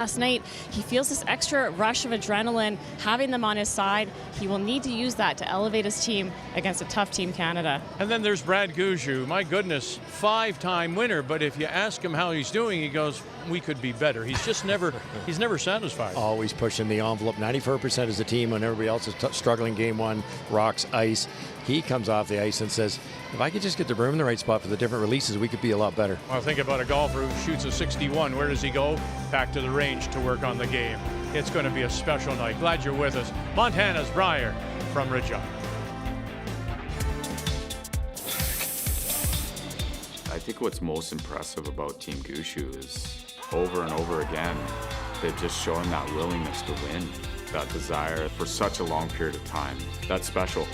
Last night, he feels this extra rush of adrenaline, having them on his side. He will need to use that to elevate his team against a tough Team Canada. And then there's Brad Gougeau. My goodness, 5-time winner. But if you ask him how he's doing, he goes, we could be better. He's just never satisfied. Always pushing the envelope. 94% is the team when everybody else is struggling. Game one, rocks, ice. He comes off the ice and says, if I could just get the broom in the right spot for the different releases, we could be a lot better. Well, think about a golfer who shoots a 61. Where does he go? Back to the range to work on the game. It's going to be a special night. Glad you're with us. Montana's Brier from Regina. I think what's most impressive about Team Gougeau is over and over again, they've just shown that willingness to win, that desire for such a long period of time. That's special.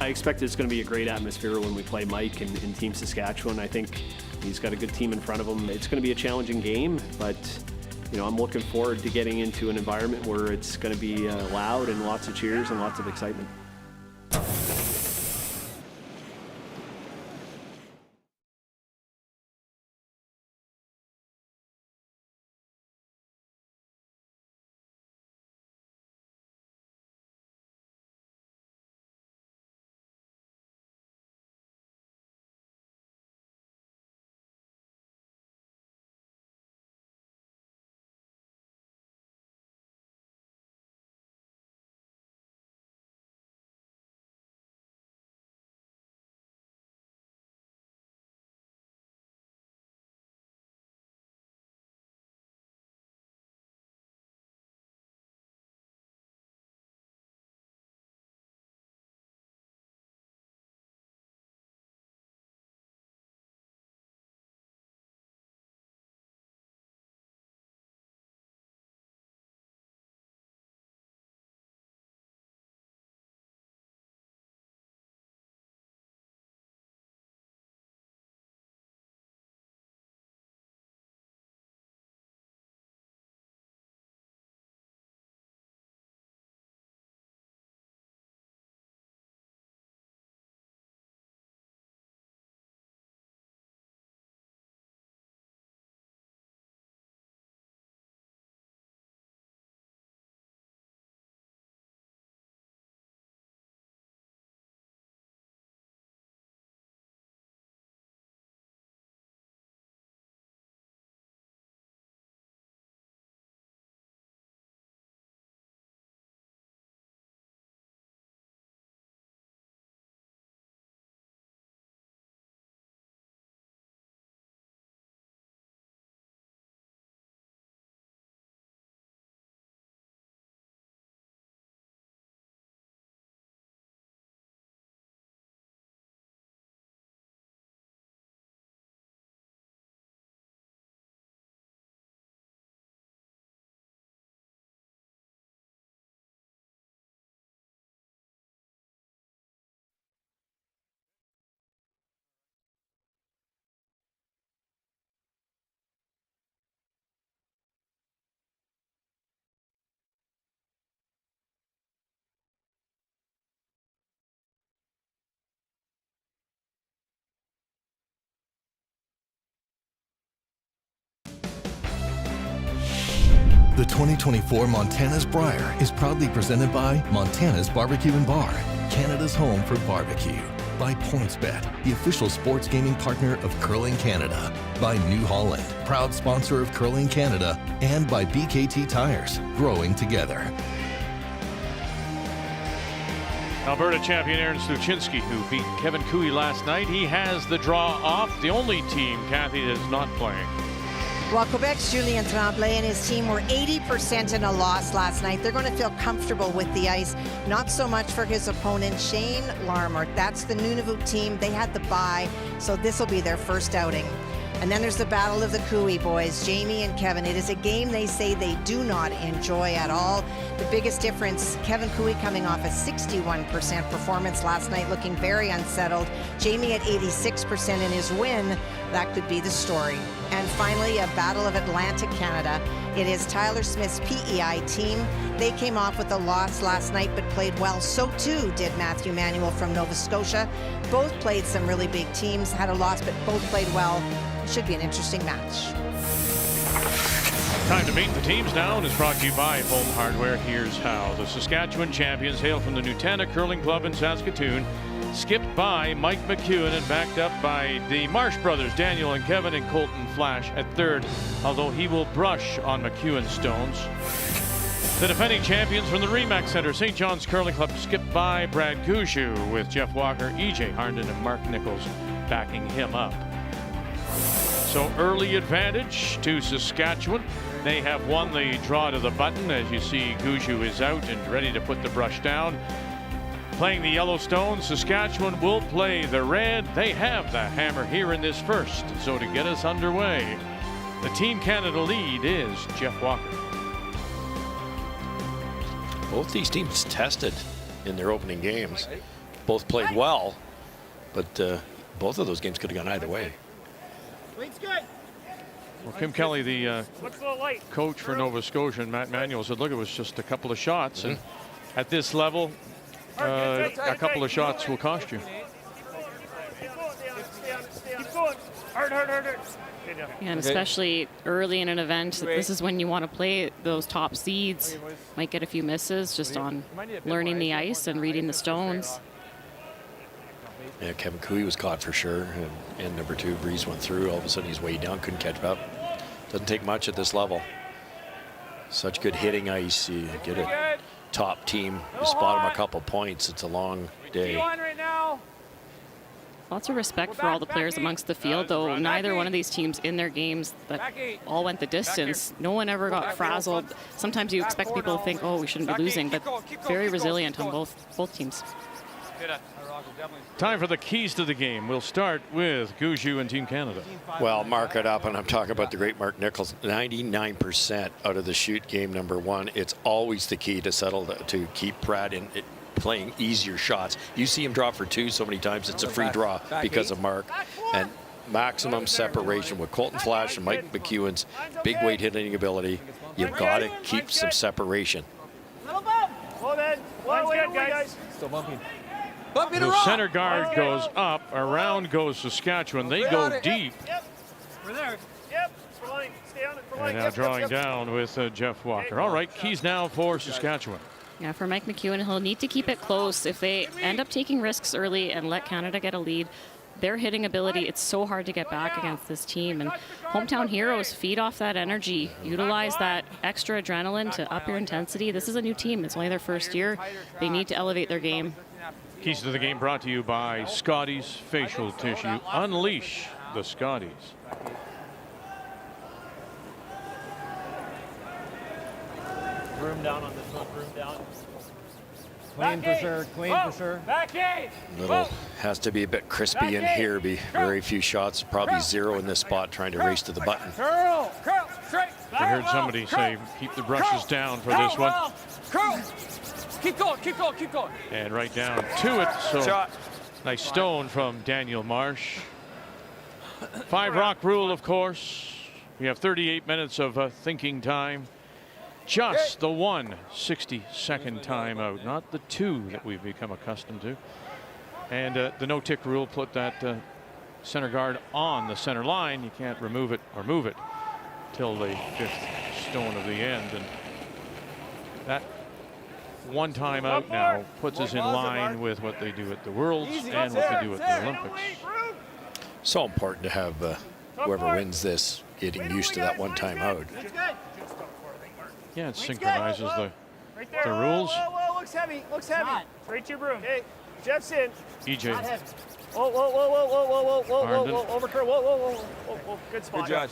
I expect it's going to be a great atmosphere when we play Mike and Team Saskatchewan. I think he's got a good team in front of him. It's going to be a challenging game, but I'm looking forward to getting into an environment where it's going to be loud and lots of cheers and lots of excitement. The 2024 Montana's Brier is proudly presented by Montana's Barbecue and Bar, Canada's home for barbecue. By PointsBet, the official sports gaming partner of Curling Canada. By New Holland, proud sponsor of Curling Canada. And by BKT Tires, growing together. Alberta champion Aaron Sluchinski, who beat Kevin Cooey last night. He has the draw off. The only team Kathy is not playing. Well, Quebec's Julien Tremblay and his team were 80% in a loss last night. They're going to feel comfortable with the ice. Not so much for his opponent, Shane Larmer. That's the Nunavut team. They had the bye, so this will be their first outing. And then there's the battle of the Cooey boys, Jamie and Kevin. It is a game they say they do not enjoy at all. The biggest difference, Kevin Cooey coming off a 61% performance last night, looking very unsettled. Jamie at 86% in his win. That could be the story. And finally, a battle of Atlantic Canada. It is Tyler Smith's PEI team. They came off with a loss last night but played well. So too did Matthew Manuel from Nova Scotia. Both played some really big teams, had a loss but both played well. It should be an interesting match. Time to meet the teams now, and is brought to you by Home Hardware. Here's how. The Saskatchewan champions hail from the Nutana Curling Club in Saskatoon, skipped by Mike McEwen and backed up by the Marsh brothers, Daniel and Kevin, and Colton Flash at third, although he will brush on McEwen's stones. The defending champions from the Remax Center, St. John's Curling Club, skipped by Brad Gushu, with Jeff Walker, EJ Harnden, and Mark Nichols backing him up. So early advantage to Saskatchewan. They have won the draw to the button. As you see, Gushu is out and ready to put the brush down. Playing the Yellowstone, Saskatchewan will play the red. They have the hammer here in this first. So to get us underway, the Team Canada lead is Jeff Walker. Both these teams tested in their opening games. Both played well, but both of those games could have gone either way. Well, Kim Kelly, the coach for Nova Scotia, and Matt Manuel said, look, it was just a couple of shots. And at this level, a couple of shots will cost you. Keep going. Hard. And especially early in an event, this is when you want to play those top seeds. Might get a few misses just on learning the ice and reading the stones. Yeah, Kevin Cooey was caught for sure, and number 2, Breeze went through. All of a sudden, he's way down, couldn't catch up. Doesn't take much at this level. Such good hitting ice. You get a top team, you spot them a couple points. It's a long day. Lots of respect for all the players amongst the field, though neither one of these teams in their games that all went the distance. No one ever got frazzled. Sometimes you expect people to think, oh, we shouldn't be losing, but very resilient on both teams. Time for the keys to the game. We'll start with Gushu and Team Canada. Well, mark it up, and I'm talking about the great Mark Nichols. 99% out of the shoot game number 1. It's always the key to settle to keep Brad in it, playing easier shots. You see him drop for 2 so many times, it's a free draw because of Mark. And maximum separation with Colton Flash and Mike McEwen's big weight hitting ability. You've got to keep some separation. Still bumping. The center guard goes up, around goes Saskatchewan. They go deep. Yep. We're there. Yep. For line. Stay on it. For line. And now drawing down with Jeff Walker. All right, keys now for Saskatchewan. Yeah, for Mike McEwen, he'll need to keep it close. If they end up taking risks early and let Canada get a lead, their hitting ability, it's so hard to get back against this team. And hometown heroes feed off that energy, utilize that extra adrenaline to up your intensity. This is a new team. It's only their first year. They need to elevate their game. Keys to the game brought to you by Scotties Facial Tissue. Unleash the Scotties. Room down on this one. Room down. Clean for sure. Clean for sure. Back eight. Little has to be a bit crispy in here. Be very few shots, probably 0 in this spot, trying to race to the button. Curl. Straight. I heard somebody say keep the brushes down for this one. Curl. Keep going. And right down to it. So nice stone from Daniel Marsh. 5 rock rule, of course. We have 38 minutes of thinking time. Just the 1 60-second timeout, not the 2 that we've become accustomed to. And the no-tick rule put that center guard on the center line. You can't remove it or move it till the 5th stone of the end. And that 1 timeout now puts us in line with what they do at the Worlds and what they do at the Olympics. So important to have whoever wins this getting used to that 1 timeout. Yeah, it synchronizes the rules. Whoa, looks heavy. Straight to your broom. Okay, Jeff's in. EJ. Whoa. Over curl. Whoa. Good spot. Good judge.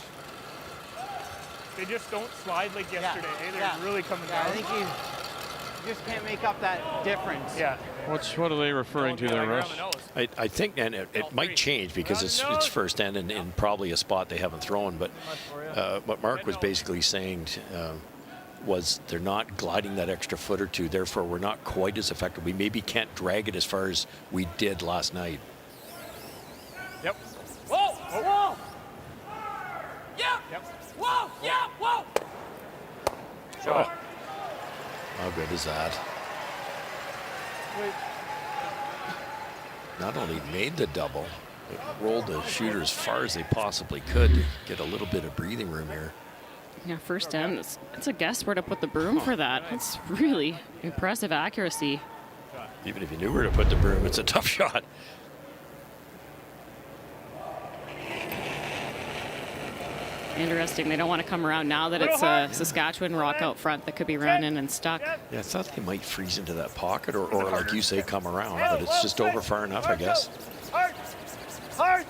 They just don't slide like yesterday. They're really coming down. I think you just can't make up that difference. Yeah. What are they referring to there, Russ? I think, and it might change because it's first end and in probably a spot they haven't thrown. But what Mark was basically saying was they're not gliding that extra foot or 2. Therefore, we're not quite as effective. We maybe can't drag it as far as we did last night. Yep. Whoa. Yep. Whoa. Shot. How good is that? Not only made the double, but rolled the shooter as far as they possibly could to get a little bit of breathing room here. Yeah, first end. It's a guess where to put the broom for that. That's really impressive accuracy. Even if you knew where to put the broom, it's a tough shot. Interesting. They don't want to come around now that it's a Saskatchewan rock out front that could be ran in and stuck. Yeah, I thought they might freeze into that pocket or like you say, come around, but it's just over far enough, I guess. Hard! Hard!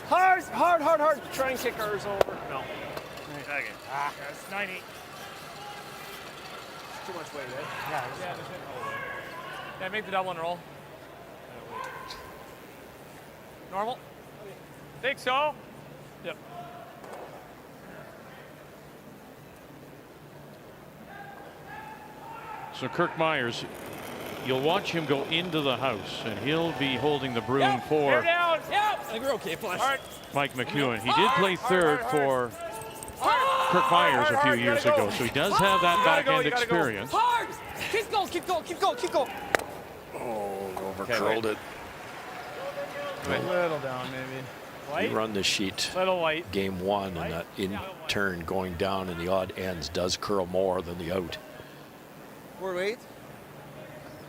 Hard! Hard, hard, hard. Try and kick ours over. No. Second. That's 90. Too much weight, right? Yeah. Yeah, make the double and roll. Normal? Think so? Yep. So Kirk Myers, you'll watch him go into the house, and he'll be holding the broom for Down. Yep. I think we're okay, Flash. Mike McEwen. He did play third for Kirk Myers a few years ago, so he does have that back-end experience. Hard! Keep going, keep going, keep going, keep going. Oh, over-curled it. A little down, maybe. White? You run the sheet Little white. game one, and that in turn going down in the odd ends does curl more than the out. Forward weight?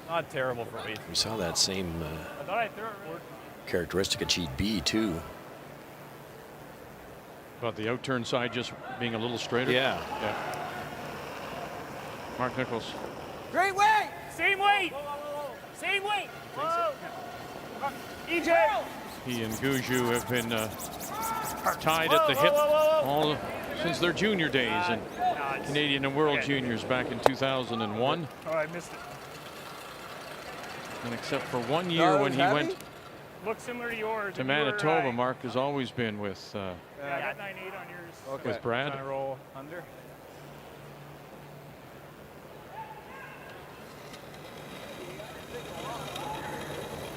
Not terrible for weight. We saw that same I thought I threw it right. characteristic at sheet B too. But the outturn side just being a little straighter. Yeah. Mark Nichols. Great weight! Same weight! Same weight! Whoa. EJ! He and Guju have been tied at the hip all since their junior days in Canadian and World Juniors back in 2001. Oh, I missed it. And except for 1 year when he went Looks similar to yours. to Manitoba, Mark has always been with I got 9.8 on yours. with Brad. Trying to roll under.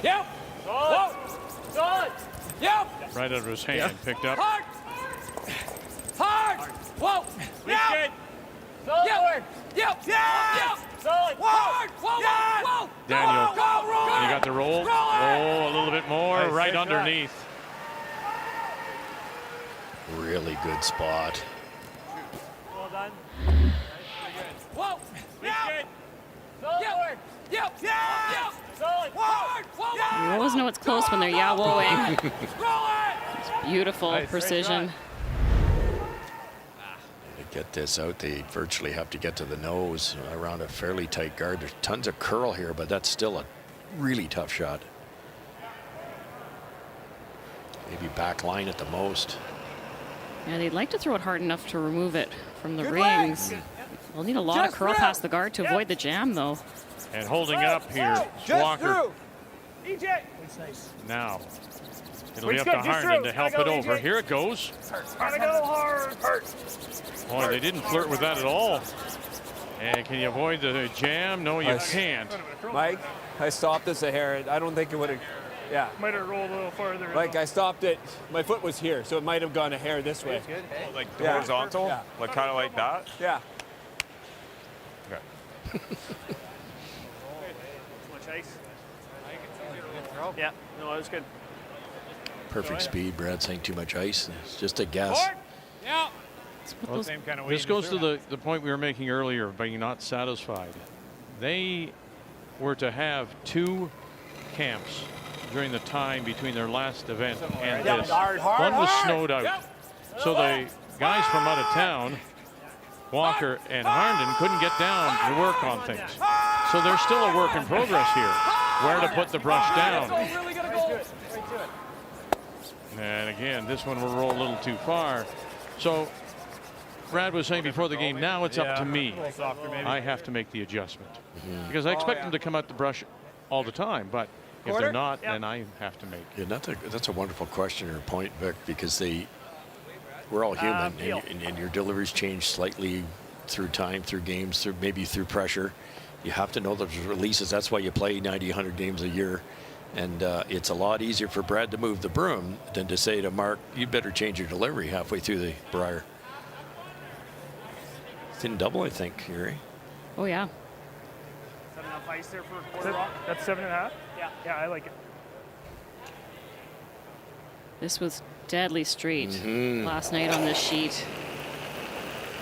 Yep. Solid. Solid. Yep. Right out of his hand, picked up. Hard. Hard. Whoa. Yep. Solid. Yep. Yep. Yep. Solid. Hard. Whoa. Whoa. Daniel, Go. you got the roll. Oh, a little bit more, right underneath. Really good spot. Well done. Whoa. Yep. Solid. Yep. Yep. Solid. Whoa. You always know it's close when they're yawoing. Roll it. Beautiful Nice. precision. To get this out, they virtually have to get to the nose around a fairly tight guard. There's tons of curl here, but that's still a really tough shot. Maybe back line at the most. Yeah, they'd like to throw it hard enough to remove it from the rings. They'll need a lot of curl past the guard to avoid the jam, though. And holding it up here, Walker. EJ. Now, it'll be up to Harnden to help it over. Here it goes. Gotta go hard. Boy, they didn't flirt with that at all. And can you avoid the jam? No, you can't. Mike, I stopped this a hair. I don't think it would have. Yeah. Might have rolled a little farther. Like I stopped it. My foot was here, so it might have gone a hair this way. Oh, like horizontal? Yeah. Like kind of like that? Yeah. Okay. Much ice. Yeah. No, it was good. Perfect speed. Brad saying too much ice. It's just a guess. Yeah. Well, Same kind of weight. this goes to the point we were making earlier of being not satisfied. They were to have 2 camps during the time between their last event and this. One was snowed out. So the guys from out of town, Walker and Harnden, couldn't get down to work on things. So there's still a work in progress here. Where to put the brush down. And again, this one will roll a little too far. So Brad was saying before the game, now it's up to me. I have to make the adjustment. Because I expect them to come out the brush all the time, but if they're not, then I have to make. Yeah, that's a wonderful question or point, Vic, because we're all human, and your deliveries change slightly through time, through games, maybe through pressure. You have to know those releases. That's why you play 90, 100 games a year. And it's a lot easier for Brad to move the broom than to say to Mark, you better change your delivery halfway through the Brier. Didn't double, I think, Yuri. Oh, yeah. Is that enough ice there for a quarter rock? That's 7.5? Yeah. Yeah, I like it. This was deadly straight last night on this sheet.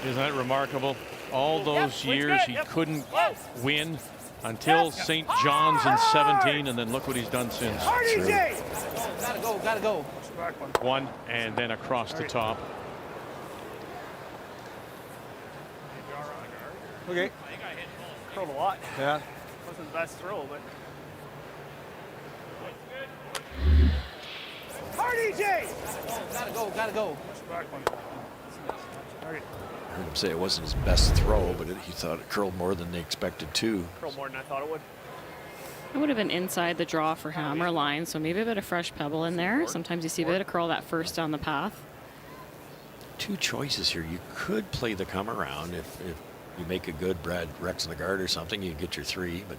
Isn't that remarkable? All those years he couldn't win until St. John's in 17, and then look what he's done since. Gotta go. One, and then across the top. Okay. Curled a lot. Yeah. Wasn't the best throw, but. Hard EJ! Gotta go. I heard him say it wasn't his best throw, but he thought it curled more than they expected to. Curled more than I thought it would. It would have been inside the draw for hammer line, so maybe a bit of fresh pebble in there. Sometimes you see a bit of curl that first down the path. Two choices here. You could play the come around if you make a good Brad Rex in the guard or something, you get your 3, but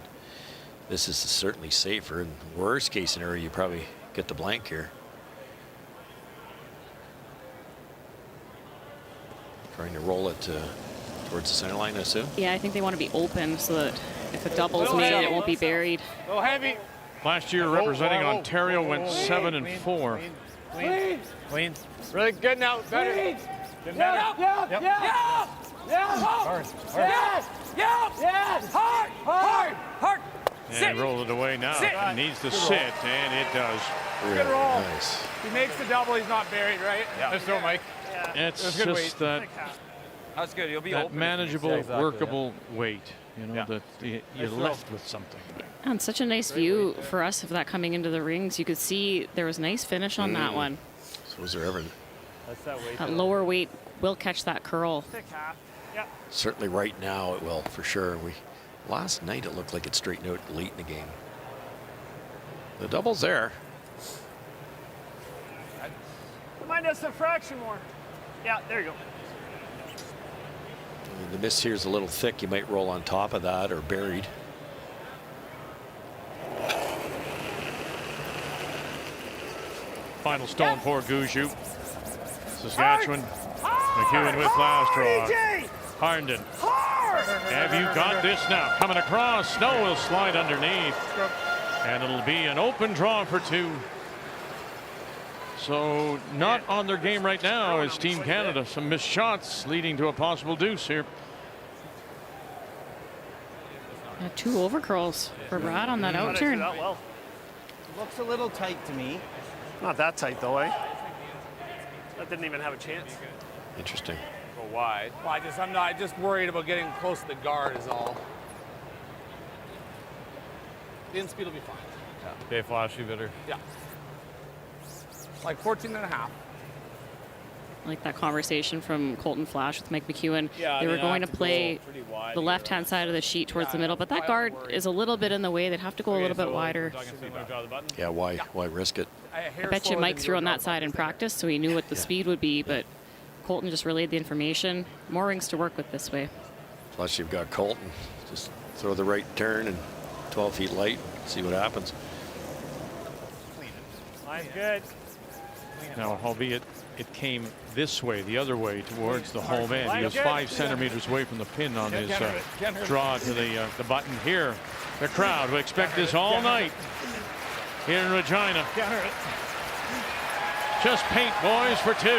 this is certainly safer. And worst case scenario, you probably get the blank here. Trying to roll it towards the center line, I assume. Yeah, I think they want to be open so that if a double's made, it won't be buried. Go heavy. Last year representing Ontario went 7-4. Clean. Really good now. Better. Good better. Hard. And roll it away now. It needs to sit, and it does. Really nice. He makes the double. He's not buried, right? Yeah. Let's throw, Mike. It's just that, That's good. You'll be that open. manageable, workable weight. You know, that you're left with something. And such a nice view for us of that coming into the rings. You could see there was nice finish on that one. So was there ever? That's that weight. That lower weight will catch that curl. Thick half. Yeah. Certainly right now it will, for sure. Last night it looked like it straightened out late in the game. The double's there. Remind us a fraction more. Yeah, there you go. The miss here is a little thick. You might roll on top of that or buried. Final stone for Gushu. Saskatchewan. McEwen with last draw. Harnden. Have you got this now? Coming across. Snow will slide underneath. And it'll be an open draw for 2. So not on their game right now is Team Canada. Some missed shots leading to a possible deuce here. 2 overcurls for Brad on that out turn. Looks a little tight to me. Not that tight though, eh? That didn't even have a chance. Interesting. Go wide. Well, I'm not just worried about getting close to the guard is all. The in speed will be fine. Okay, flashy bitter. Yeah. Like 14 and a half. Like that conversation from Colton Flash with Mike McEwen. Yeah, they were going to have play go pretty wide the left-hand side of the sheet towards the middle, but that guard is a little bit in the way. They'd have to go a little bit wider. Yeah, why risk it? I bet you Mike threw on that side in practice, so he knew what the speed would be, but Colton just relayed the information. More rings to work with this way. Plus you've got Colton. Just throw the right turn and 12 feet light, see what happens. Line's good. Now, albeit it came this way, the other way, towards the home end. He was 5 centimeters away from the pin on his draw to the button here. The crowd will expect this all night here in Regina. Just paint, boys, for 2.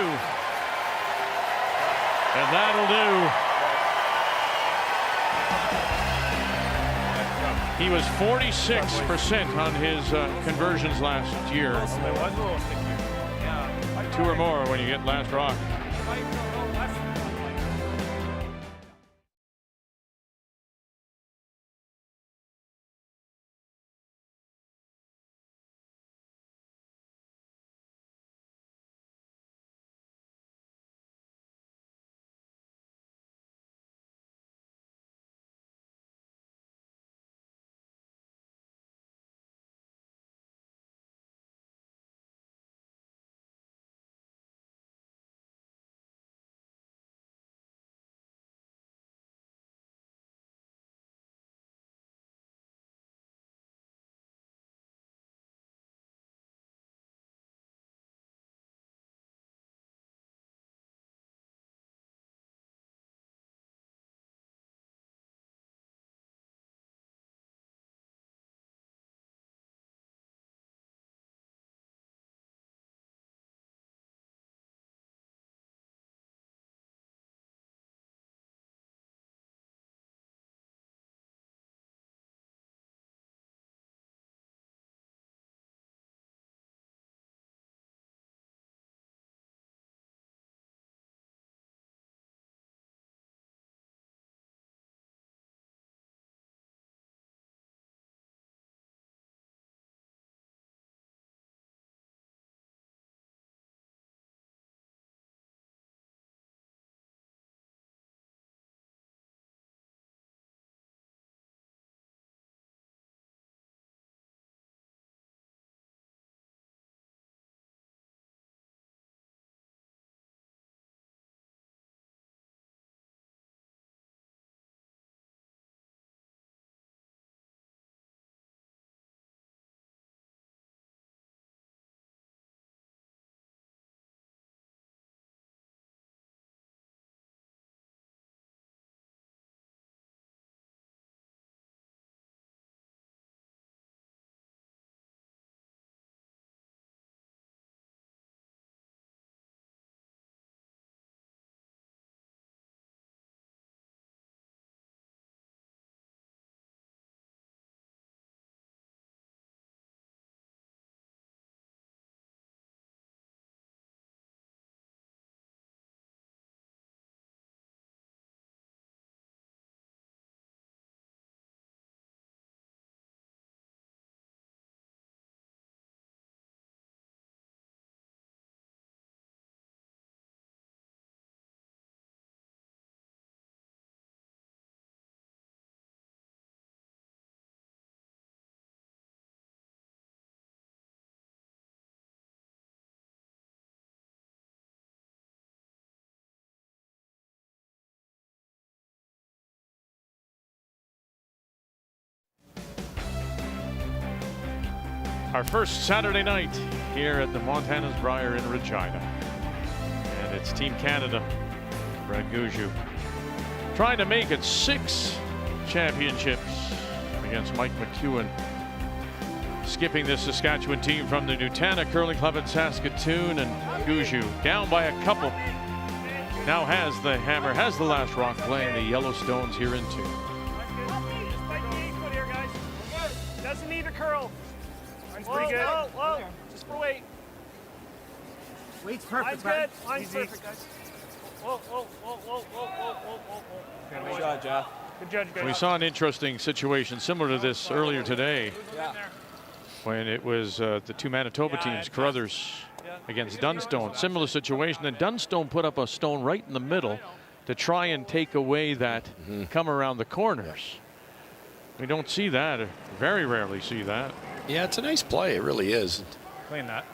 And that'll do. He was 46% on his conversions last year. 2 or more when you get last rock. Our first Saturday night here at the Montana's Brier in Regina. And it's Team Canada, Brad Gouju, trying to make it 6 championships against Mike McEwen. Skipping this Saskatchewan team from the Nutana Curling Club in Saskatoon, and Gouju down by a couple. Now has the hammer, has the last rock, playing the Yellowstones here in 2. Doesn't need a curl. Mine's pretty good. Whoa. Just for weight. Weight's perfect. Mine's good. Mine's perfect, guys. Whoa. Good shot, Jeff. Good judge, guys. We saw an interesting situation similar to this earlier today, when it was the 2 Manitoba teams, Carruthers against Dunstone. Similar situation, and Dunstone put up a stone right in the middle to try and take away that come around the corners. We don't see that, very rarely see that. Yeah, it's a nice play. It really is. Clean that.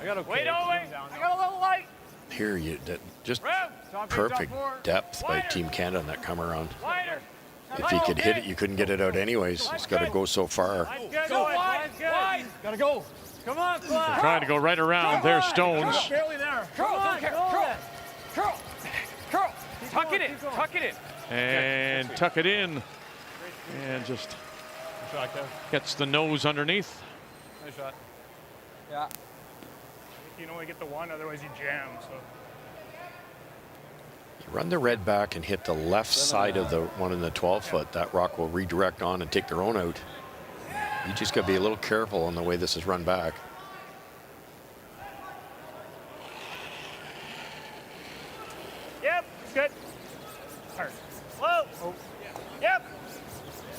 I got okay. Wait. I got a little light. Here, just perfect depth by Team Canada on that come around. Wider. If he could hit it, you couldn't get it out anyways. It's got to go so far. Go wide. Gotta go. Come on, They're trying to go right around their stones. Barely there. Curl. Tuck it in. And tuck it in. And just gets the nose underneath. Nice shot. Yeah. You can only get the one, otherwise you jam. So. You run the red back and hit the left side of the one in the 12-foot. That rock will redirect on and take their own out. You just got to be a little careful on the way this is run back. Yep, good. Hard. Whoa. Oh. Yep.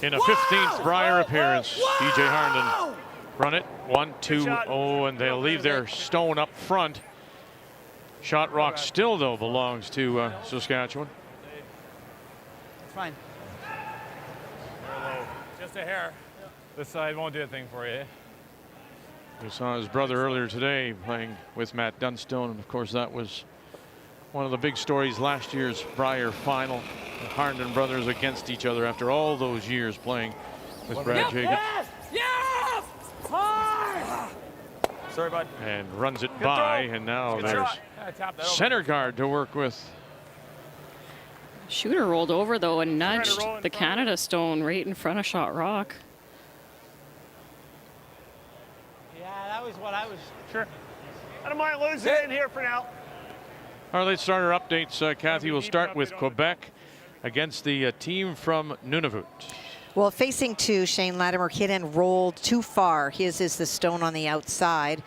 In a 15th Brier appearance, DJ Harnden run it 1, 2, 0, and they'll leave their stone up front. Shot rock still though belongs to Saskatchewan. It's fine. Just a hair. This side won't do a thing for you. We saw his brother earlier today playing with Matt Dunstone, and of course that was one of the big stories last year's Brier final. The Harnden brothers against each other after all those years playing with Brad Jacobs. Yes! Hard! Sorry, bud. And runs it by, and now there's center guard to work with. Shooter rolled over though and nudged the Canada stone right in front of shot rock. Yeah, that was what I was. Sure. I don't mind losing in here for now. Our late starter updates, Kathy, will start with Quebec against the team from Nunavut. Well, facing 2, Shane Latimer hit and rolled too far. His is the stone on the outside.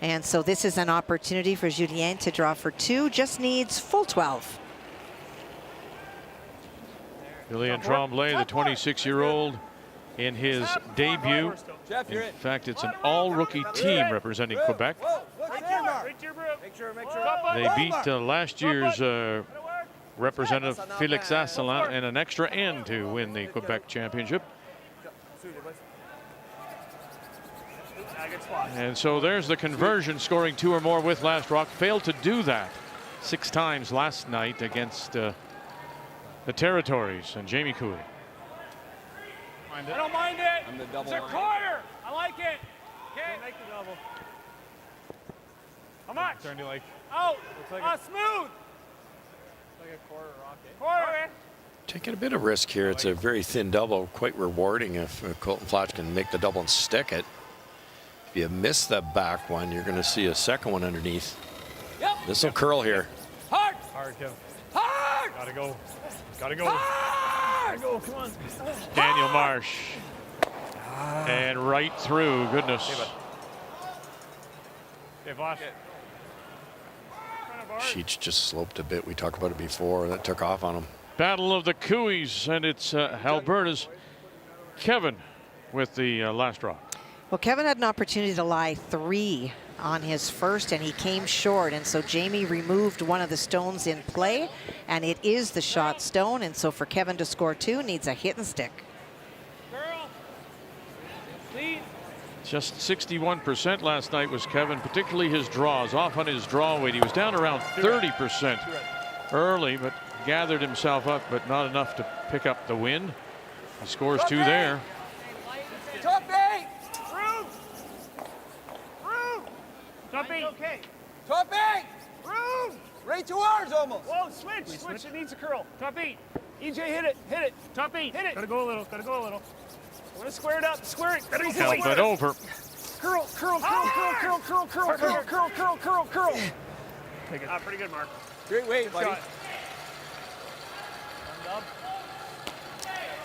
And so this is an opportunity for Julien to draw for 2. Just needs full 12. Julien Tremblay, the 26-year-old, in his debut. In fact, it's an all-rookie team representing Quebec. They beat last year's representative Felix Asselin and an extra end to win the Quebec championship. And so there's the conversion, scoring 2 or more with last rock. Failed to do that 6 times last night against the Territories and Jamie Cooley. I don't mind it. I'm the double. It's a quarter. I like it. Okay. Make the double. How much? Turn to like. Oh, like smooth. Like a quarter rocket. Quarter. Taking a bit of risk here. It's a very thin double, quite rewarding if Colton Flatch can make the double and stick it. If you miss the back one, you're going to see a second one underneath. Yep. This will curl here. Hard. Hard, Kev. Hard. Gotta go. Gotta go. Hard. Go. Come on. Daniel Marsh. And right through. Goodness. Hey, Vosh. Sheets just sloped a bit. We talked about it before. That took off on him. Battle of the Cooeys, and it's Alberta's Kevin with the last draw. Well, Kevin had an opportunity to lie 3 on his first, and he came short. And so Jamie removed one of the stones in play, and it is the shot stone. And so for Kevin to score 2, needs a hit and stick. Girl. Lead. Just 61% last night was Kevin, particularly his draws. Off on his draw weight. He was down around 30% early, but gathered himself up, but not enough to pick up the win. He scores 2 there. Top 8. Top 8. Okay. Top 8! Room! Right to ours almost. Whoa, switch. It needs a curl. Top 8. EJ, hit it. Top 8. Hit it. Gotta go a little. I'm gonna square it up. Square it. Gotta Help it over. Curl. Take it. Pretty good, Mark. Great weight, buddy. shot.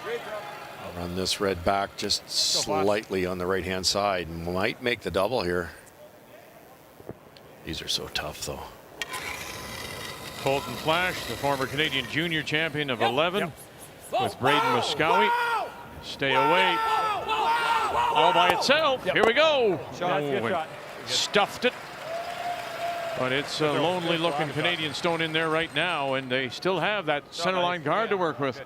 Great job. Run this red back just slightly on the right-hand side. Might make the double here. These are so tough, though. Colton Flash, the former Canadian junior champion of 11, with Braden Moskowy. Stay away. All by itself. Here we go. Good shot. Stuffed it. But it's a lonely looking Canadian stone in there right now, and they still have that center line guard to work with.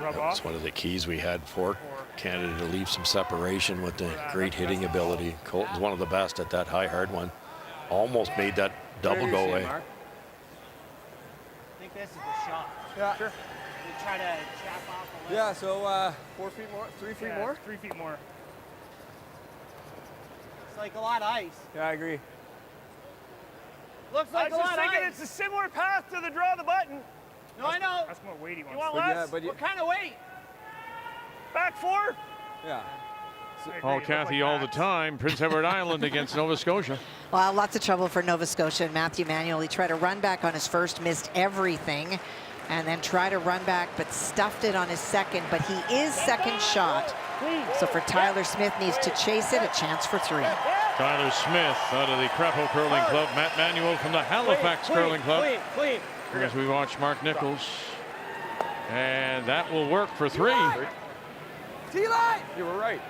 That's one of the keys we had for Canada, to leave some separation with the great hitting ability. Colton's one of the best at that high hard one. Almost made that double go away. I think this is the shot. Yeah. Sure. We try to chap off a little. Yeah, so 4 feet more, 3 feet more? 3 feet more. It's like a lot of ice. Yeah, I agree. Looks I like was a just lot of thinking ice. it's a similar path to the draw the button. No, I know. That's more weighty one. You want But yeah, less? but What kind of weight? Back 4? Yeah. Oh, Kathy, all the time. Prince Edward Island against Nova Scotia. Well, lots of trouble for Nova Scotia and Matthew Manuel. He tried to run back on his first, missed everything, and then tried to run back, but stuffed it on his second. But he is second shot. So for Tyler Smith, needs to chase it, a chance for 3. Tyler Smith out of the Crapo Curling Club. Matt Manuel from the Halifax Curling Club. Clean. As we watch Mark Nichols. And that will work for 3. T-line! You were right.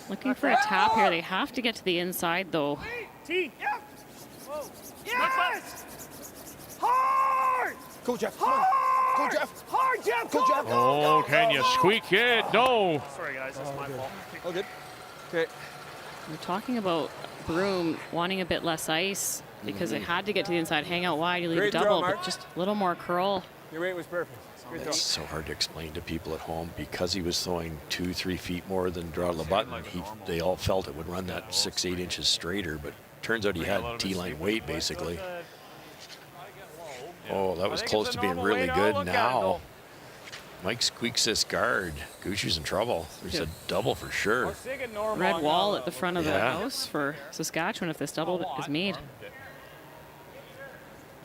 Looking for a tap here. They have to get to the inside, though. T. Yep. Yes. Hard. Go, Jeff. Hard. Go, Jeff. Hard, Jeff. Go, Jeff. Oh, can you squeak it? No. Sorry, guys. That's my fault. Oh, good. Okay. We're talking about Broom wanting a bit less ice because they had to get to the inside, hang out wide, you leave a Great throw, double, Mark. but just a little more curl. Your weight was perfect. Great throw. It's so hard to explain to people at home, because he was throwing 2-3 feet more than draw the button. They all felt it would run that 6-8 inches straighter, but turns out he had T-line weight basically. Oh, that was close to being really good. Now Mike squeaks this guard. Gushu's in trouble. There's a double for sure. Red wall at the front of the house for Saskatchewan if this double is made.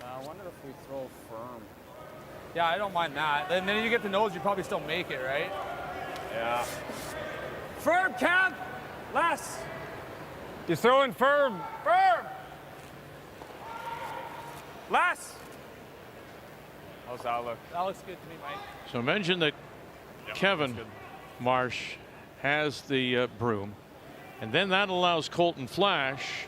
I wonder if we throw firm. Yeah, I don't mind that. Then you get the nose, you probably still make it, right? Yeah. Firm, Cam! Less! You're throwing firm. Firm! Less! How's that look? That looks good to me, Mike. So mention that Kevin Marsh has the broom, and then that allows Colton Flash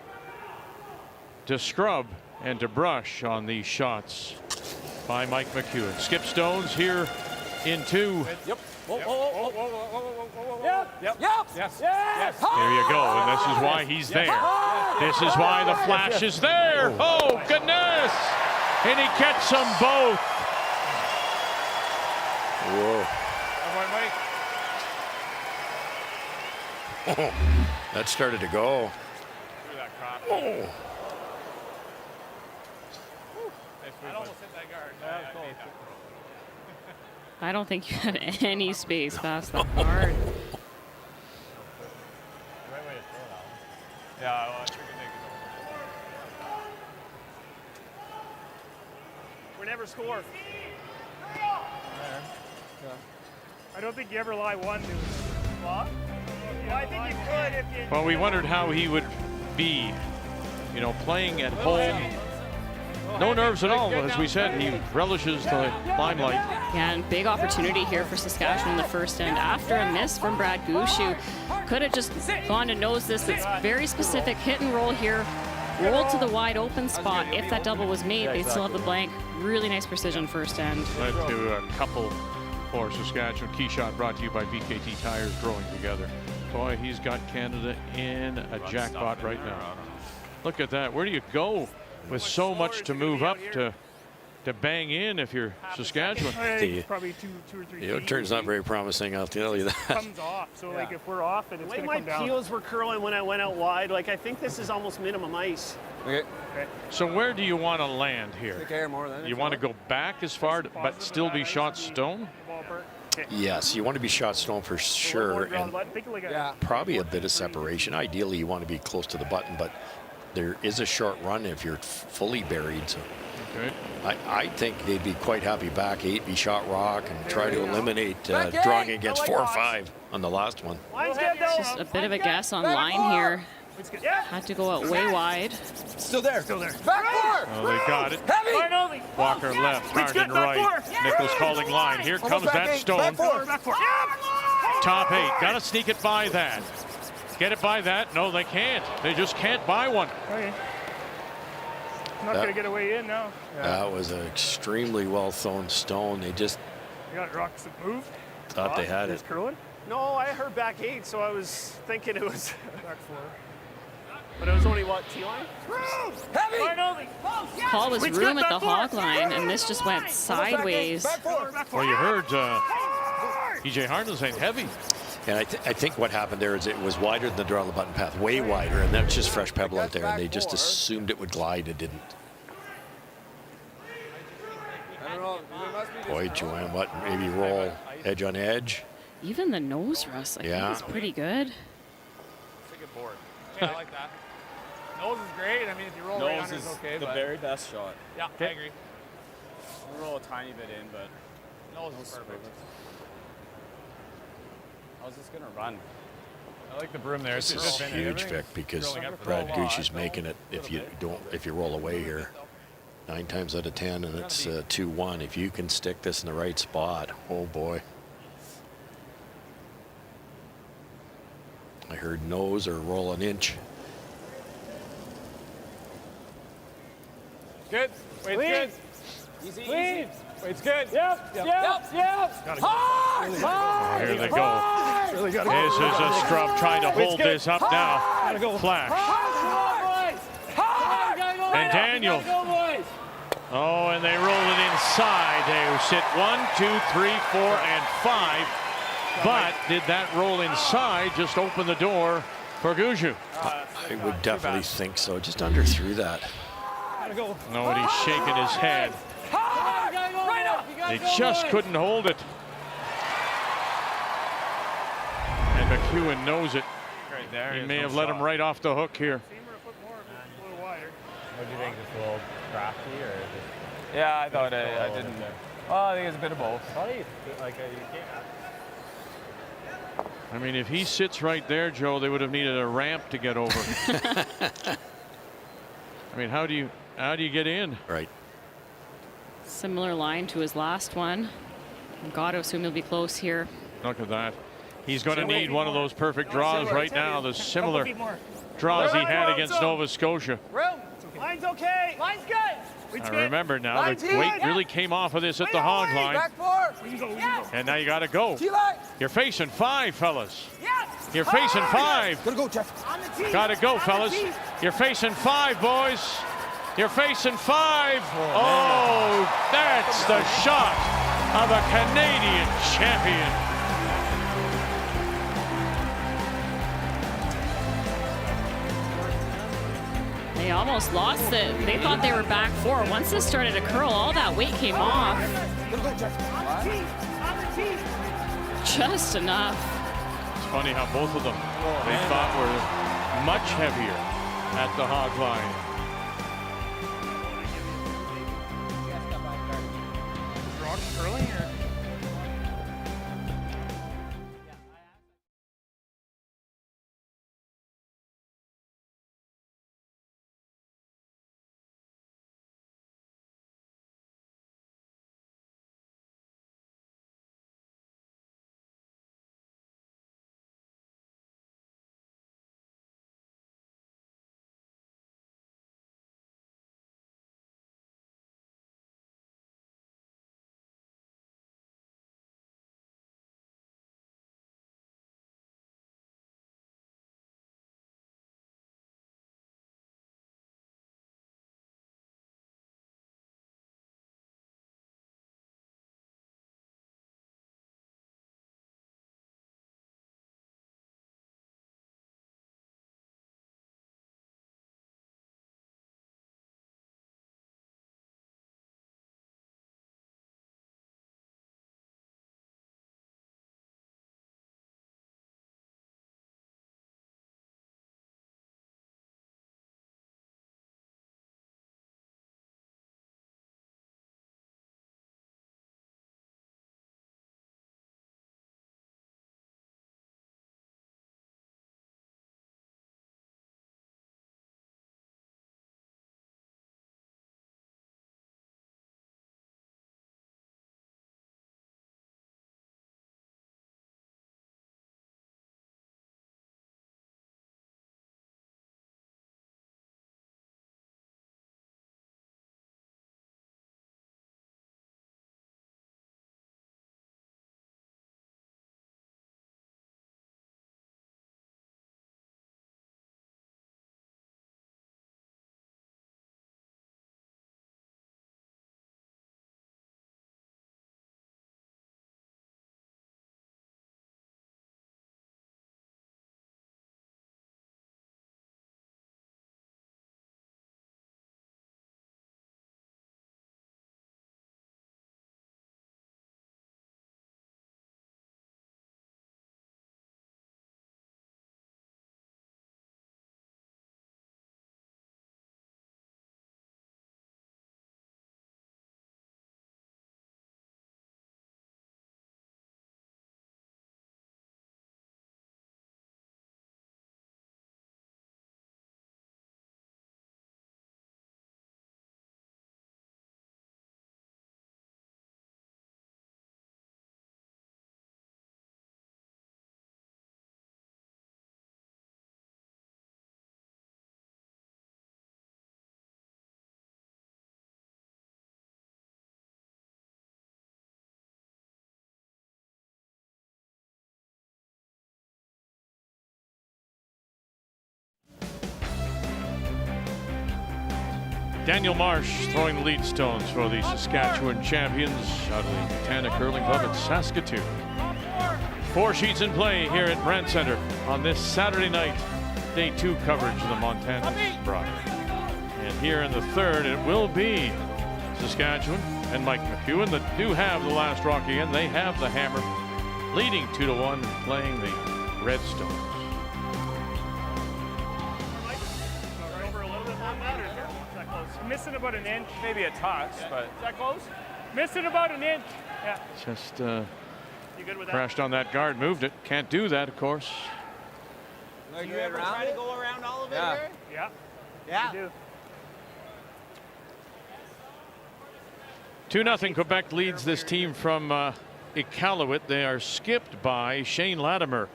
to scrub and to brush on these shots by Mike McEwen. Skip Stones here in 2. Yep. Yep. Yes. There you go, and this is why he's there. This is why the Flash is there. Oh, goodness! And he gets them both. Whoa. Oh, that started to go. Oh. I don't think you had any space past that hard. Yeah, We never score. I don't think you ever lie 1 to what? Yeah, I think you could if you. Well, we wondered how he would be, you know, playing at home. No nerves at all, as we said. He relishes the limelight. Yeah, and big opportunity here for Saskatchewan in the first end after a miss from Brad Gushu. Could have just gone to nose this. It's very specific hit and roll here. Roll to the wide open spot. If that double was made, they'd still have the blank. Really nice precision first end. Led to a couple for Saskatchewan. Key shot brought to you by VKT Tires, growing together. Boy, he's got Canada in a jackpot right now. Look at that. Where do you go with so much to move up to to bang in if you're Saskatchewan. I think it's probably two or three The feet. turn's not very promising, I'll tell you that. Comes off. So like if we're off it, The it's way going to my come down. peels were curling when I went out wide, like I think this is almost minimum ice. Okay. So where do you want to land here? Take care more than You want to go back as far, but still be shot stone? Yes, you want to be shot stone for sure, and Yeah. probably a bit of separation. Ideally, you want to be close to the button, but there is a short run if you're fully buried. So Okay. I think they'd be quite happy back 8, be shot rock, and try to eliminate drawing against 4 or 5 on the last one. Line's good though. Just a bit of a guess on line here. Had to go out way wide. Still there. Still there. Back four. Oh, they got it. Heavy. Walker left, Harden right. Nichols calling line. Here comes back that eight, stone. back four. Back four. Top 8. Got to sneak it by that. Get it by that. No, they can't. They just can't buy one. Okay. Not going to get away in now. That was an extremely well thrown stone. They just You got rocks that moved. thought they had it. It's curling. No, I heard back 8, so I was thinking it was, Back 4. but it was only what, T-line? Heavy. Line only. Call was Reach room good, at the back four. hog line, and this just went sideways. Back four. Back 4. Well, you heard EJ Harden saying heavy. And I think what happened there is it was wider than the draw the button path, way wider, and that's just fresh pebble out there, and they just assumed it would glide. It didn't. I don't know. It must be just Boy, Joanne, what? Maybe roll edge on edge. Even the nose rust, I Yeah. think, is pretty good. It's a good board. Yeah, I like that. Nose is great. I mean, if you roll right under, it's okay. But very best shot. yeah, I agree. We'll roll a tiny bit in, but Nose is perfect. I was just gonna run. I like the broom there. This is huge, Vic, because Brad Gooch is making it. If you roll away here, 9 times out of 10, and it's 2-1. If you can stick this in the right spot, oh boy. I heard nose or roll an inch. Good. Wait's good. Easy, Clean. Wait's good. Yep. Oh, here they go. This is a scrub trying to hold this up now. Flash. And Daniel. Oh, and they roll it inside. They sit 1, 2, 3, 4, and 5. But did that roll inside just open the door for Gushue? I would definitely think so. Just under through that. No, and he's shaking his head. They just couldn't hold it. And McEwen knows it. Right there. He may have let him right off the hook here. What do you think? Just a little crafty, or? Yeah, I thought I didn't. Well, I think it's a bit of both. I mean, if he sits right there, Joe, they would have needed a ramp to get over. I mean, how do you get in? Right. Similar line to his last one. Got to assume he'll be close here. Look at that. He's going to need one of those perfect draws right now. The similar draws he had against Nova Scotia. Room. Line's okay. Line's good. I remember now, the weight really came off of this at the hog line. back four. And now you got to go. T-line. You're facing 5, fellas. You're facing 5. Gotta go, Jeff. Got to go, fellas. You're facing 5, boys. You're facing 5. Oh, that's the shot of a Canadian champion. They almost lost it. They thought they were back 4. Once this started to curl, all that weight came off. Gotta go, Jeff. Just enough. It's funny how both of them they thought were much heavier at the hog line. Rocks curling or? Daniel Marsh throwing the lead stones for the Saskatchewan champions out of the Montana Curling Club in Saskatoon. 4 sheets in play here at Brandt Center on this Saturday night. Day 2 coverage of the Montana's Brier. And here in the third, it will be Saskatchewan and Mike McEwen that do have the last rock again. They have the hammer, leading 2-1, playing the Redstones. Over a little bit more than that, or is that close? Missing about an inch. Maybe a touch, but Is that close? Missing about an inch. Yeah. Just You good with that? crashed on that guard, moved it. Can't do that, of course. You ever try to go around all of it here? Yeah. Yeah. You do. 2-0 Quebec leads this team from Iqaluit. They are skipped by Shane Latimer,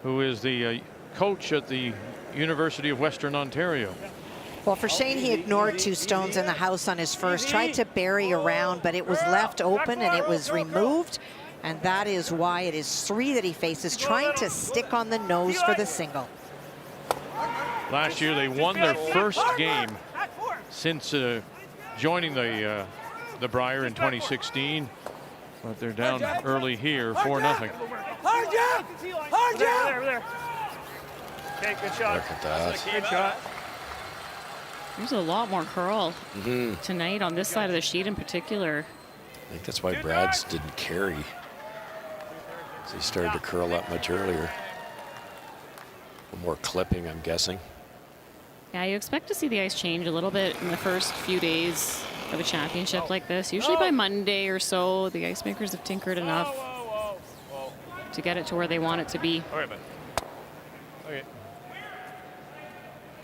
who is the coach at the University of Western Ontario. Well, for Shane, he ignored 2 stones in the house on his first, tried to bury around, but it was left open and it was removed. And that is why it is 3 that he faces, trying to stick on the nose for the single. Last year they won their first game since joining the Brier in 2016, but they're down early here, 4-0. Hard jump! Hard jump! Over there. Okay, good shot. Look at that. Good shot. There's a lot more curl tonight on this side of the sheet in particular. I think that's why Brad's didn't carry. He started to curl that much earlier. More clipping, I'm guessing. Yeah, you expect to see the ice change a little bit in the first few days of a championship like this. Usually by Monday or so, the ice makers have tinkered enough to get it to where they want it to be. Okay, man. Okay.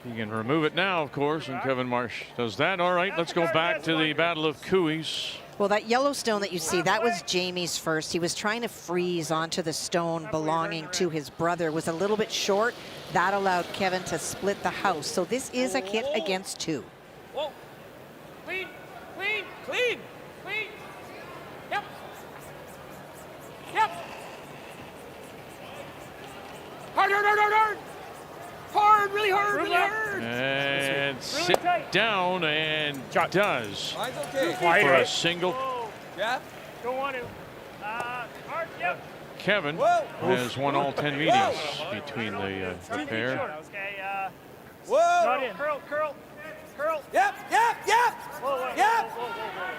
You can remove it now, of course, and Kevin Marsh does that. All right, let's go back to the Battle of Cooey's. Well, that yellow stone that you see, that was Jamie's first. He was trying to freeze onto the stone belonging to his brother. It was a little bit short. That allowed Kevin to split the house. So this is a hit against 2. Whoa. Clean, clean, clean, clean. Yep. Yep. Hard, hard, hard, hard, hard. Hard, really hard, really hard. And sit down and does Mine's okay. for a single. Yeah. Don't want to. Hard, yep. Kevin has won all 10 meetings between the pair. Okay, Whoa. not in. Curl, curl, curl. Yep, yep, yep. Whoa, whoa, Yep. whoa, whoa, whoa.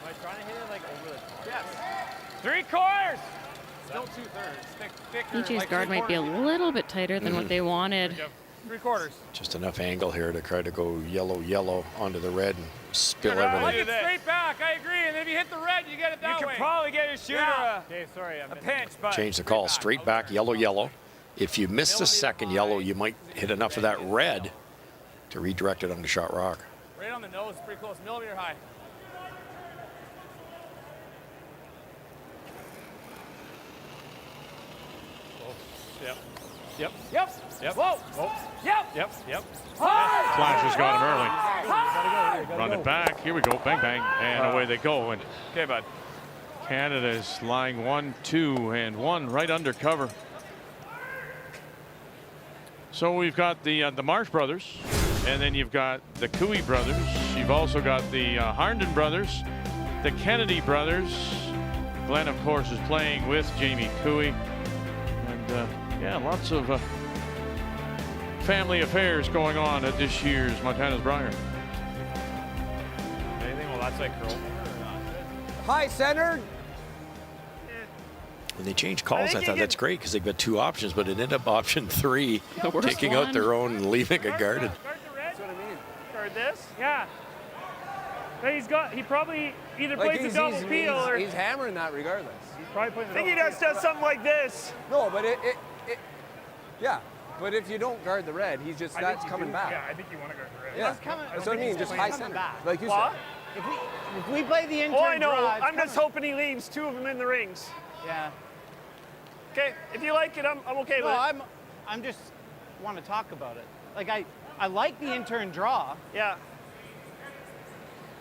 Am I trying to hit it like over the top? Yes. 3/4. Still 2/3. Thicker. EJ's guard might be a little bit tighter than what they wanted. 3/4. Just enough angle here to try to go yellow onto the red and spill Like everything. it straight back, I agree. And if you hit the red, you get it that way. You could probably get your shooter Okay, sorry. a pinch, but Change the call, straight back, yellow. If you miss the second yellow, you might hit enough of that red to redirect it onto shot rock. right on the nose, pretty close, millimeter high. Yep. Yep. Yep. Yep. Whoa. Yep. Yep. Yep. Flash has got him early. Gotta go. Run it back. Here we go. Bang, bang. And away they go. And Okay, bud. Canada's lying 1, 2, and 1 right under cover. So we've got the Marsh brothers, and then you've got the Cooey brothers. You've also got the Harnden brothers, the Kennedy brothers. Glenn, of course, is playing with Jamie Cooey. And yeah, lots of family affairs going on at this year's Montana's Brier. Anything? Well, that's like curl. High centered. When they change calls, I thought that's great because they've got 2 options, but it ended up option 3, taking out their own and leaving it guarded. Guard the red. That's what I mean. Guard this? Yeah. He probably either plays a double peel or. He's hammering that regardless. He's probably playing the I think he does something like this. No, but yeah. But if you don't guard the red, he's just that's coming back. Yeah, I think you want to guard the red. Yeah. That's what I mean. Just high center, like you What? said. If we play the intern Oh, I know. draw, it's I'm just hoping he leaves 2 of them in the rings. Yeah. Okay, if you like it, I'm okay No, with it. I'm just want to talk about it. Like I like the intern draw. Yeah.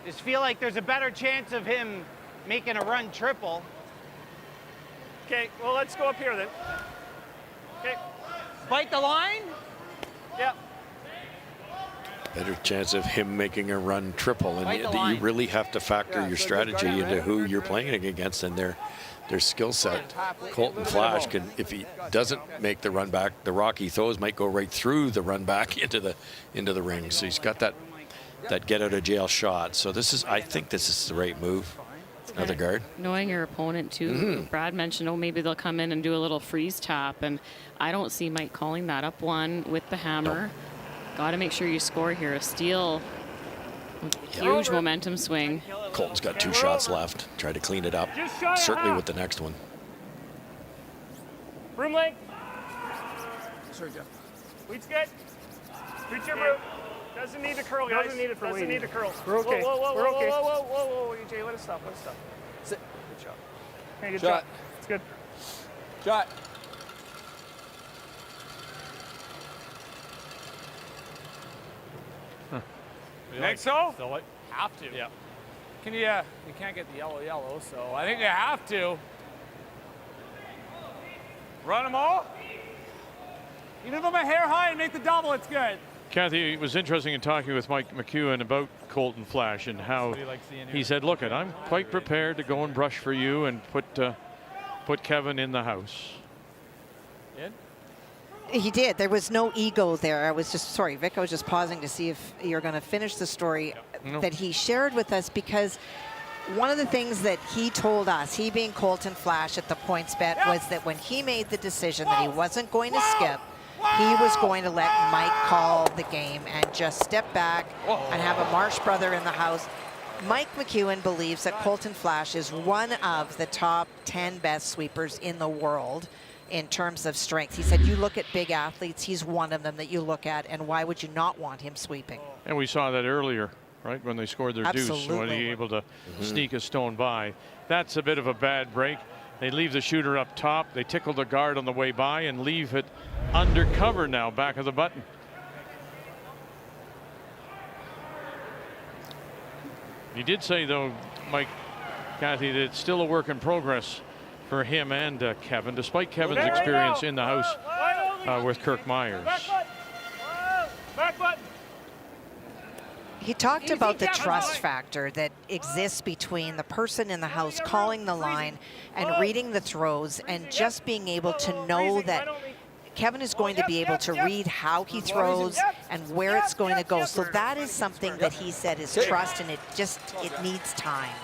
Just feel like there's a better chance of him making a run triple. Okay, well, let's go up here then. Okay. Bite the line? Yep. Better chance of him making a run triple, and you really have to factor your strategy into who you're playing against and their skill set. Colton Flash can, if he doesn't make the run back, the rock he throws might go right through the run back into the ring. So he's got that get out of jail shot. So I think this is the right move. Another guard. Knowing your opponent too. Brad mentioned, oh, maybe they'll come in and do a little freeze tap, and I don't see Mike calling that. Up one with the hammer. Got to make sure you score here. A steal. Huge momentum swing. Colton's got 2 shots left. Try to clean it up. Certainly with the next one. Broom leg. Sorry, Jeff. Wheat's good. Reach your broom. Doesn't need to curl, guys. Doesn't need to curl. We're okay. We're okay. Whoa, EJ, let us stop. Sit. Good shot. Hey, good shot. It's good. Shot. Think so? Still like, Have to. yeah. Can you? You can't get the yellow, so I think you have to. Run them all. Even if I'm a hair high and make the double, it's good. Kathy, it was interesting in talking with Mike McEwen about Colton Flash and how he said, look, I'm quite prepared to go and brush for you and put Kevin in the house. He did. There was no ego there. I was just, sorry, Vic, I was just pausing to see if you're going to finish the story that he shared with us, because one of the things that he told us, he being Colton Flash at the points bet, was that when he made the decision that he wasn't going to skip, he was going to let Mike call the game and just step back and have a Marsh brother in the house. Mike McEwen believes that Colton Flash is one of the top 10 best sweepers in the world in terms of strength. He said, you look at big athletes, he's one of them that you look at, and why would you not want him sweeping? And we saw that earlier, right, when they scored their deuce, when he able to sneak a stone by. That's a bit of a bad break. They leave the shooter up top. They tickle the guard on the way by and leave it undercover now, back of the button. He did say, though, Mike, Kathy, that it's still a work in progress for him and Kevin, despite Kevin's experience in the house with Kirk Myers. Back button. He talked about the trust factor that exists between the person in the house calling the line and reading the throws, and just being able to know that Kevin is going to be able to read how he throws and where it's going to go. So that is something that he said is trust, and it needs time.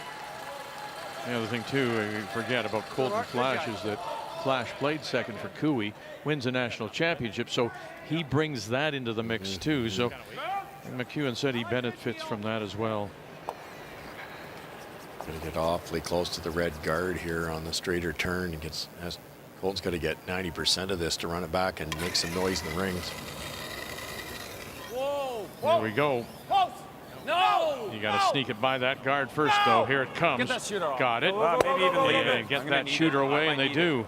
The other thing, too, we forget about Colton Flash is that Flash played second for Cooey, wins a national championship, so he brings that into the mix, too. So McEwen said he benefits from that as well. Going to get awfully close to the red guard here on the straighter turn. Colton's got to get 90% of this to run it back and make some noise in the rings. There we go. No! You got to sneak it by that guard first, though. Here it comes. Get that shooter off. Got it. maybe even leave it. Get that shooter away, and they do.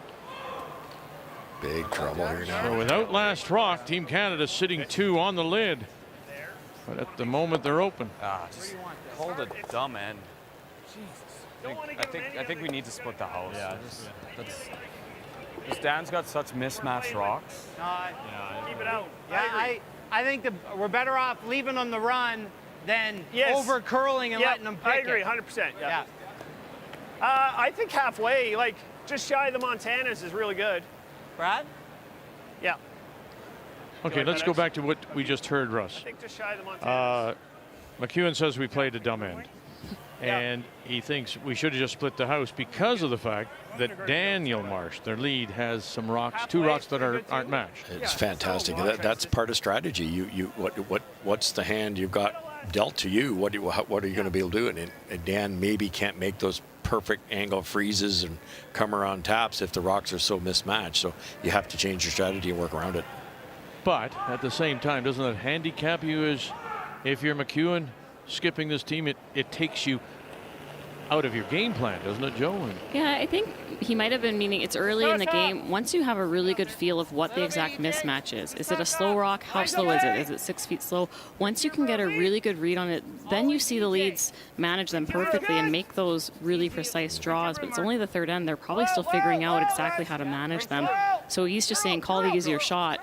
Big trouble here now. So without last rock, Team Canada sitting 2 on the lid. But at the moment, they're open. Just hold a dumb end. I think we need to split the house. Yeah, Dan's got such mismatched rocks. Keep it out. Yeah, I think we're better off leaving them the run than over curling and letting them pick I agree, it. 100%. Yeah. I think halfway, like just shy of the Montanas, is really good. Brad? Yeah. Okay, let's go back to what we just heard, Russ. I think just shy of the Montanas. McEwen says we played a dumb end. And he thinks we should have just split the house because of the fact that Daniel Marsh, their lead, has some rocks, 2 rocks that aren't matched. It's fantastic. That's part of strategy. What's the hand you've got dealt to you? What are you going to be able to do? And Dan maybe can't make those perfect angle freezes and come around taps if the rocks are so mismatched. So you have to change your strategy and work around it. But at the same time, doesn't that handicap you as if you're McEwen skipping this team? It takes you out of your game plan, doesn't it, Joe? Yeah, I think he might have been meaning it's early in the game. Once you have a really good feel of what the exact mismatch is it a slow rock? How slow is it? Is it 6 feet slow? Once you can get a really good read on it, then you see the leads manage them perfectly and make those really precise draws. But it's only the third end. They're probably still figuring out exactly how to manage them. So he's just saying, call the easier shot.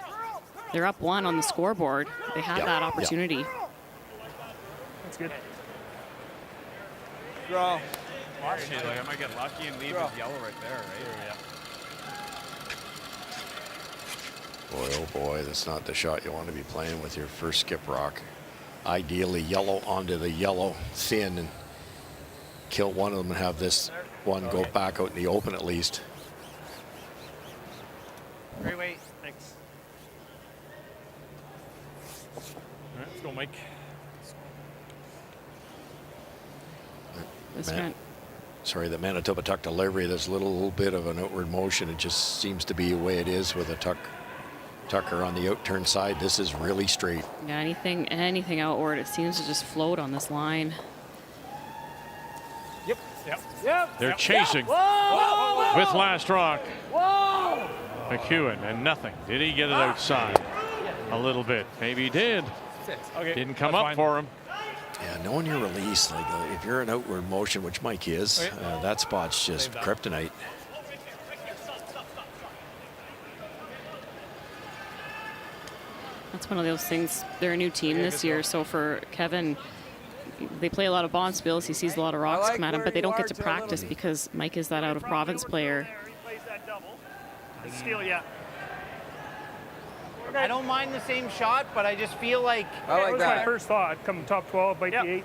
They're up 1 on the scoreboard. They had that opportunity. That's good. Draw. Actually, like I might get lucky and leave with yellow right there, right? Yeah. Boy, oh boy, that's not the shot you want to be playing with your first skip rock. Ideally, yellow onto the yellow thin and kill one of them and have this one go back out in the open at least. Great weight. Thanks. All right, let's go, Mike. Sorry, the Manitoba tuck delivery, there's a little bit of an outward motion. It just seems to be the way it is with a tucker on the outturn side. This is really straight. Yeah, anything outward, it seems to just float on this line. They're chasing with last rock. McEwen and nothing. Did he get it outside? A little bit. Maybe he did. Didn't come up for him. Yeah, knowing your release, like if you're in outward motion, which Mike is, that spot's just kryptonite. That's one of those things. They're a new team this year, so for Kevin, they play a lot of bond spills. He sees a lot of rocks come at him, but they don't get to practice because Mike is that out-of-province player. Steal, yeah. I don't mind the same shot, but I just feel like... that was my first thought. Come top 12, bite the 8.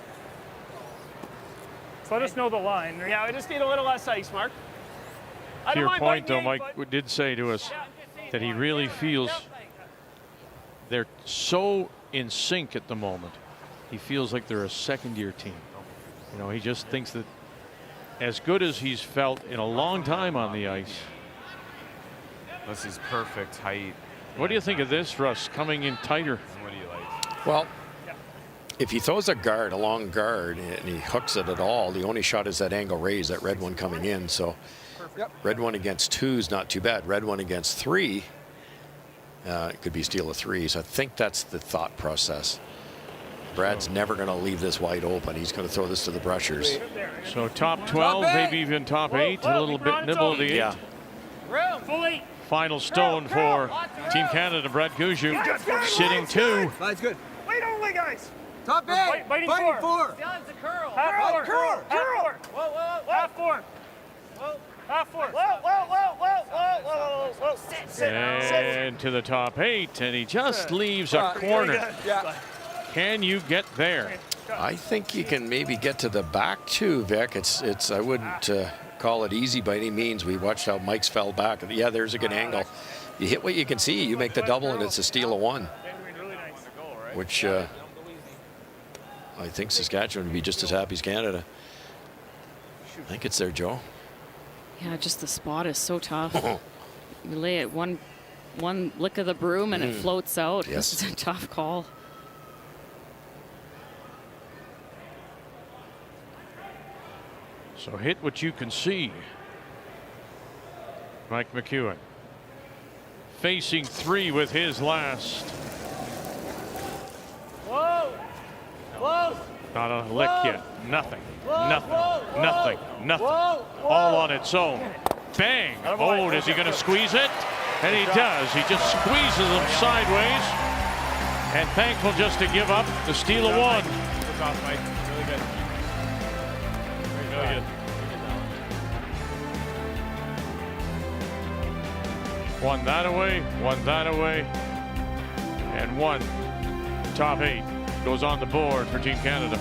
So let us know the line, right? Yeah, we just need a little less ice, Mark. To your point, though, Mike did say to us that he really feels they're so in sync at the moment. He feels like they're a second-year team. You know, he just thinks that as good as he's felt in a long time on the ice. This is perfect height. What do you think of this, Russ, coming in tighter? What do you like? Well, if he throws a long guard, and he hooks it at all, the only shot is that angle raise, that red one coming in. So red one against 2 is not too bad. Red one against 3, it could be steal of 3. So I think that's the thought process. Brad's never going to leave this wide open. He's going to throw this to the brushers. So top 12, maybe even top 8, a little bit nibble the 8. Yeah. Fully. Final stone for Team Canada. Brad Gushu sitting 2. That's good. Wait only, guys. Top 8. Biting 4. Still has a curl. Half 4. Curl. Half 4. Half 4. Half 4. Whoa. And to the top 8, and he just leaves a corner. Yeah. Can you get there? I think you can maybe get to the back too, Vic. It's I wouldn't call it easy by any means. We watched how Mike's fell back. Yeah, there's a good angle. You hit what you can see. You make the double, and it's a steal of 1. Which I think Saskatchewan would be just as happy as Canada. I think it's there, Joe. Yeah, just the spot is so tough. You lay it one lick of the broom and it floats out. Yes. This is a tough call. So hit what you can see. Mike McEwen facing 3 with his last. Whoa! Whoa! Not a lick yet. Nothing. Nothing. All on its own. Bang! Oh, is he going to squeeze it? And he does. He just squeezes them sideways. And thankful just to give up the steal of 1. Good job, Mike. Really good. Really good. One that away, and 1 top 8 goes on the board for Team Canada.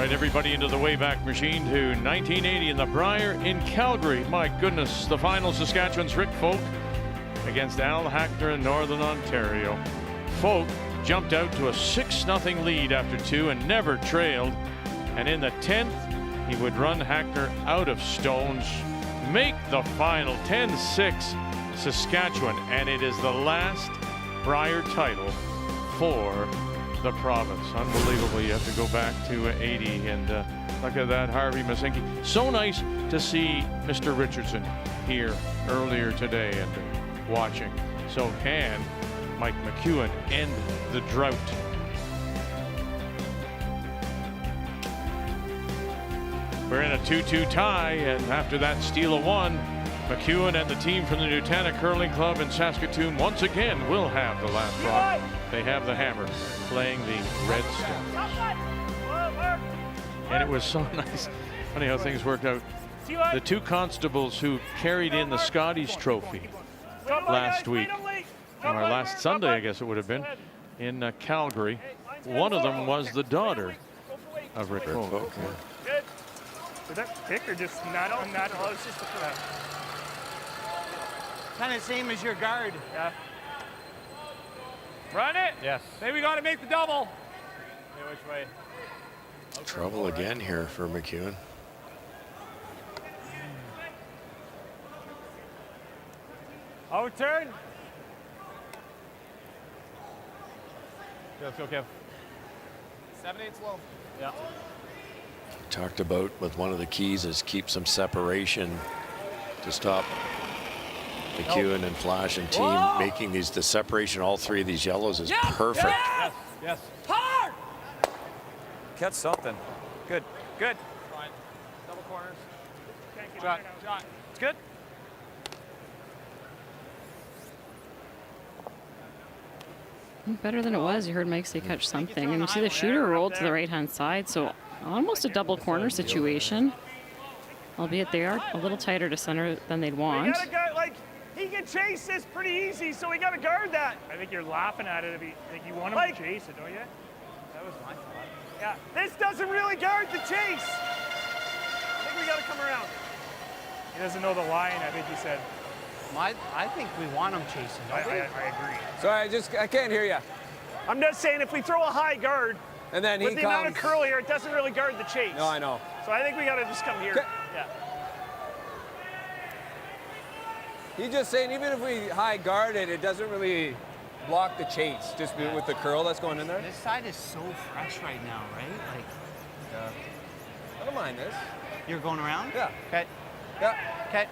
right, everybody into the Wayback Machine to 1980 in the Brier in Calgary. My goodness, the final, Saskatchewan's Rick Folk against Al Hackner in Northern Ontario. Folk jumped out to a 6-0 lead after 2 and never trailed. And in the 10th, he would run Hackner out of stones, make the final 10-6 Saskatchewan, and it is the last Brier title for the province. Unbelievable. You have to go back to 80 and look at that, Harvey Masinki. So nice to see Mr. Richardson here earlier today and watching. So can Mike McEwen end the drought? We're in a 2-2 tie, and after that steal of 1, McEwen and the team from the Nutana Curling Club in Saskatoon once again will have the last drop. They have the hammer playing the red stones. And it was so nice. Funny how things worked out. The 2 constables who carried in the Scotties trophy last week, or last Sunday, I guess it would have been, in Calgary. One of them was the daughter of Rick Folk. Good. Did that kick or just not unnatural? It's just a crap. Kind of same as your guard. Yeah. Run it. Yes. Maybe we got to make the double. Hey, which way? Trouble again here for McEwen. Overturn. Let's go, Kev. 7/8 slow. Yeah. Talked about with one of the keys is keep some separation to stop McEwen and Flash and team making these, the separation, all 3 of these yellows is perfect. Yes. Yes. Hard. Catch something. Good. Good. Fine. Double corners. Shot. Shot. It's good. Better than it was. You heard Mike say catch something. And you see the shooter rolled to the right-hand side, so almost a double corner situation. Albeit they are a little tighter to center than they'd want. He can chase this pretty easy, so we got to guard that. I think you're laughing at it. I think you want him to chase it, don't you? That was my thought. Yeah, this doesn't really guard the chase. I think we got to come around. He doesn't know the line, I think he said. I think we want him chasing. I agree. Sorry, I can't hear you. I'm just saying, if we throw a high guard, and then with the amount of curl here, it doesn't really guard the chase. No, I know. So I think we got to just come here. Yeah. He's just saying, even if we high guard it, it doesn't really block the chase, just with the curl that's going in there. This side is so fresh right now, right? Like, I don't mind this. You're going around? Yeah. Okay. Yeah. Okay.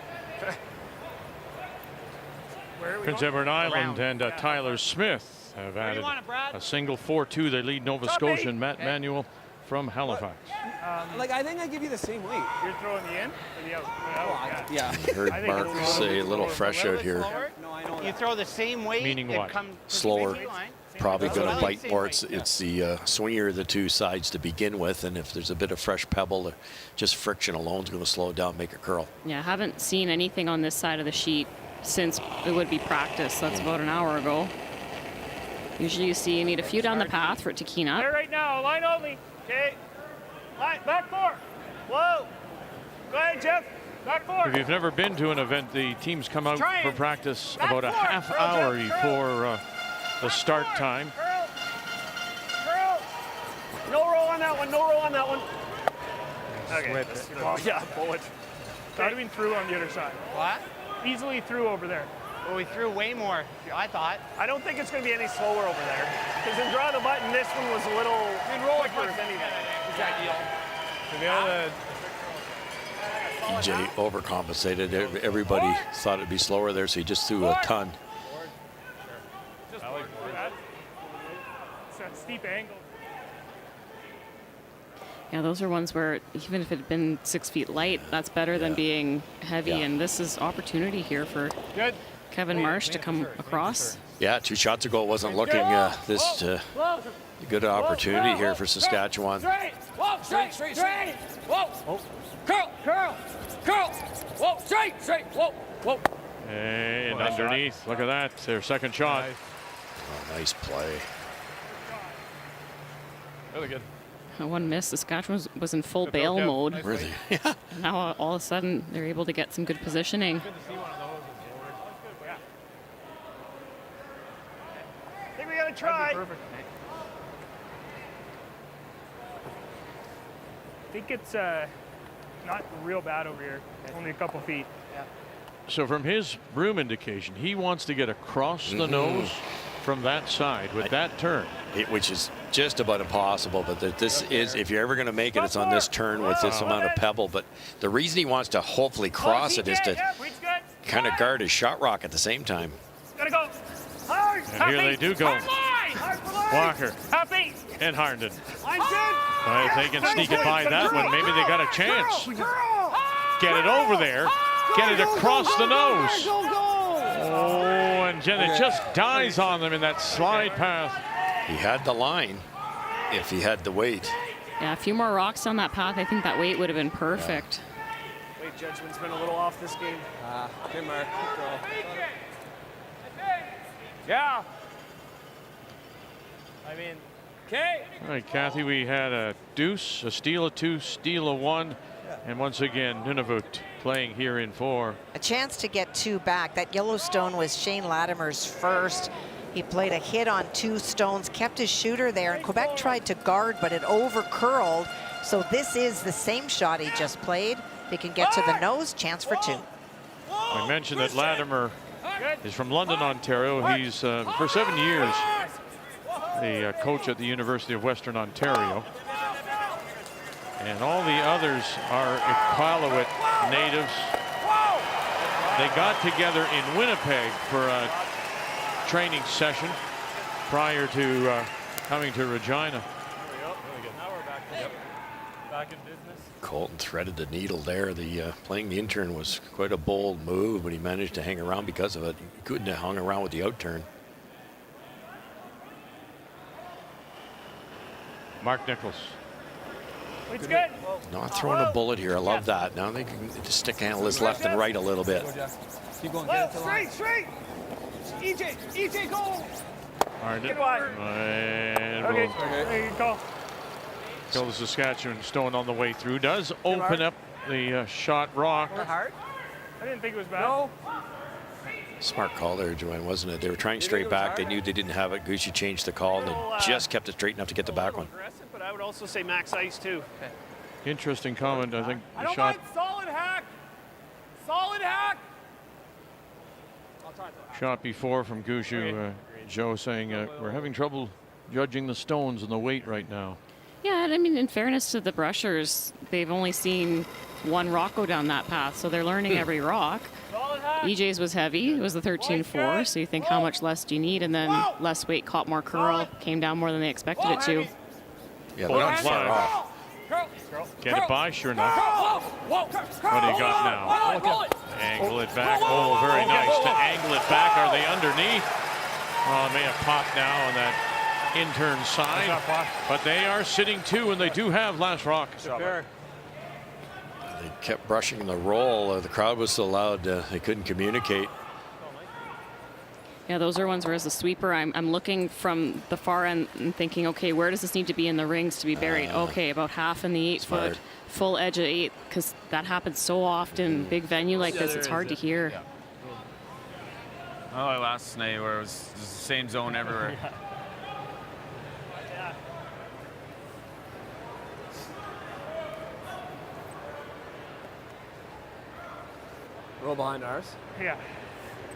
Prince Edward Island and Tyler Smith have added a single 4-2. They lead Nova Scotia and Matt Manuel from Halifax. I think I give you the same weight. You're throwing the in or the out? Yeah. I heard Mark say a little fresh out here. No, I know You throw the same weight. Meaning what? Slower. Probably going to bite more. It's the swingier of the 2 sides to begin with, and if there's a bit of fresh pebble, just friction alone is going to slow it down, make it curl. Yeah, haven't seen anything on this side of the sheet since it would be practice. That's about an hour ago. Usually you need a few down the path for it to keen up. There right now, line only. Okay. Line, back 4. Whoa. Go ahead, Jeff. Back 4. If you've never been to an event, the teams come out for practice about a half hour before the start time. Curl. No roll on that one. No roll on that one. Okay. Oh, yeah, bullet. Not even through on the other side. What? Easily through over there. Well, we threw way more, I thought. I don't think it's going to be any slower over there. Because in draw the button, this one was a little quicker if anything. Is ideal. To be able to EJ overcompensated. Everybody thought it'd be slower there, so he just threw a ton. Just it's a steep angle. Yeah, those are ones where even if it had been 6 feet light, that's better than being heavy. And this is opportunity here for Kevin Marsh to come across. Yeah, 2 shots ago it wasn't looking this good opportunity here for Saskatchewan. Straight. Whoa, straight. Whoa. Curl. Whoa, straight. Whoa. And underneath, look at that, their second shot. Oh, nice play. really good. one miss. Saskatchewan was in full bail mode. Were they? Yeah. Now all of a sudden they're able to get some good positioning. I think we gotta try. I think it's not real bad over here. Only a couple feet. Yeah. So from his broom indication, he wants to get across the nose from that side with that turn. Which is just about impossible, but this is, if you're ever going to make it, it's on this turn with this amount of pebble. But the reason he wants to hopefully cross it is to kind of guard his shot rock at the same time. Gotta go. Hard. And here they do go. Walker and Harnden. Well, if they can sneak it by that one, maybe they got a chance. Get it over there. Get it across the nose. Oh, and it just dies on them in that slide path. He had the line if he had the weight. Yeah, a few more rocks on that path. I think that weight would have been perfect. Weight judgment's been a little off this game. Good mark. Yeah. I mean, okay. All right, Kathy, we had a deuce, a steal, a two, steal, a one. And once again, Nunavut playing here in 4. A chance to get 2 back. That Yellowstone was Shane Latimer's first. He played a hit on 2 stones, kept his shooter there, and Quebec tried to guard, but it over curled. So this is the same shot he just played. They can get to the nose, chance for 2. I mentioned that Latimer is from London, Ontario. He's for 7 years the coach at the University of Western Ontario. And all the others are Iqaluit natives. They got together in Winnipeg for a training session prior to coming to Regina. Back in business. Colton threaded the needle there. The playing the intern was quite a bold move, but he managed to hang around because of it. He couldn't have hung around with the outturn. Mark Nichols. It's good. Not throwing a bullet here. I love that. Now they can just stick handle his left and right a little bit. Keep going. Straight. EJ, go. Harnden. And Okay, will there you go. kill the Saskatchewan stone on the way through. Does open up the shot rock. Hard? I didn't think it was bad. No. Smart call there, Joanne, wasn't it? They were trying straight back. They knew they didn't have it. Gucci changed the call, and they just kept it straight enough to get the back one. But I would also say max ice, too. Interesting comment. I think I the don't shot. mind solid hack. Solid hack. Shot before from Gushu, Joe saying we're having trouble judging the stones and the weight right now. Yeah, and I mean, in fairness to the brushers, they've only seen one rock go down that path, so they're learning every rock. EJ's was heavy. It was the 13-4, so you think how much less do you need? And then less weight, caught more curl, came down more than they expected it to. Yeah, not far off. Get it by, sure enough. What do you got now? Angle it back. Oh, very nice to angle it back. Are they underneath? Oh, it may have popped now on that intern side. But they are sitting 2, and they do have last rock. They kept brushing the roll. The crowd was so loud they couldn't communicate. Yeah, those are ones where as a sweeper, I'm looking from the far end and thinking, okay, where does this need to be in the rings to be buried? Okay, about half in the 8-foot, full edge of 8, because that happens so often. Big venue like this, it's hard to hear. Yeah. Oh, like last night where it was the same zone everywhere. Roll behind ours. Yeah.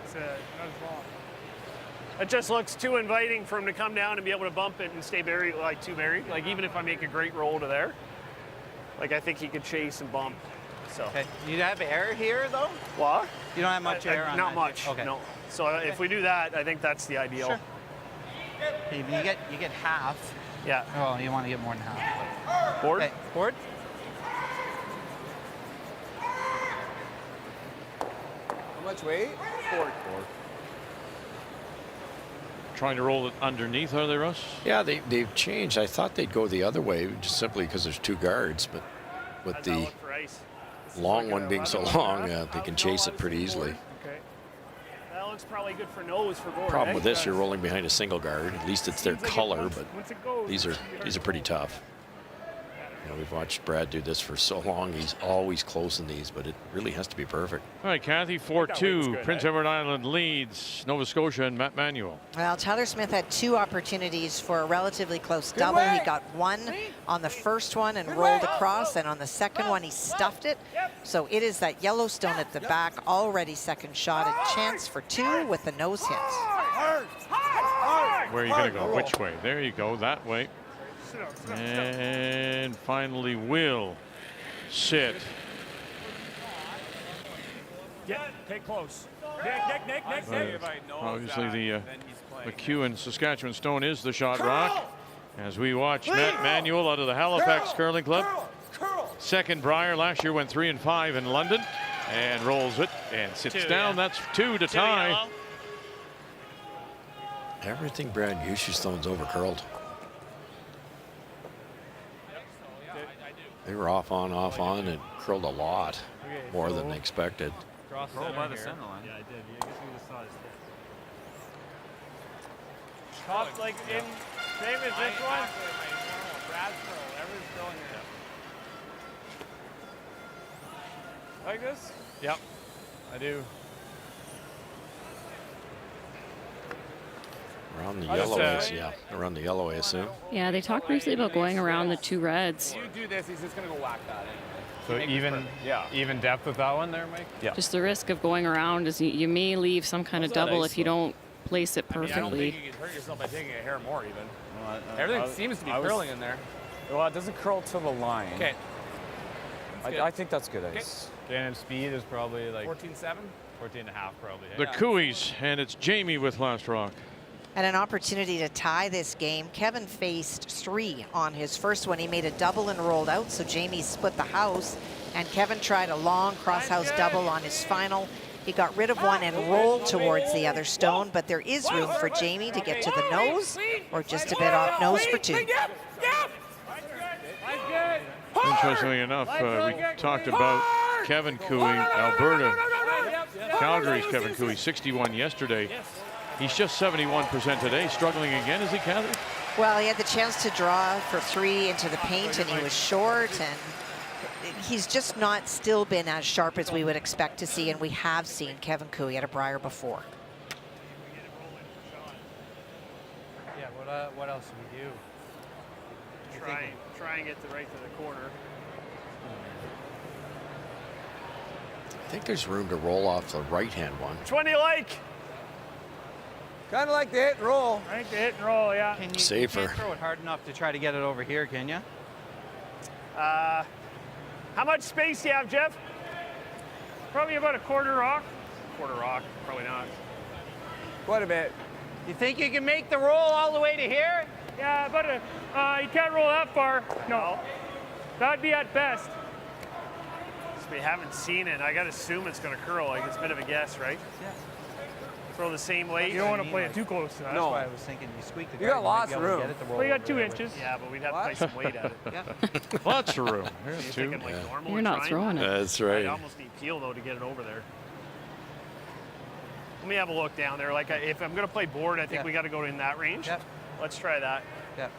It's not as long. It just looks too inviting for him to come down and be able to bump it and stay buried, like too buried. Like even if I make a great roll to there, like I think he could chase and bump. So. Okay. You have air here though? What? You don't have much air on Not that? much. Okay. No. So if we do that, I think that's the ideal. Sure. Okay, you get half. Yeah. Oh, you want to get more than half. Board? Okay. Board? How much weight? Board. Trying to roll it underneath, are they, Russ? Yeah, they've changed. I thought they'd go the other way, just simply because there's 2 guards, but with the long one being so long, they can chase it pretty easily. Okay. That looks probably good for nose for board. Problem with this, you're rolling behind a single guard. At least it's their color, but these are pretty tough. You know, we've watched Brad do this for so long. He's always close in these, but it really has to be perfect. All right, Kathy, 4-2. Prince Edward Island leads Nova Scotia and Matt Manuel. Well, Tyler Smith had 2 opportunities for a relatively close double. He got 1 on the first one and rolled across, and on the second one he stuffed it. So it is that Yellowstone at the back, already second shot, a chance for 2 with the nose hit. Where are you going to go? Which way? There you go, that way. And finally will sit. Take close. Nick. Obviously the McEwen Saskatchewan Stone is the shot rock. As we watch Matt Manuel out of the Halifax Curling Club. Second Brier, last year went 3 and 5 in London and rolls it and sits down. That's 2 to tie. Everything Brad Yushu's thrown's over curled. They were off on, and curled a lot more than expected. Roll by the center line. Yeah, I did. I guess we just saw his stick. Top like in same as this one. Brad's curl. Everyone's throwing it. Like this? Yep, I do. Around the yellow, yeah. Around the yellow, I assume. Yeah, they talked briefly about going around the 2 reds. You do this, he's just going to go whack that in. So even depth with that one there, Mike? Yeah. Just the risk of going around is you may leave some kind of double if you don't place it perfectly. I don't think you can hurt yourself by taking a hair more even. Well, everything seems to be curling in there. Well, it doesn't curl to the line. Okay. I think that's good ice. Okay, and speed is probably like 14.7? 14.5 probably. The Cooies, and it's Jamie with last rock. And an opportunity to tie this game. Kevin faced 3 on his first one. He made a double and rolled out, so Jamie split the house. And Kevin tried a long cross-house double on his final. He got rid of one and rolled towards the other stone, but there is room for Jamie to get to the nose, or just a bit off nose for 2. Interestingly enough, we talked about Kevin Cooey, Alberta. Calgary's Kevin Cooey, 61 yesterday. He's just 71% today. Struggling again, is he, Kathy? Well, he had the chance to draw for 3 into the paint, and he was short, and he's just not still been as sharp as we would expect to see, and we have seen Kevin Cooey at a Brier before. Yeah, what else do we do? Try and get right to the corner. I think there's room to roll off the right-hand one. Which one do you like? Kind of like the hit and roll. I think the hit and roll, yeah. Safer. You can't throw it hard enough to try to get it over here, can you? How much space do you have, Jeff? Probably about a quarter rock. Quarter rock, probably not. Quite a bit. You think you can make the roll all the way to here? Yeah, but you can't roll that far. No. That'd be at best. We haven't seen it. I gotta assume it's gonna curl. Like it's a bit of a guess, right? Yeah. Throw the same weight. You don't want to play it too close to that. That's why I was thinking you squeak the You got lots of room. Well, you got 2 inches. Yeah, but we'd have to play some weight at it. Yeah. Lots of room. You're Here's 2. thinking like normal You're not trying? throwing it. That's right. I almost need peel though to get it over there. Let me have a look down there. Like if I'm gonna play board, I think we got to go in that range. Yep. Let's try that. Yep.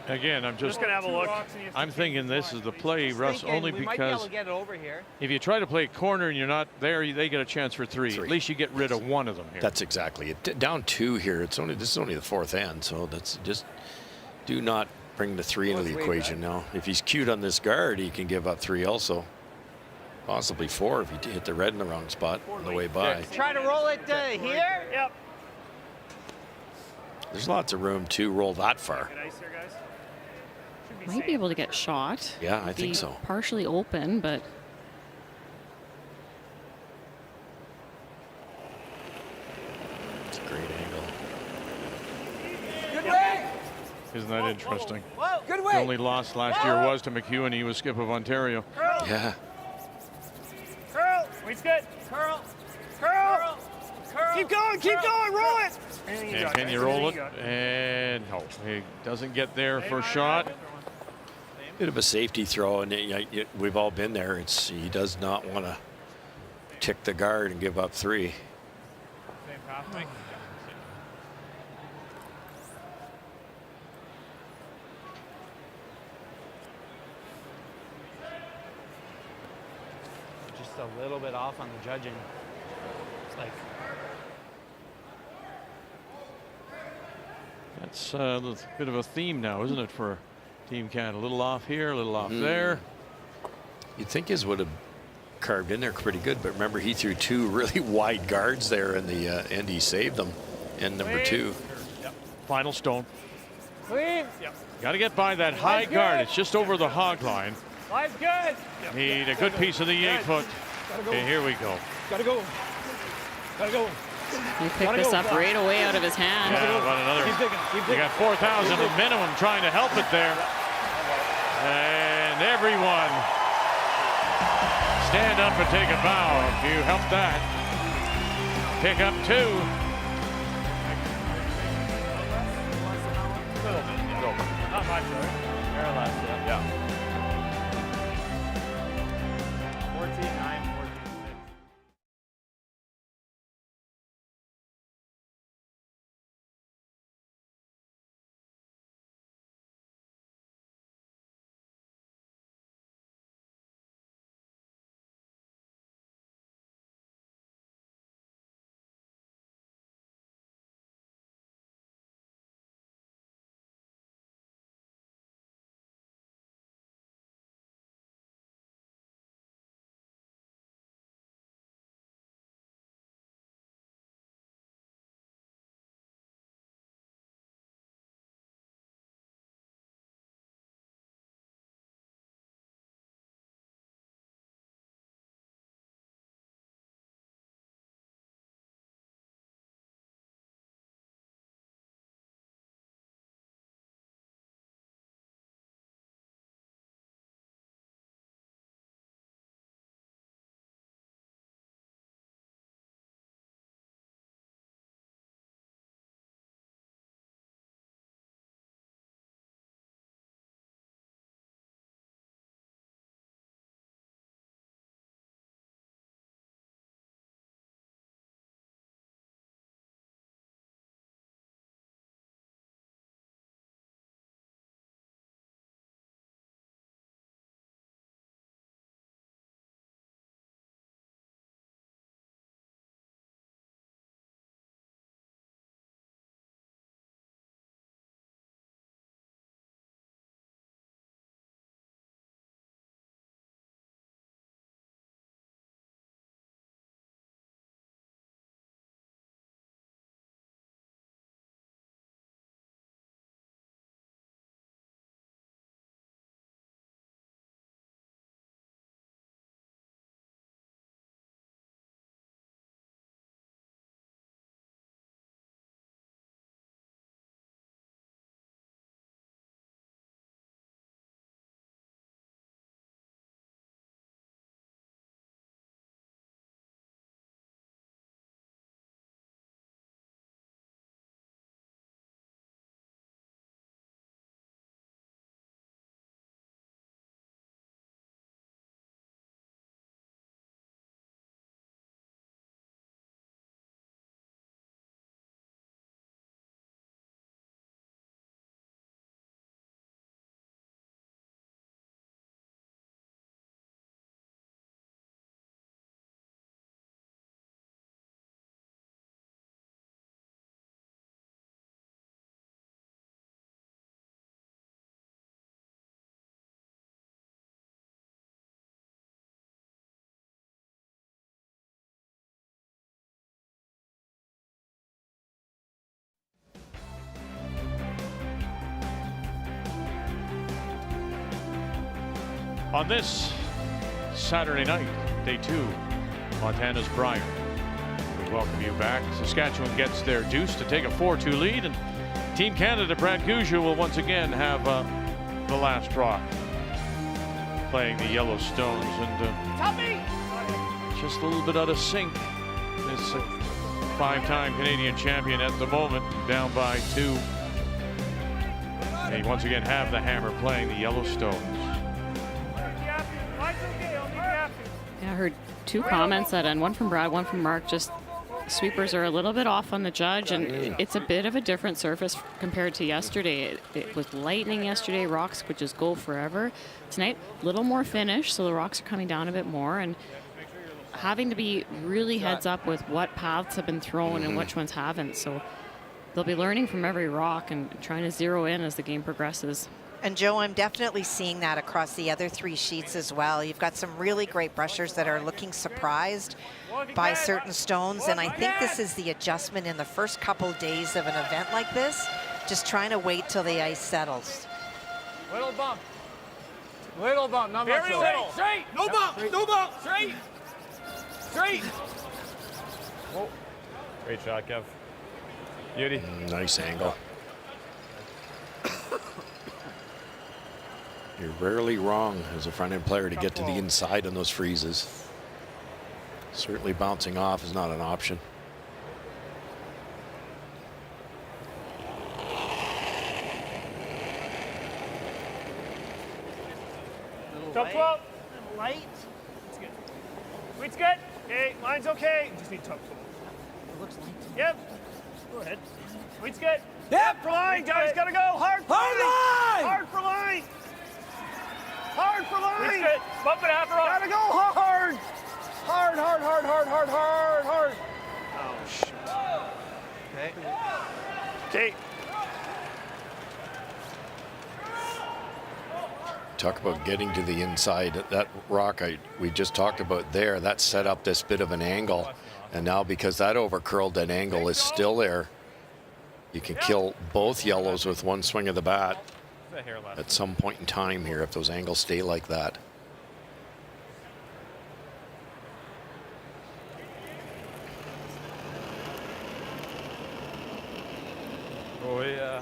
Again, I'm just gonna have a look. I'm thinking this is the play, Russ, only we might be able because to get it over here. if you try to play corner and you're not there, they get a chance for 3. At least you get rid of one of them here. That's exactly it. Down 2 here. This is only the 4th end, so that's just do not bring the 3 into the equation now. If he's cute on this guard, he can give up 3 also. Possibly 4 if you hit the red in the wrong spot on the way by. Try to roll it here. Yep. There's lots of room to roll that far. Good ice there, guys. Should Might be able to get shot. Yeah, I think Be so. Partially open, but It's a great angle. Good way. Isn't that interesting? Whoa. Good The way. only loss last year was to McEwen. He was skip of Ontario. Curl. Yeah. Curl. Weight's good. Curl. Curl. Curl. Keep going, roll it. And can you roll it? And no, he doesn't get there for a shot. Bit of a safety throw, and we've all been there. He does not want to tick the guard and give up 3. Same path, Mike. just a little bit off on the judging. It's like That's a bit of a theme now, isn't it, for Team Canada? A little off here, a little off there. You'd think his would have carved in there pretty good, but remember he threw 2 really wide guards there in the end. He saved them in number 2. Yep. Final stone. Clean. Yep. Got to get by that high guard. It's just over the hog line. Line's good. Need a good piece of the 8-foot. Okay, here we go. Gotta go. Gotta go. He picked this up right away out of his hand. Yeah, about another. You got 4,000 at minimum trying to help it there. And everyone stand up and take a bow if you help that. Pick up 2. Not much, right? More or less, yeah. 14-9, 14-6. On this Saturday night, day 2, Montana's Brier. We welcome you back. Saskatchewan gets their deuce to take a 4-2 lead, and Team Canada, Brad Gouges, will once again have the last draw, playing the Yellowstones, and just a little bit out of sync. This 5-time Canadian champion at the moment, down by 2. They once again have the hammer playing the Yellowstones. Yeah, I heard 2 comments that end, one from Brad, one from Mark. Just sweepers are a little bit off on the judge, and it's a bit of a different surface compared to yesterday. It was lightning yesterday. Rocks would just go forever. Tonight, a little more finish, so the rocks are coming down a bit more, and having to be really heads up with what paths have been thrown and which ones haven't. So they'll be learning from every rock and trying to zero in as the game progresses. And Joe, I'm definitely seeing that across the other 3 sheets as well. You've got some really great brushers that are looking surprised by certain stones, and I think this is the adjustment in the first couple days of an event like this, just trying to wait till the ice settles. Little bump. Little bump, not much. Very little. Straight. No bump. No bump. Straight. Straight. Whoa. Great shot, Kev. Beauty. Nice angle. You're rarely wrong as a front-end player to get to the inside on those freezes. Certainly bouncing off is not an option. Top 12. Light. It's good. Weight's good. Okay, line's okay. Just need top 12. It looks light. Yep. Go ahead. Weight's good. Yep. For line, guys. Gotta go. Hard for line. Hard for line. Hard for line. Weight's good. Bump it half a row. Gotta go hard. Hard, hard, hard, hard, hard, hard, hard. Oh, shit. Okay. Okay. Talk about getting to the inside. That rock we just talked about there, that set up this bit of an angle. And now because that overcurled, that angle is still there, you can kill both yellows with one swing of the bat at some point in time here if those angles stay like that. Oh, yeah.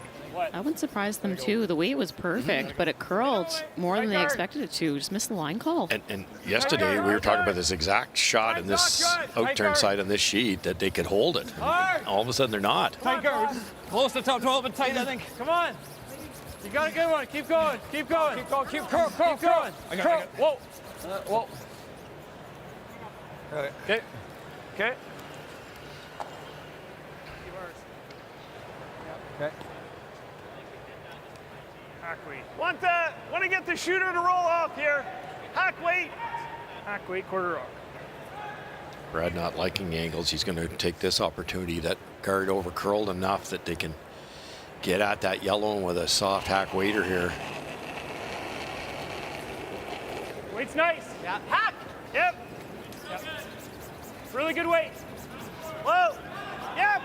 That would surprise them too. The weight was perfect, but it curled more than they expected it to. Just missed the line call. And yesterday we were talking about this exact shot in this outturn side on this sheet that they could hold it. And all of a sudden they're not. Tight guard. Close to top 12 and tight, I think. Come on. You got a good one. Keep going. Keep going. Keep going. Keep curl. Keep going. Curl. Whoa. Whoa. Okay. Okay. Okay. Hack weight. Want to get the shooter to roll off here. Hack weight. Hack weight, quarter rock. Brad not liking angles. He's going to take this opportunity. That guard over curled enough that they can get at that yellow one with a soft hack waiter here. Weight's nice. Yeah. Hack. Yep. Yep. Really good weight. Whoa. Yep.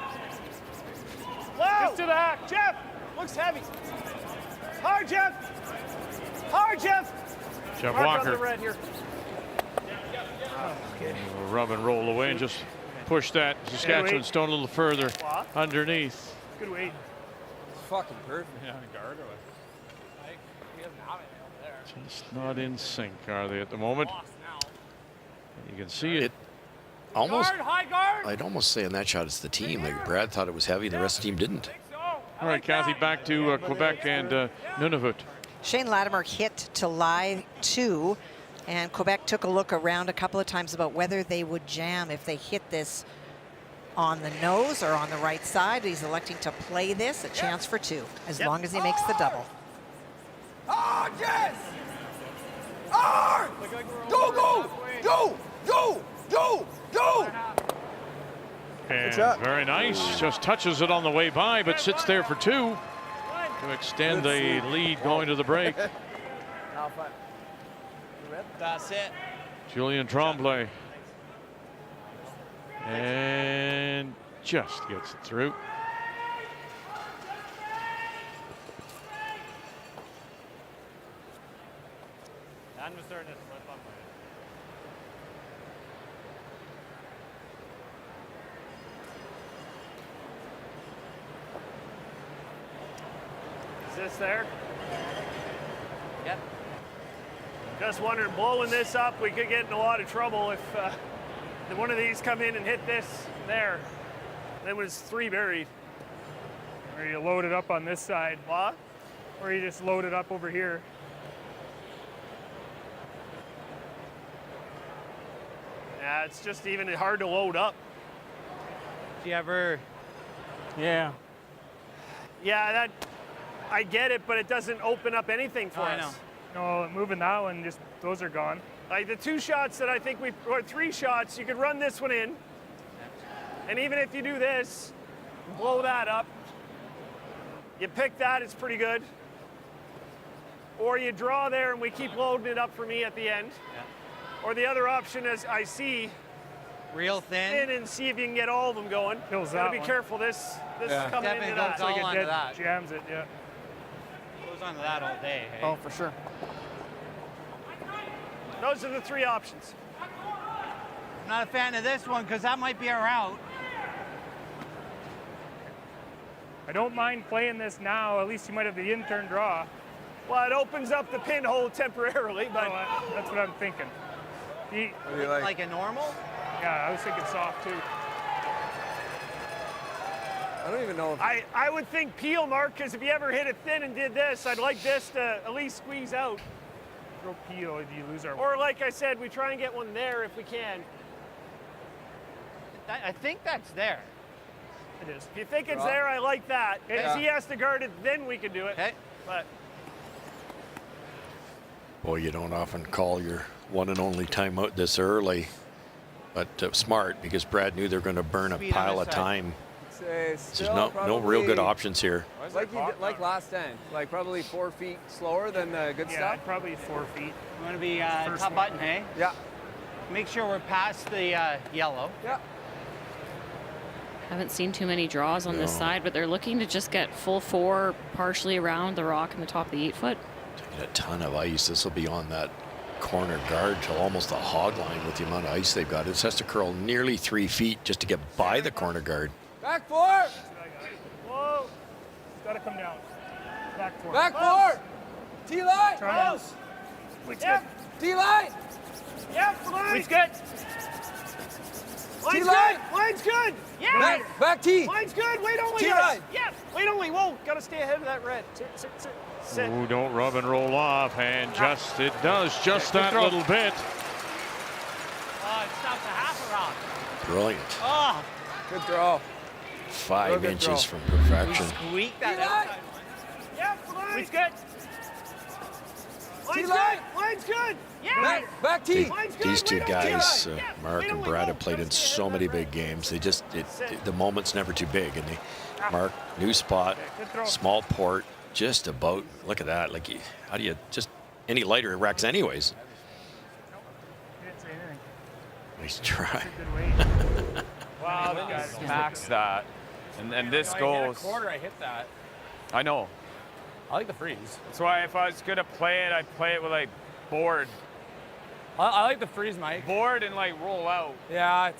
Whoa. Just to the hack. Jeff. Looks heavy. Hard, Jeff. Hard, Jeff. Jeff Hard Walker. on the red here. Okay. Rub and roll away and just push that Saskatchewan stone a little further underneath. Good weight. It's fucking perfect. Yeah, guard or Just not in sync, are they, at the moment? You can see it. Almost, guard, high guard. I'd almost say in that shot it's the team. Like Brad thought it was heavy, the rest of the team didn't. All right, Kathy, back to Quebec and Nunavut. Shane Latimer hit to lie 2, and Quebec took a look around a couple of times about whether they would jam if they hit this on the nose or on the right side. He's electing to play this, a chance for 2, as long as he makes the double. Oh, yes! Hard! Go, go! Go! Go! Go! Go! And very nice. Just touches it on the way by, but sits there for 2 to extend the lead going to the break. That's it. Julien Tremblay. And just gets it through. And was starting to slip on Is this there? Yep. Just wondering, blowing this up, we could get in a lot of trouble if one of these come in and hit this there. Then was 3 buried. Or you load it up on this side. What? Or you just load it up over here. Yeah, it's just even hard to load up. Do you ever? Yeah. Yeah, that I get it, but it doesn't open up anything for I us. know. No, moving that one, just those are gone. Like the 2 shots that I think or 3 shots, you could run this one in. And even if you do this, blow that up. You pick that, it's pretty good. Or you draw there and we keep loading it up for me at the end. Yeah. Or the other option is I see real thin and see if you can get all of them going. Kills Gotta that be one. careful. This is coming Definitely into that. goes all Like onto it that. jams it, yeah. Goes onto that all day. Hey? Oh, for sure. Those are the 3 options. I'm not a fan of this one because that might be a route. I don't mind playing this now. At least you might have the in-turn draw. Well, it opens up the pinhole temporarily, but That's what I'm thinking. What do you like? Like a normal? Yeah, I was thinking soft too. I don't even know if I would think peel, Mark, because if you ever hit it thin and did this, I'd like this to at least squeeze out. Throw peel if you lose our. Or like I said, we try and get one there if we can. I think that's there. It is. If you think it's there, I like that. Because he has to guard it, then we can do it. Okay. But Boy, you don't often call your one and only timeout this early, but smart, because Brad knew they're going to burn a Speed on pile this of side. time. There's There's no real good options here. Like last time, like probably 4 feet slower than the good Yeah, stuff. probably 4 feet. You want to be First top one. button, hey? Yeah. Make sure we're past the yellow. Yeah. Haven't seen too many draws on this side, but they're looking to just get full 4 partially around the rock in the top of the 8-foot. Taking a ton of ice. This will be on that corner guard till almost the hog line with the amount of ice they've got. This has to curl nearly 3 feet just to get by the corner guard. Back 4. whoa, It's got to come down. Back 4. Back 4. T-line. close. Yep. T-line. Yep, line's It's good. Line's T-line. good. Line's good. Yeah. Back T. Line's good. Wait only. T-line. Yep. Wait only. Whoa. Got to stay ahead of that red. Sit, sit, sit. Sit. Ooh, don't rub and roll off, and it does just that little bit. Oh, it stops a half a rock. Brilliant. Oh, Good throw. 5 good inches throw. from perfection. squeak that T-line. outside. Yep. Line's It's good. Line's T-line. good. Line's good. Yeah. Back T. Line's good. These two Wait only. guys, Yeah. Mark Wait and only. Brad, Whoa. have played in Gotta stay so ahead many of that big red. games. They just, the moment's never too big. And Mark, new spot, Good throw. small port, just about, look at that. Like, how do you just, any lighter it wrecks anyways. He didn't say anything. Nice try. Good weight. Wow, Got this it. max that. And this I hit goes. a quarter, I hit that. I know. I like the freeze. That's why if I was going to play it, I'd play it with like board. I like the freeze, Mike. Board and like roll out. Yeah,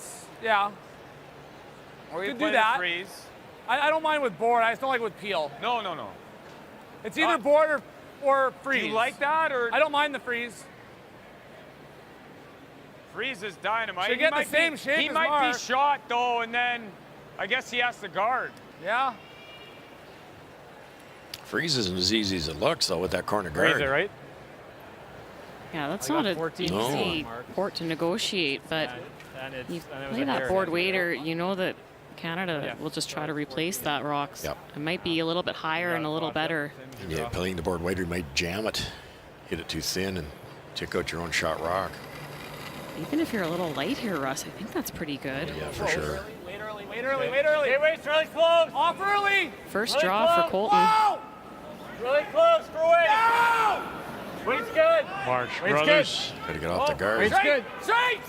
Or you Could play do the that. freeze. I don't mind with board. I just don't like with peel. No. It's either board or freeze. Do you like that, or I don't mind the freeze. freeze is dynamite? Should He get the might same be, shape He as might Mark. be shot though, and then I guess he has to guard. Yeah. Freeze isn't as easy as it looks, though, with that corner guard. Freeze it, right? Yeah, that's I not got an 14 easy Mark. port to negotiate, but you play that board waiter, you know that Canada will just try to replace that rocks. Yep. It might be a little bit higher and a little better. Yeah, playing the board waiter might jam it, hit it too thin, and take out your own shot rock. Even if you're a little light here, Russ, I think that's pretty good. Yeah, for sure. Wait early, wait early, wait early. Hey, wait, it's really close. Off early. First Really draw close. for Colton. Whoa! Really close for away. No! Wait's good. Marsh Wait's Brothers. Got to get off the guard. Wait's good. Straight.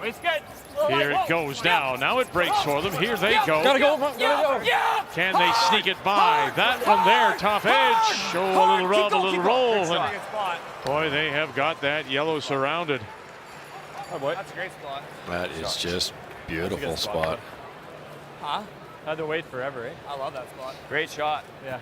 Wait's good. Here it goes now. Now it breaks for them. Here they go. Gotta go. Yeah. Can they sneak it by? That one there, top edge. Show a little rub, a little roll. And Good spot. boy, they have got that yellow surrounded. Oh boy. That's a great spot. That is just beautiful spot. Huh? Had to wait forever, eh? I love that spot. Great shot. Yeah.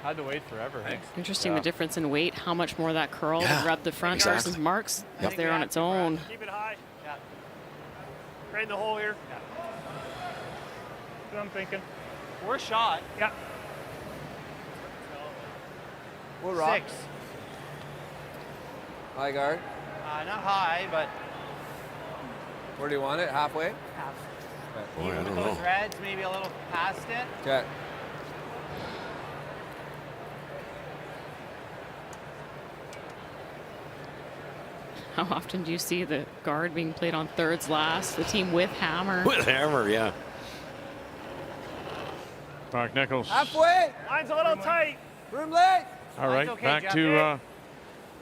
Had to wait forever. Thanks. Interesting the difference in weight, how much more that curl Yeah, to rub the front exactly. versus Mark's Yep. is there on its own. Keep it high. Yeah. Right in the hole here. That's what I'm thinking. We're shot. Yeah. We'll rock. 6. High guard. Not high, but Where do you want it? Halfway? half. Boy, I Even don't with those know. reds, maybe a little past it. Okay. How often do you see the guard being played on thirds last? The team with hammer. With hammer, yeah. Mark Nichols. Halfway. Line's a little tight. Room late. All right, okay, back Jeff. to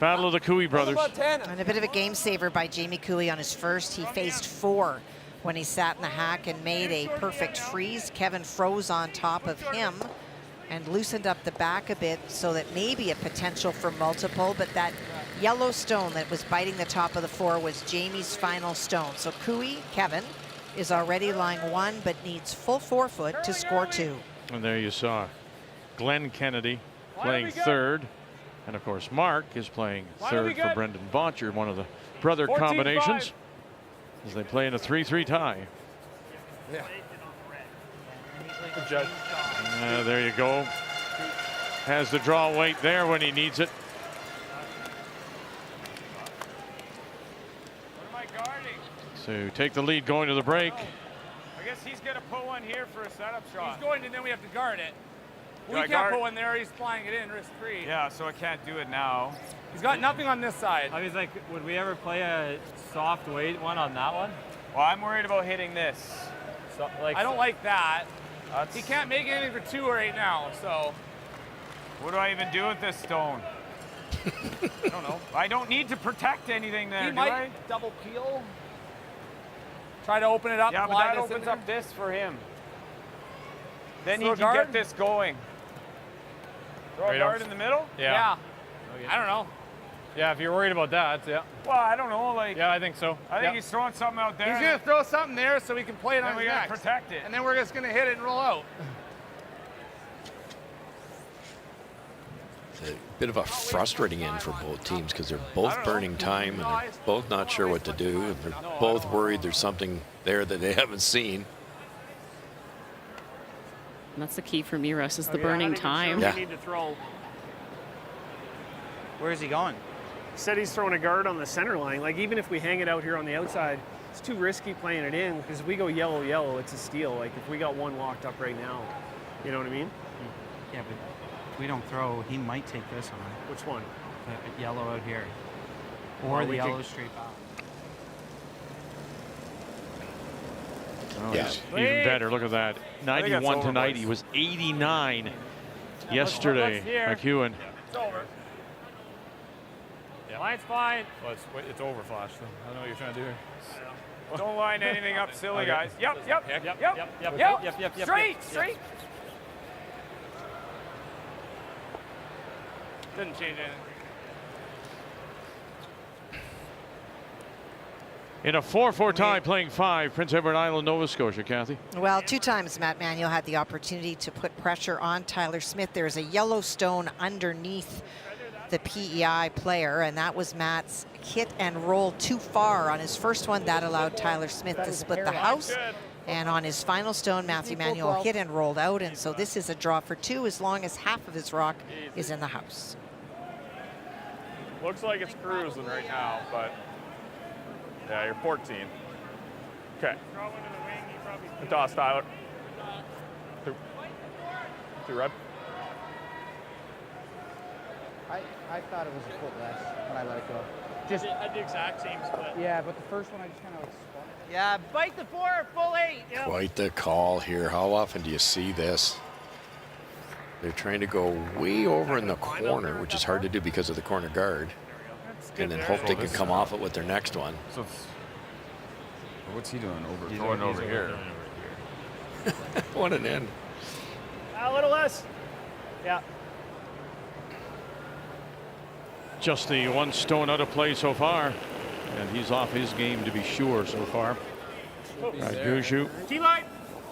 battle of the Cooey brothers. And a bit of a game saver by Jamie Cooey on his first. He faced 4 when he sat in the hack and made a perfect freeze. Kevin froze on top of him and loosened up the back a bit so that maybe a potential for multiple, but that yellow stone that was biting the top of the 4 was Jamie's final stone. So Cooey, Kevin, is already lying 1, but needs full 4-foot to score 2. And there you saw Glenn Kennedy playing third. And of course, Mark is playing third for Brendan Boncher, one of the brother combinations, as they play in a 3-3 tie. Yeah. Good judge. There you go. Has the draw weight there when he needs it. What am I guarding? So take the lead going to the break. I guess he's going to put one here for a setup shot. He's going, and then we have to guard it. Do We I can't guard? put one there. He's flying it in, risk 3. Yeah, so I can't do it now. He's got nothing on this side. I was like, would we ever play a soft weight one on that one? Well, I'm worried about hitting this. So, like, I don't like that. That's, He can't make anything for 2 right now, so. what do I even do with this stone? I don't know. I don't need to protect anything there, He do might I? double peel. Try to open it up. Yeah, but fly that this in opens there. up this for him. Then Throw he a can guard? get this going. Throw a guard in the middle? Yeah. I don't know. yeah, if you're worried about that, yeah. Well, I don't know. Like, Yeah, I think so. I think he's throwing something out there. He's going to throw something there so we can play it then on we his gotta next. protect it. And then we're just going to hit it and roll out. It's a bit of a frustrating end for both teams because they're both burning time and they're both not sure what to do. And they're both worried there's something there that they haven't seen. And that's the key for me, Russ, is the burning time. Yeah. We need to throw. Where's he going? He said he's throwing a guard on the center line. Like, even if we hang it out here on the outside, it's too risky playing it in because if we go yellow, it's a steal. Like, if we got one locked up right now, you know what I mean? Yeah, but if we don't throw, he might take this on. Which one? The yellow out here. Or Well, the we yellow could- straight out. Oh, Yeah. he's even better. Look at that. 91 over, tonight. boys. He was 89 yesterday. here. McEwen. It's over. Yeah. Line's fine. Well, it's over, Flash. So I don't know what you're trying to do here. Don't line anything up silly, Okay. guys. Yep. Straight. Didn't change anything. In a 4-4 tie, playing 5, Prince Edward Island, Nova Scotia. Kathy. Well, 2 times Matt Manuel had the opportunity to put pressure on Tyler Smith. There's a yellow stone underneath the PEI player, and that was Matt's hit and roll too far on his first one. That allowed Tyler Smith to split the house. And on his final stone, Matthew Manuel hit and rolled out, and so this is a draw for 2 as long as half of his rock is in the house. Looks like it's cruising right now, but yeah, you're 14. Okay. Toss Tyler. Two red. I thought it was a foot less when I let it go. Just At the exact same split. yeah, but the first one I just kind of like spun. Yeah, bite the 4, full 8. Yeah. Quite the call here. How often do you see this? They're trying to go way over in the corner, which is hard to do because of the corner guard. And then hope they can come off it with their next one. So what's he doing over? He's going over here. What an end. A little less. Yeah. Just the 1 stone out of play so far. And he's off his game to be sure so far. Gushu T-line.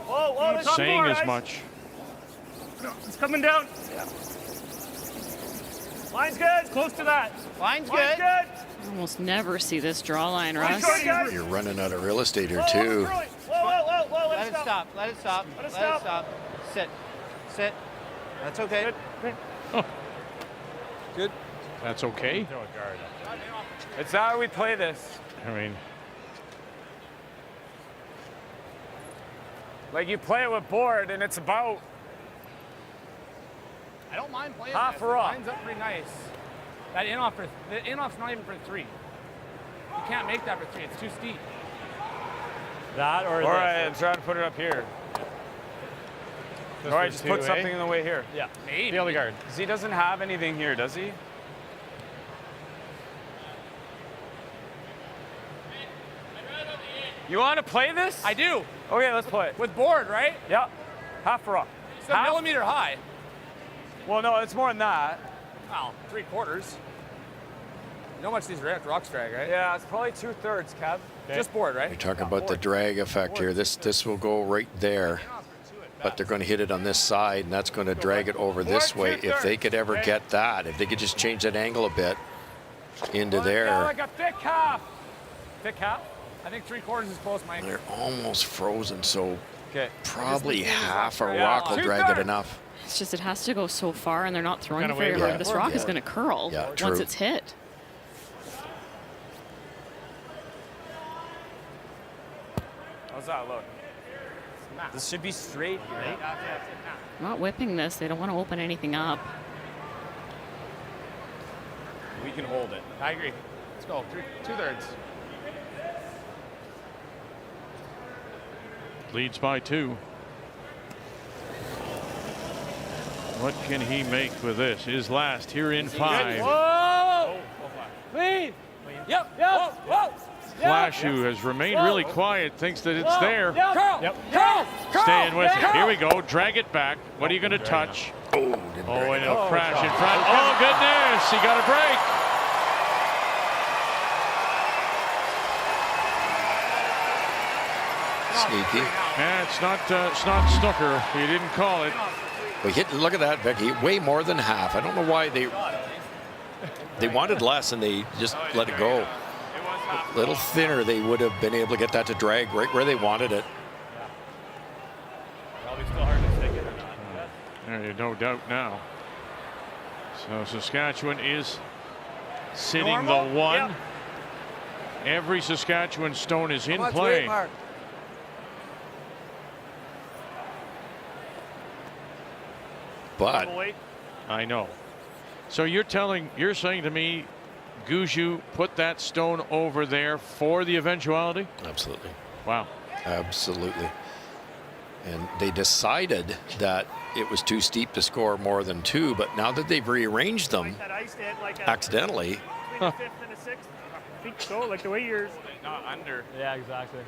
Whoa, there's saying more, as guys. much. It's coming down. Line's good. It's close to that. Line's Line's good. good. You almost never see this draw line, Russ. Line's good, guys. You're running out of real estate here, Whoa, too. Whoa. Let it stop. Let it stop. Let it Let it stop. stop. Sit. That's okay. Good. That's okay. Throw a guard up. It's how we play this. I mean, Like, you play it with board, and it's about I don't mind playing half this. a The rock. line's up pretty nice. That in-off, the in-off's not even for 3. can't make that for 3. It's too steep. That or All this? right, I'm trying to put it up here. This All right, one just too, put eh? something in the way here. Yeah. Maybe. Feel the guard. 'Cause he doesn't have anything here, does he? You want to play this? I do. Okay, let's play it. With board, right? Yeah. Half rock. It's a millimeter high. Well, no, it's more than that. Well, 3/4. You know how much these rocks drag, right? Yeah, it's probably 2/3, Kev. Just board, right? You're talking about the drag effect here. This will go right there, but they're going to hit it on this side, and that's going to drag it over this way. If they could ever get that, if they could just change that angle a bit into Yeah, there, like a thick half. Thick half? I think 3/4 is close, Mike. they're almost frozen, so Okay. probably half a Yeah. rock will drag it 2/3. enough. It's just it has to go so far, and they're not throwing it Kinda very wavy. hard. Yeah. This rock is Yeah. going to curl Yeah, once true. it's hit. How's that look? This should be straight here. Right? I'm not whipping this. They don't want to open anything up. We can hold it. I agree. Let's go. 2/3. Leads by 2. What can he make with this? His last here in 5. Whoa! Lead! Yep! Whoa! Whoa! Flash, who has remained really quiet, thinks that it's there. Curl! Yep. Curl! Staying with it. Curl! Here we go. Drag it back. What are you going to touch? Oh, didn't Oh, drag and it. it'll crash in front. Oh, goodness. He got a break. Sneaky. Yeah, it's not snooker. He didn't call it. We hit. Look at that, Vicky. Way more than half. I don't know why they wanted less and they just let it go. A little thinner, they would have been able to get that to drag right where they wanted it. Probably still hard to stick it. There's no doubt now. So Saskatchewan is sitting Normal? the 1. Yep. Every Saskatchewan stone is in Come on, play. sweet Mark. But I know. So you're saying to me, Gushue put that stone over there for the eventuality? absolutely, Wow. absolutely. And they decided that it was too steep to score more than 2, but now that they've rearranged them That ice hit like a, accidentally, between the 5th and the 6th. I think so, like the way yours. Not under. Yeah, exactly.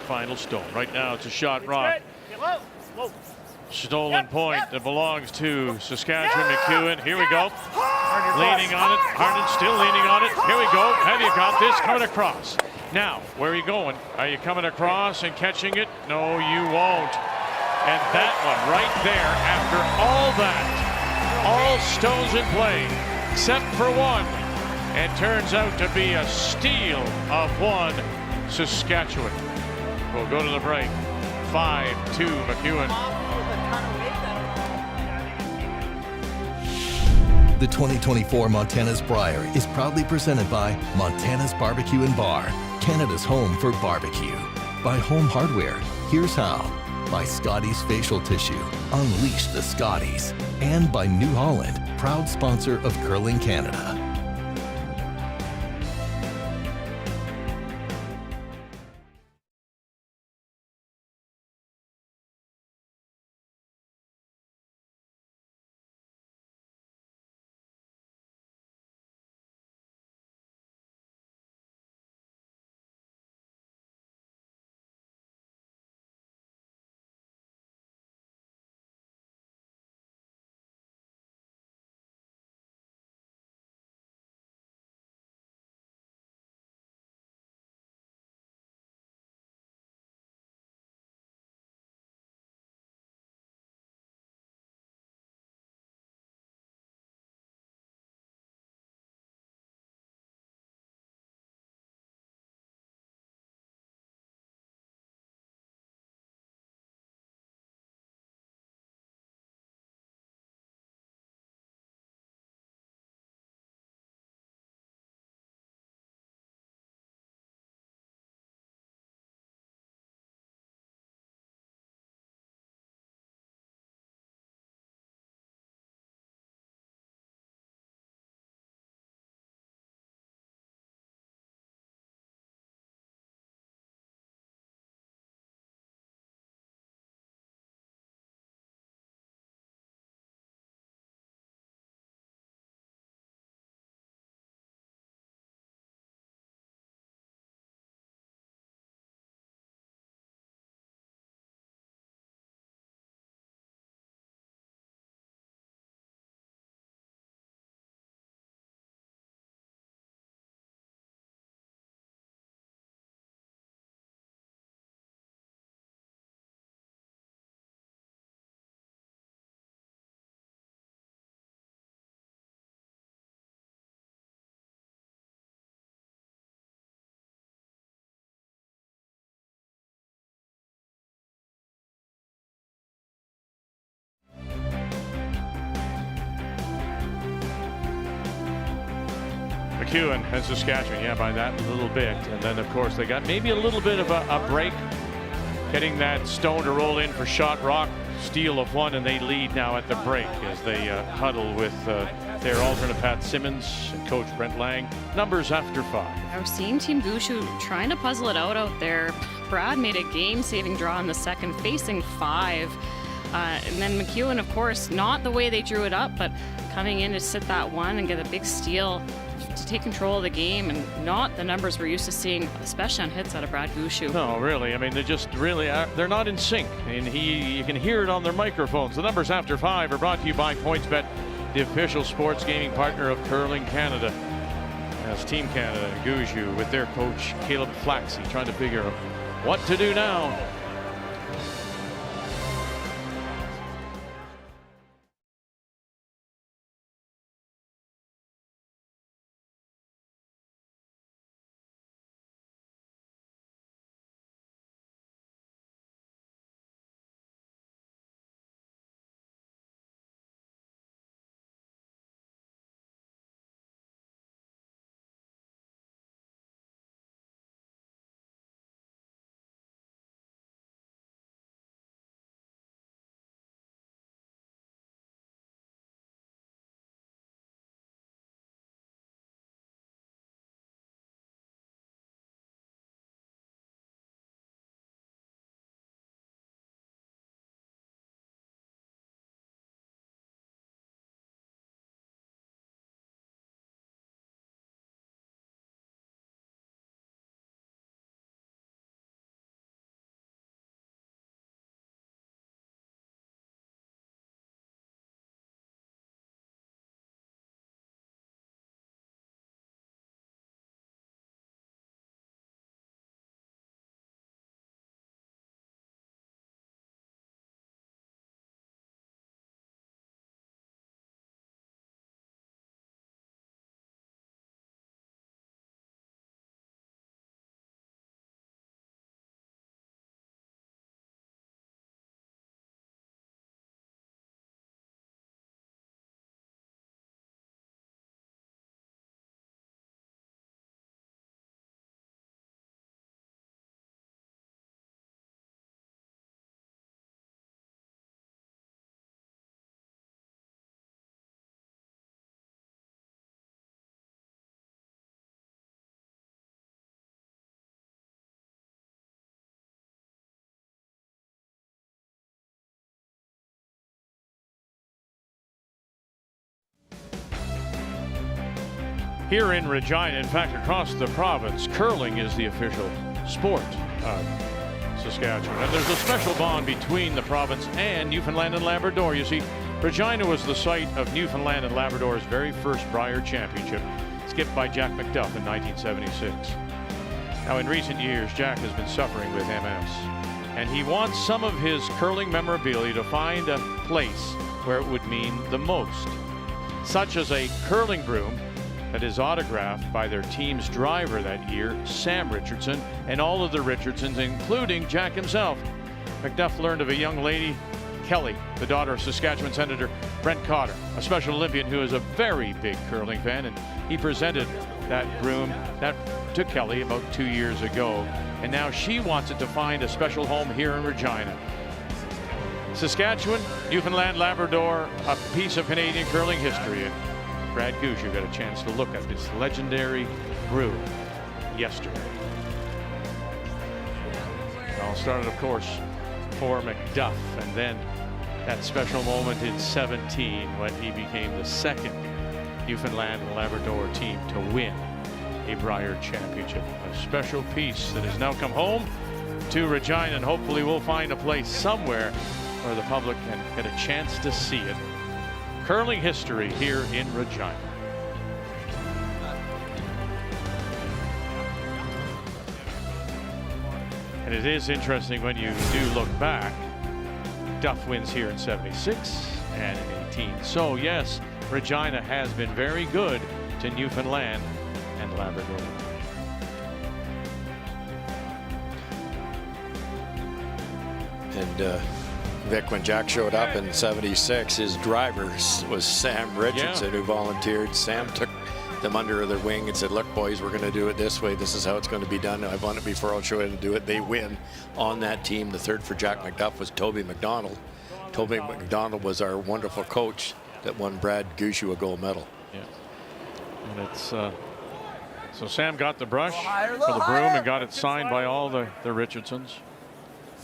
Final stone. Right now it's a shot It's rock. good. Get low. Slow. Stolen point that belongs to Saskatchewan. McEwen. Here we go. Leaning on it. Harden still leaning on it. Here we go. Have you got this coming across? Now, where are you going? Are you coming across and catching it? No, you won't. And that one right there, after all that, all stones in play, except for one. And turns out to be a steal of 1 Saskatchewan. We'll go to the break. 5-2 McEwen. The 2024 Montana's Brier is proudly presented by Montana's Barbecue and Bar, Canada's home for barbecue. By Home Hardware, here's how. By Scotties Facial Tissue, unleash the Scotties. And by New Holland, proud sponsor of Curling Canada. McEwen and Saskatchewan, yeah, by that little bit. And then, of course, they got maybe a little bit of a break, getting that Stone to roll in for shot rock, steal of one, and they lead now at the break as they huddle with their alternate Pat Simmons and coach Brent Lang. Numbers after 5. We're seeing Team Gushu trying to puzzle it out there. Brad made a game-saving draw in the second, facing 5. And then McEwen, of course, not the way they drew it up, but coming in to sit that one and get a big steal to take control of the game, and not the numbers we're used to seeing, especially on hits out of Brad Gushu. No, really. I mean, they just really are. They're not in sync. And you can hear it on their microphones. The numbers after 5 are brought to you by PointsBet, the official sports gaming partner of Curling Canada. As Team Canada and Gushu with their coach Caleb Flaxey trying to figure out what to do now. Here in Regina, in fact, across the province, curling is the official sport of Saskatchewan. And there's a special bond between the province and Newfoundland and Labrador. You see, Regina was the site of Newfoundland and Labrador's very first Brier Championship, skipped by Jack McDuff in 1976. Now, in recent years, Jack has been suffering with MS, and he wants some of his curling memorabilia to find a place where it would mean the most, such as a curling broom that is autographed by their team's driver that year, Sam Richardson, and all of the Richardsons, including Jack himself. McDuff learned of a young lady, Kelly, the daughter of Saskatchewan Senator Brent Cotter, a Special Olympian who is a very big curling fan, and he presented that broom to Kelly about 2 years ago, and now she wants it to find a special home here in Regina. Saskatchewan, Newfoundland, Labrador, a piece of Canadian curling history. Brad Gushu got a chance to look at this legendary broom yesterday. It all started, of course, for McDuff, and then that special moment in 17 when he became the second Newfoundland and Labrador team to win a Brier Championship. A special piece that has now come home to Regina, and hopefully we'll find a place somewhere where the public can get a chance to see it. Curling history here in Regina. And it is interesting when you do look back. Duff wins here in 76 and in 18. So yes, Regina has been very good to Newfoundland and Labrador. And Vic, when Jack showed up in 76, his driver was Sam Richardson, who volunteered. Sam took them under their wing and said, look, boys, we're going to do it this way. This is how it's going to be done. I've won it before. I'll show you how to do it. They win on that team. The third for Jack McDuff was Toby McDonald. Toby McDonald was our wonderful coach that won Brad Gushu a gold medal. Yeah. And it's so Sam got the brush for the broom and got it signed by all the Richardsons.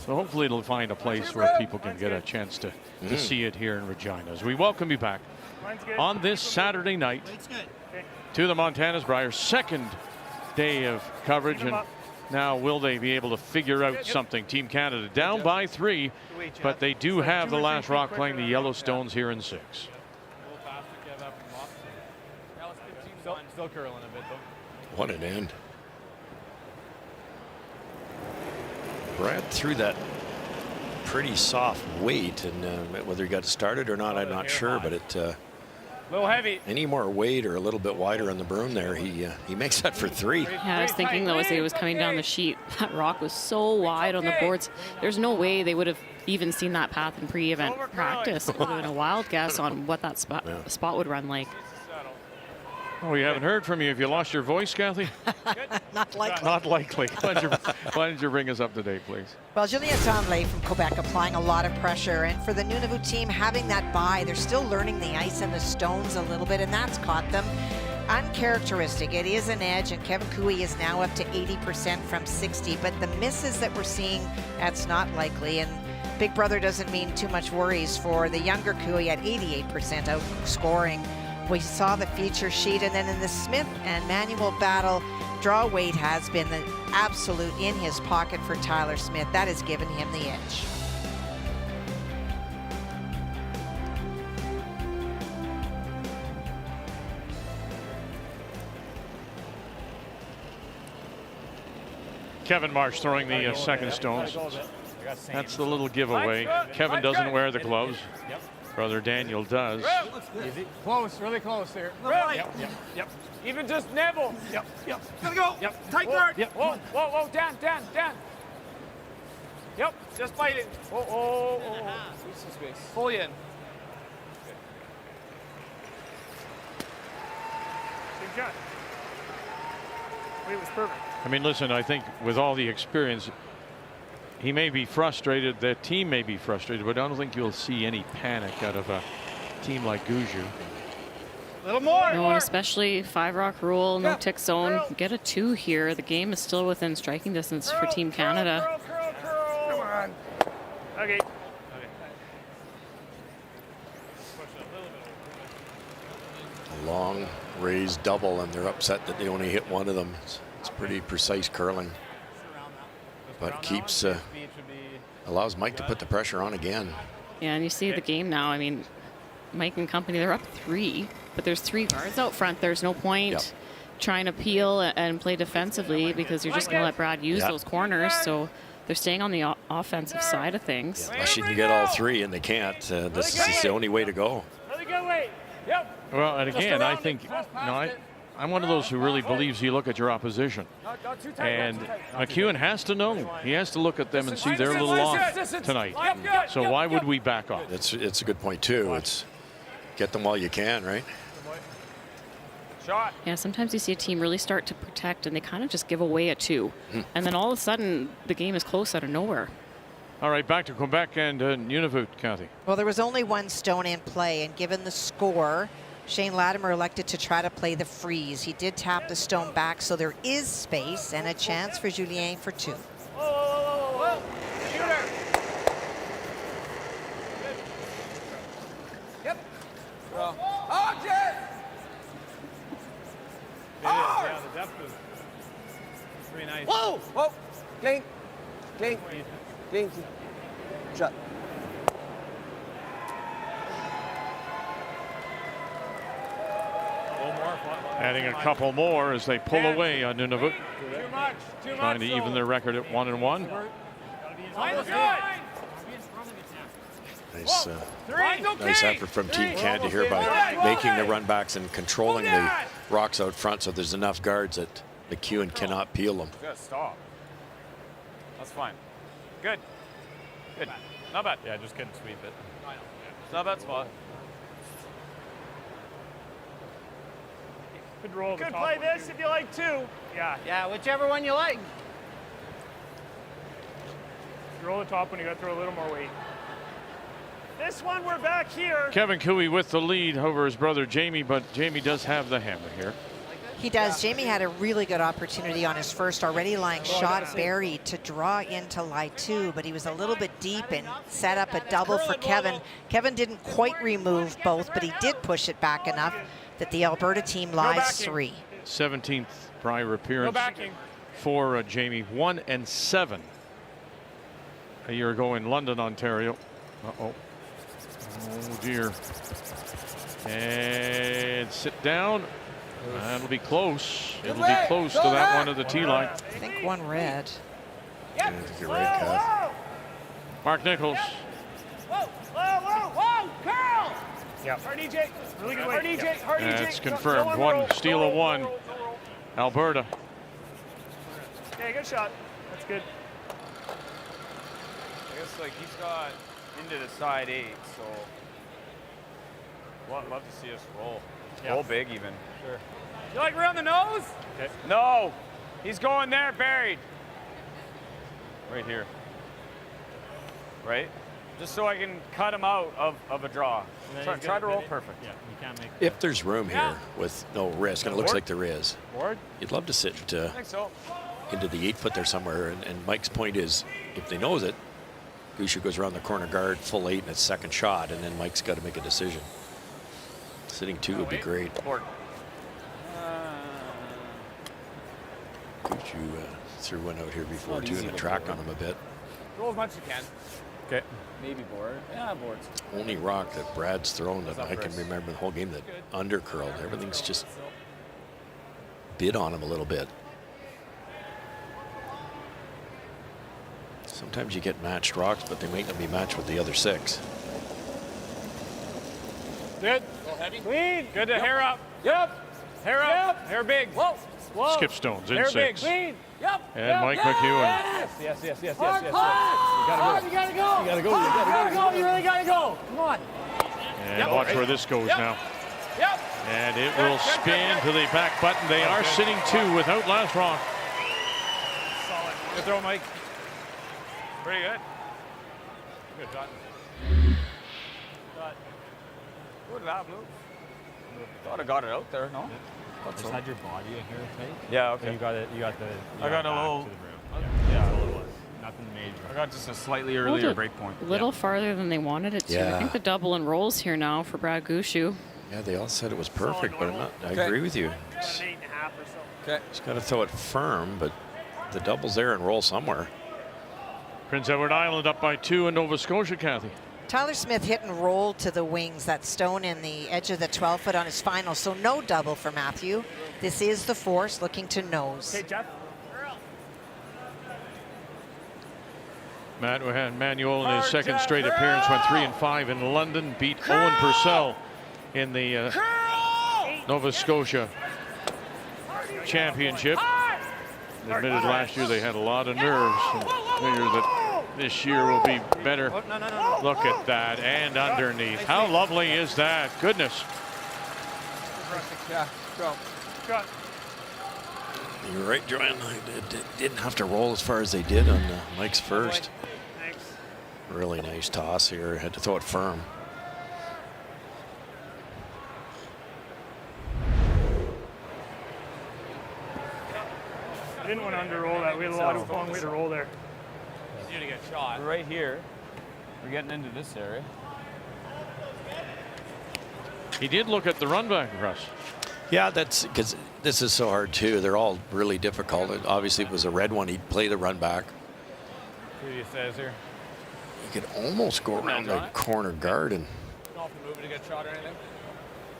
So hopefully it'll find a place where people can get a chance to see it here in Regina. As we welcome you back on this Saturday night to the Montana's Brier second day of coverage. And now will they be able to figure out something? Team Canada down by 3, but they do have the last rock playing the Yellowstones here in 6. Still curling a bit though. What an end. Brad threw that pretty soft weight, and whether he got started or not, I'm not sure, but it a little heavy. Any more weight or a little bit wider on the broom there, he makes that for 3. Yeah, I was thinking though as he was coming down the sheet, that rock was so wide on the boards. There's no way they would have even seen that path in pre-event practice. It would have been a wild guess on what that spot would run like. Oh, we haven't heard from you. Have you lost your voice, Kathy? Not likely. Not likely. Why don't you bring us up to date, please? Well, Julien Tremblay from Quebec applying a lot of pressure, and for the Nunavut team having that bye, they're still learning the ice and the stones a little bit, and that's caught them. Uncharacteristic. It is an edge, and Kevin Cooey is now up to 80% from 60, but the misses that we're seeing, that's not likely, and Big Brother doesn't mean too much worries for the younger Cooey at 88% outscoring. We saw the feature sheet, and then in the Smith and Manuel battle, draw weight has been the absolute in his pocket for Tyler Smith. That has given him the edge. Kevin Marsh throwing the second stones. That's the little giveaway. Kevin doesn't wear the gloves. Brother Daniel does. Easy. Close, really close here. Yep. Even just nibble. Yep. Gotta go. Yep. Tight guard. Yep. Whoa. Down. Yep. Just bite it. Oh. Use some space. Fully in. Good shot. It was perfect. I mean, listen, I think with all the experience, he may be frustrated, the team may be frustrated, but I don't think you'll see any panic out of a team like Gushu. A little more. No, and especially 5-rock rule, no tick zone. Get a 2 here. The game is still within striking distance for Team Canada. Come on. Okay. A long raised double, and they're upset that they only hit one of them. It's pretty precise curling, but keeps allows Mike to put the pressure on again. Yeah, and you see the game now. I mean, Mike and company, they're up 3, but there's 3 guards out front. There's no point trying to peel and play defensively because you're just going to let Brad use those corners. So they're staying on the offensive side of things. Unless you can get all 3, and they can't. This is the only way to go. Really good weight. Yep. Well, and again, I think, I'm one of those who really believes you look at your opposition. And McEwen has to know. He has to look at them and see they're a little off tonight. So why would we back off? It's a good point, too. It's get them while you can, right? Shot. Yeah, sometimes you see a team really start to protect and they kind of just give away a 2. And then all of a sudden, the game is close out of nowhere. All right, back to Quebec and Nunavut, Kathy. Well, there was only 1 stone in play, and given the score, Shane Latimer elected to try to play the freeze. He did tap the stone back, so there is space and a chance for Julien for 2. Whoa. Shooter. Yep. Oh, Jet! Yeah, the depth is pretty nice. Whoa! Clink. Shut. Adding a couple more as they pull away on Nunavut. Too much. Trying to even their record at 1-1. Nice effort from Team Canada here by making the run backs and controlling the rocks out front, so there's enough guards that McEwen cannot peel them. Good stop. That's fine. Good. Not bad. Yeah, just couldn't sweep it. It's not a bad spot. Could roll the Could top play one, this too. if you like too. Yeah. Yeah, whichever one you like. Roll the top one, you got to throw a little more weight. This one, we're back here. Kevin Cooey with the lead over his brother Jamie, but Jamie does have the hammer here. He does. Jamie had a really good opportunity on his first already lying shot buried to draw into lie 2, but he was a little bit deep and set up a double for Kevin. Kevin didn't quite remove both, but he did push it back enough that the Alberta team lies 3. 17th Brier appearance for Jamie. 1 and 7 a year ago in London, Ontario. Uh-oh. Oh dear. And sit down. That'll be close. It'll be close to that one at the tee line. I think one red. Yeah, you're right, Kath. Mark Nichols. Whoa, Carl! Yeah. Hard EJ. Really good Hard weight. EJ. Hard EJ. That's confirmed. One steal of one. Alberta. Okay, good shot. That's good. I guess like he's got into the side 8, so well, I'd love to see us roll. Yeah. Roll big even. Sure. You like around the nose? Okay. No, he's going there, buried. Right here. Right? Just so I can cut him out of a draw. Try to roll perfect. Yeah, you can't make. If there's room here with no risk, and it looks like there is, Board? you'd love to sit I think so. into the 8-foot there somewhere. And Mike's point is, if they knows it, Gushue goes around the corner guard, full 8 in its second shot, and then Mike's got to make a decision. Sitting 2 would be great. Board. Gushue threw one out here before too, and it tracked on him a bit. Roll as much as you can. Okay. Maybe board. Yeah, boards. Only rock that Brad's thrown that I can remember the whole game that undercurled. Everything's just bid on him a little bit. Sometimes you get matched rocks, but they might not be matched with the other 6. Good. Clean. Good to hair up. Yep. Hair up. Hair big. Whoa. Whoa. Skip Stones in hair 6. Big. Clean. Yep. And Mike McEwen. Yes. You gotta go. You gotta go. You really gotta go. Come on. And watch where this goes now. Yep. And it will spin to the back button. They are sitting 2 without last rock. Solid. Good throw, Mike. Pretty good. Good shot. Good that move. Thought I got it out there, no? Just had your body in here tight. Yeah, okay. You got it. You got the. I got a little. Yeah, that's all it was. Nothing major. I got just a slightly earlier break point. A little farther than they wanted it to. Yeah. I think the double and rolls here now for Brad Gushue. Yeah, they all said it was perfect, but I agree with you. An 8.5 or so. Okay. Just got to throw it firm, but the double's there and roll somewhere. Prince Edward Island up by 2 in Nova Scotia, Kathy. Tyler Smith hit and rolled to the wings, that stone in the edge of the 12-foot on his final, so no double for Matthew. This is the force looking to nose. Okay, Jeff. Matt Manuel in his second straight appearance went 3 and 5 in London, beat Owen Purcell in the Nova Scotia Championship. They admitted last year they had a lot of nerves and figure that this year will be better. Look at that, and underneath. How lovely is that? Goodness. Yeah, go. You're right, Joanne. It didn't have to roll as far as they did on Mike's first. Thanks. Really nice toss here. Had to throw it firm. I didn't want to under-roll that. We had a lot of long way to roll there. You need to get shot. Right here. We're getting into this area. He did look at the run back, Russ. Yeah, that's because this is so hard too. They're all really difficult. Obviously, if it was a red one, he'd play the run back. What do you say here? You could almost go around the corner guard and Don't have to move it to get shot or anything.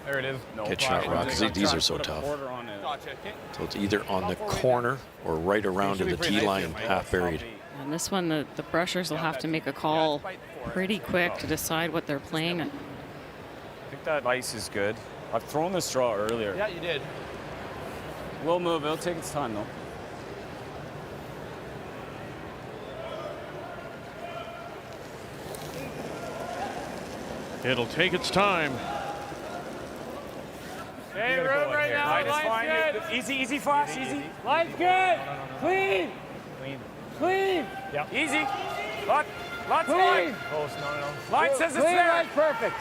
There it is. No get shot rock, because these are so tough. Gotcha. Okay. So it's either on the corner or right around to the tee line, half buried. And this one, the brushers will have to make a call pretty quick to decide what they're playing. I think that ice is good. I've thrown this straw earlier. Yeah, you did. We'll move. It'll take its time, though. It'll take its time. Okay, gotta room go right here. now. Line is Line's fine. good. Easy, easy, flash, easy. Line's good. Clean. Clean. Clean. Yep. Easy. Lots of Clean. line. Close, no. Line says it's Clean. there. Line's perfect.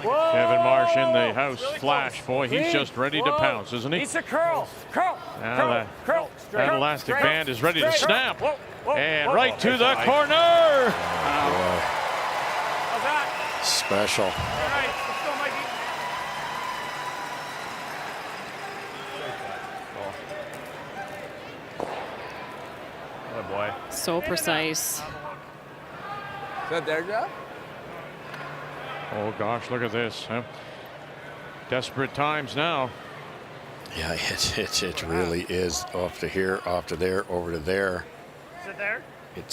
Whoa. Kevin Marsh in the house. Really Flash, close. boy, he's Clean. just ready to Whoa. pounce, isn't he? Needs to curl. Curl. Now Curl. Curl. that Curl. elastic Straight. band is ready to Straight. snap. Whoa. Whoa. And Whoa. right to the How's corner. that? Special. All right. Let's go, Mikey. Oh boy. So precise. Is that their job? Oh gosh, look at this. Huh? Desperate times now. Yeah, it really is. Off to here, off to there, over to there. Is it there?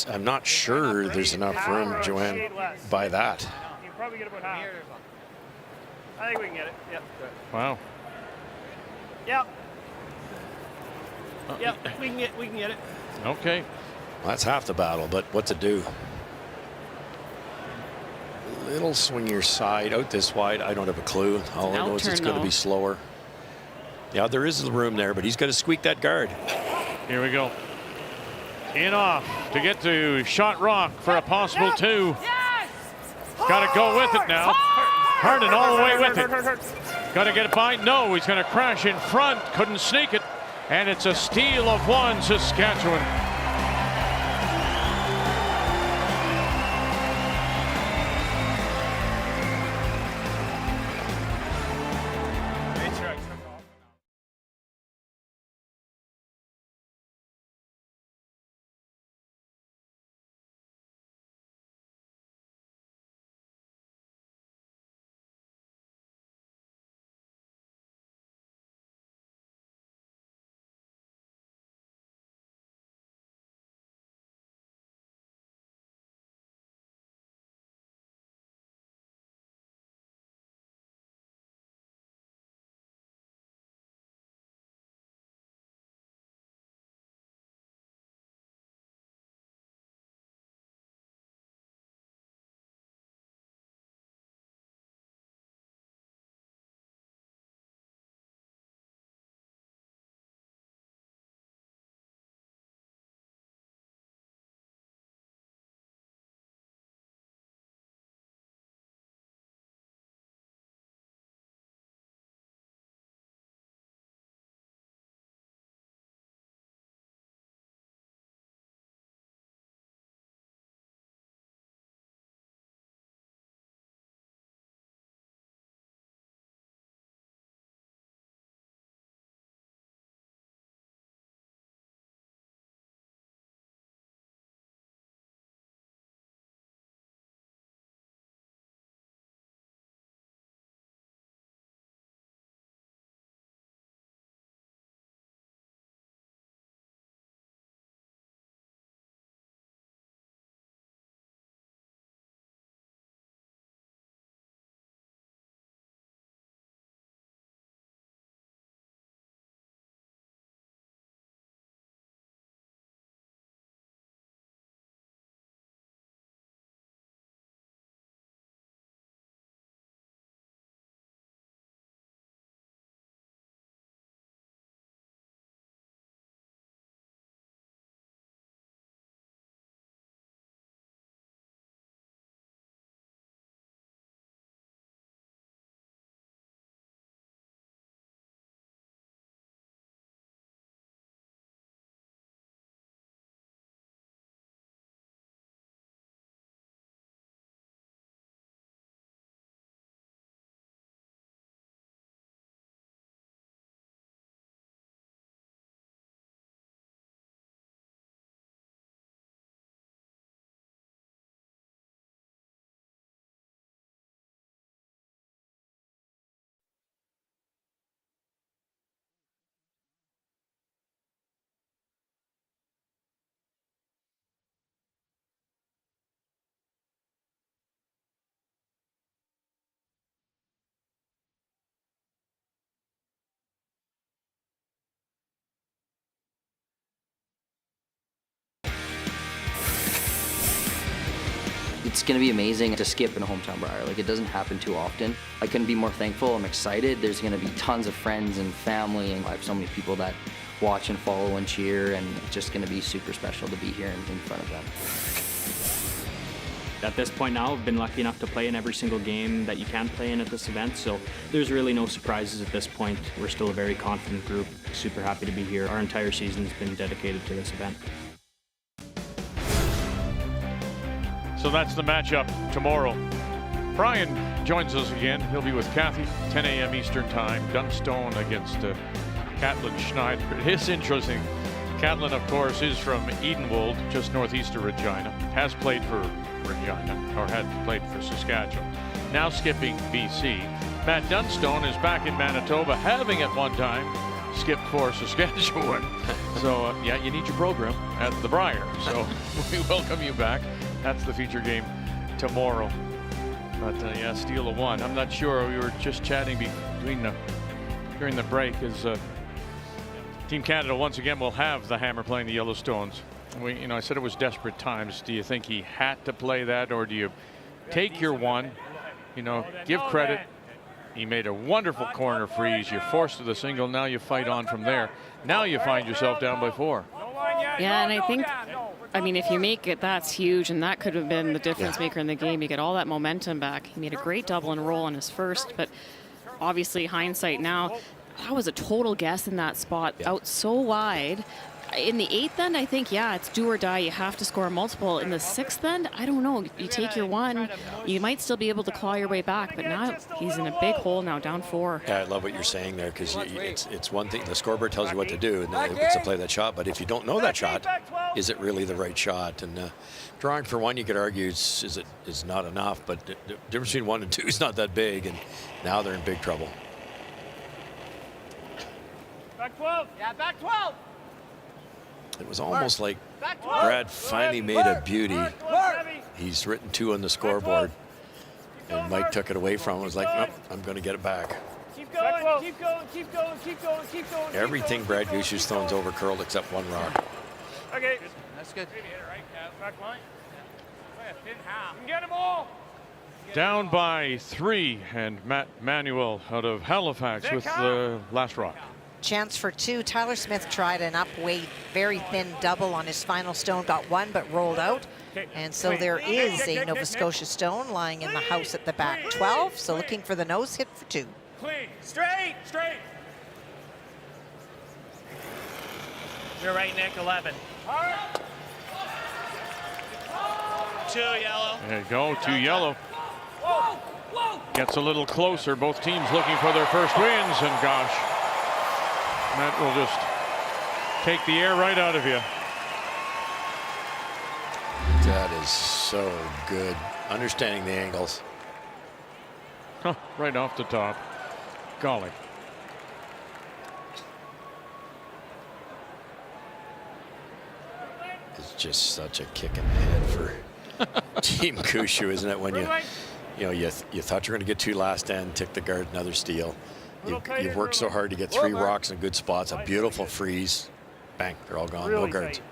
I'm not sure there's enough room, Joanne, by that. You can probably get about half. I think we can get it. Yep. Wow. Yep. Yep. We can get it. Okay. Well, that's half the battle, but what to do? Little swing your side out this wide. I don't have a clue. All I know is it's going to be slower. Yeah, there is the room there, but he's got to squeak that guard. Here we go. In off to get to shot rock for a possible two. Got to go with it now. Harden all the way with it. Got to get it by. No, he's going to crash in front. Couldn't sneak it. And it's a steal of one, Saskatchewan. It's going to be amazing to skip in a hometown Brier. Like, it doesn't happen too often. I couldn't be more thankful. I'm excited. There's going to be tons of friends and family, and I have so many people that watch and follow and cheer, and it's just going to be super special to be here in front of them. At this point now, I've been lucky enough to play in every single game that you can play in at this event, so there's really no surprises at this point. We're still a very confident group, super happy to be here. Our entire season's been dedicated to this event. So that's the matchup tomorrow. Brian joins us again. He'll be with Kathy, 10 a.m. Eastern Time. Dunstone against Catlin Schneider. It is interesting. Catlin, of course, is from Edenwold, just northeast of Regina. Has played for Regina, or had played for Saskatchewan. Now skipping BC. Matt Dunstone is back in Manitoba, having at one time skipped for Saskatchewan. So, yeah, you need your program at the Brier. So we welcome you back. That's the feature game tomorrow. But yeah, steal a one. I'm not sure. We were just chatting during the break as Team Canada once again will have the hammer playing the Yellowstones. I said it was desperate times. Do you think he had to play that, or do you take your one? Give credit. He made a wonderful corner freeze. You forced to the single. Now you fight on from there. Now you find yourself down by 4. Yeah, and I think, if you make it, that's huge, and that could have been the difference maker in the game. You get all that momentum back. He made a great double and roll on his first, but obviously hindsight now, that was a total guess in that spot, out so wide. In the 8th end, I think, it's do or die. You have to score multiple. In the 6th end, I don't know. You take your one, you might still be able to claw your way back, but now he's in a big hole now, down 4. Yeah, I love what you're saying there, because it's one thing. The scoreboard tells you what to do, and then it's to play that shot. But if you don't know that shot, is it really the right shot? And drawing for one, you could argue is not enough, but the difference between 1 and 2 is not that big, and now they're in big trouble. Back 12. Yeah, back 12. It was almost like Brad finally made a beauty. He's written 2 on the scoreboard, and Mike took it away from him. Was like, nope, I'm going to get it back. Keep going, keep going, keep going, keep going, keep going. Everything Brad Gushew's thrown's over curled except one rock. Okay. That's good. Back line. You can get them all. Down by 3, and Matt Manuel out of Halifax with the last rock. Chance for 2. Tyler Smith tried an upweight, very thin double on his final stone, got 1 but rolled out. And so there is a Nova Scotia stone lying in the house at the back 12. So looking for the nose hit for 2. Clean, straight, straight. You're right, Nick, 11. 2 yellow. There you go, 2 yellow. Gets a little closer. Both teams looking for their first wins, and gosh, Matt will just take the air right out of you. That is so good. Understanding the angles. Right off the top. Golly. It's just such a kick in the head for Team Gushue, isn't it? When you thought you were going to get 2 last end, tick the guard, another steal. You've worked so hard to get 3 rocks in good spots. A beautiful freeze. Bang, they're all gone. Really no guards. Tight.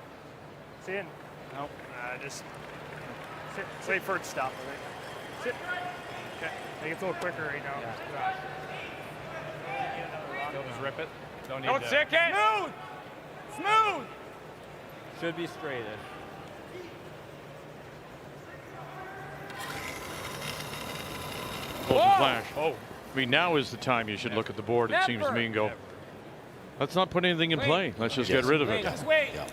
It's in. Nope. Just sit. Wait for it to stop. Sit. Okay. I think it's a little quicker right now. Don't just rip it. Don't stick it. Smooth. Smooth. Should be straight. Flash. Now is the time you should look at the board, it seems to me, and go, let's not put anything in play. Let's just get rid of it.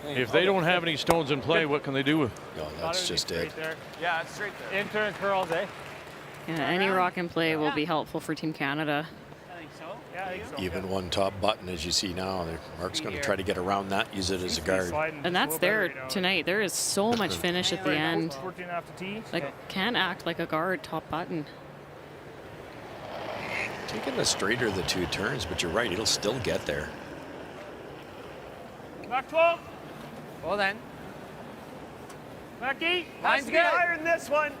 If they don't have any stones in play, what can they do? No, that's just it. Yeah, it's straight there. Intern curls, eh? Yeah, any rock and play will be helpful for Team Canada. I think so. Yeah, I think so. Even one top button, as you see now. Mark's going to try to get around that, use it as a guard. And that's there tonight. There is so much finish at the end. 14 after tee. Can act like a guard top button. Taking the straighter of the 2 turns, but you're right, it'll still get there. Back 12. Well then. Back 8. Mine's good. Higher than this one.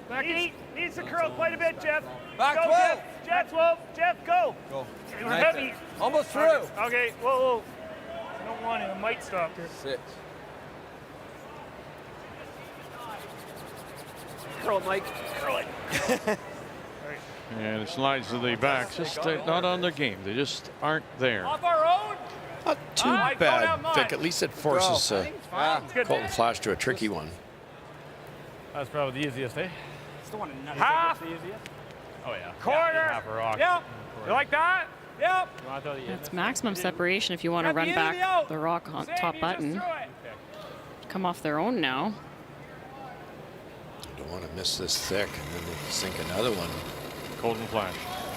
Back 8. Needs to curl quite a bit, Jeff. Back go, 12. Jeff, 12. Jeff, go. Go. You're heavy. Almost through. Okay. Whoa. I don't want it. It might stop here. 6. Curl it, Mike. Curl it. And it slides to the back. Just not on their game. They just aren't there. Off our own. Not too bad, Vic. At least it forces Colton Flash to a tricky one. That's probably the easiest, eh? It's the one in Half. the easiest. Oh, yeah. Quarter. Half a rock. Yep. You like that? Yep. You want to throw the That's maximum separation if you want to run back the rock on top button. Come off their own now. Don't want to miss this thick, and then they sink another one. Colton Flash.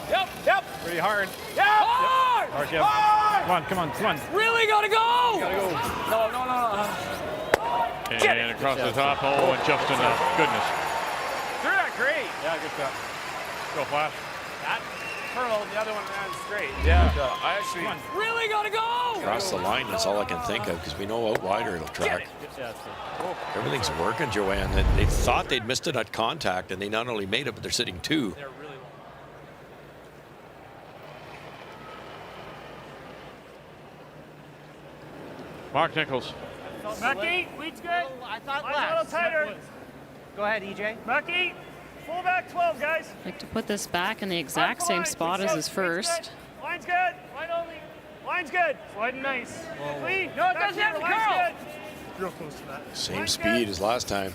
Yep. Yep. Pretty hard. Yep. Hard. Hard, Jeff. Hard. Come on. Really gotta go. Gotta go. No. And across the top. Oh, and just enough. Goodness. Threw that great. Yeah, good shot. Go, Flash. That curl, the other one ran straight. Yeah. I actually. Really gotta go. Across the line, that's all I can think of, because we know out wider it'll track. Everything's working, Joanne. They thought they'd missed it at contact, and they not only made it, but they're sitting 2. Mark Nichols. Mucky, weed's good. I thought A little tighter. Go ahead, EJ. Mucky, full back 12, guys. Like to put this back in the exact same spot as his first. Line's good. Line only. Line's good. Sliding nice. Clean. No, it doesn't have to curl. Real close to that. Same speed as last time.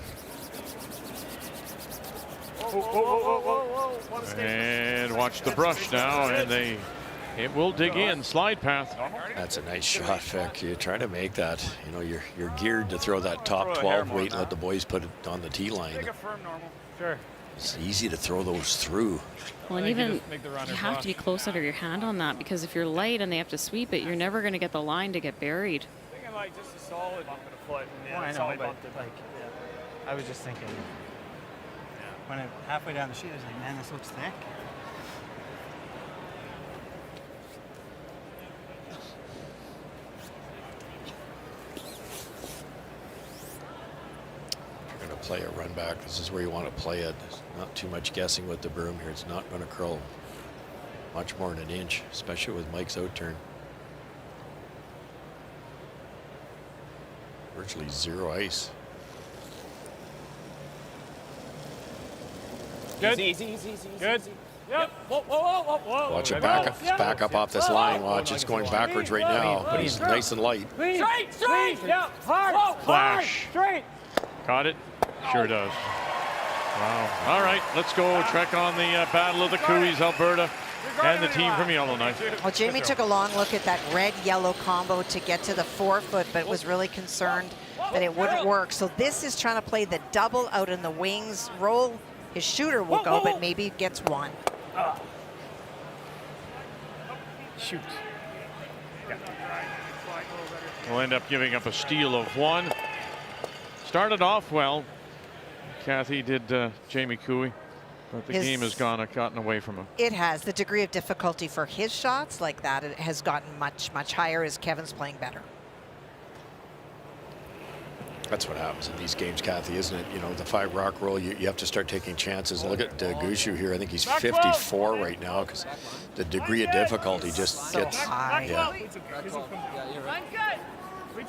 Whoa. And watch the brush now, and it will dig in. Slide path. That's a nice shot, Vic. You try to make that. You know, you're geared to throw that top 12 weight and let the boys put it on the tee line. Take a firm normal. Sure. It's easy to throw those through. Well, and even you have to be close under your hand on that, because if you're light and they have to sweep it, you're never going to get the line to get buried. Thinking like just a solid bump in a foot. Yeah, I know, solid but bump. like, I was just thinking, when I'm halfway down the sheet, I was like, man, this looks thick. You're going to play a run back. This is where you want to play it. There's not too much guessing with the broom here. It's not going to curl much more than an inch, especially with Mike's out turn. Virtually 0 ice. Good. Easy. Good. Yep. Whoa. Watch it back up off this line. Watch, it's going backwards right now, but he's nice and light. Straight. Yeah. Hard. Flash. Straight. Caught it? Sure does. Wow. All right, let's go trek on the Battle of the Cooeys, Alberta, and the team from Yellowknife. Well, Jamie took a long look at that red-yellow combo to get to the 4-foot, but was really concerned that it wouldn't work. So this is trying to play the double out in the wings. Roll, his shooter will go, but maybe gets one. Shoot. We'll end up giving up a steal of 1. Started off well. Kathy did Jamie Cooey, but the game has gotten away from him. It has. The degree of difficulty for his shots like that, it has gotten much higher as Kevin's playing better. That's what happens in these games, Kathy, isn't it? You know, the 5 rock roll, you have to start taking chances. Look at Gushu here. I think he's 54 right now, because the degree of difficulty just gets high. Yeah.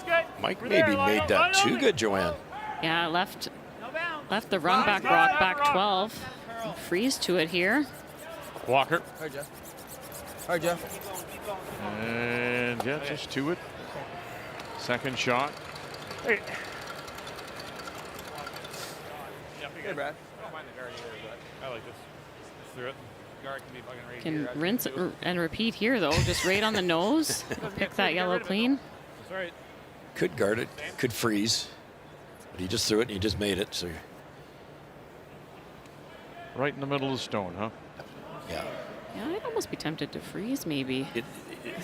Good. Mike maybe made that too good, Joanne. Yeah, left the run back rock back 12. Freeze to it here. Walker. Hi, Jeff. And yeah, just to it. Second shot. Hey. Hey, Brad. I don't mind the guard either, but I like this. Just through it. Guard can be fucking right Can here. rinse and repeat here, though. Just right on the nose. Pick that yellow clean. That's right. Could guard it, could freeze. But he just threw it and he just made it. So right in the middle of the stone, huh? Yeah. Yeah, I'd almost be tempted to freeze, maybe.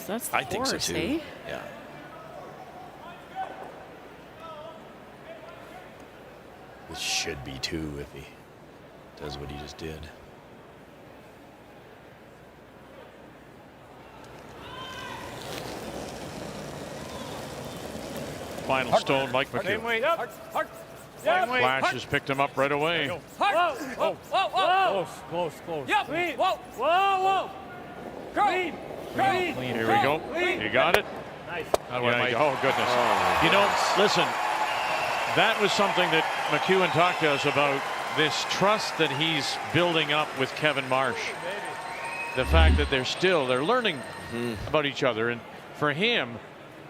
That's the I think so force, too. eh? Yeah. This should be 2 if he does what he just did. Final stone, Mike McHugh. Flash has picked him up right away. Whoa. Close. Yep. Whoa. Clean. Here we go. You got it? Nice. Oh, goodness. You know, listen, that was something that McEwen talked to us about this trust that he's building up with Kevin Marsh. The fact that they're learning about each other. And for him,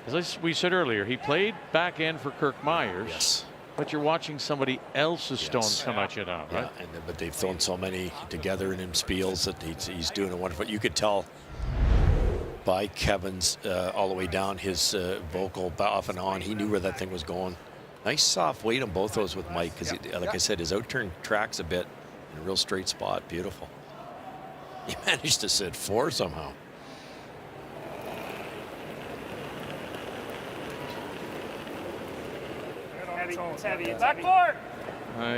as we said earlier, he played back end for Kirk Myers. Yes. But you're watching somebody else's stones come at you now, right? Yeah, but they've thrown so many together in him spiels that he's doing a wonderful. You could tell by Kevin's all the way down his vocal off and on. He knew where that thing was going. Nice soft weight on both those with Mike because, like I said, his out-turn tracks a bit in a real straight spot. Beautiful. He managed to sit 4 somehow. It's heavy. Back forward.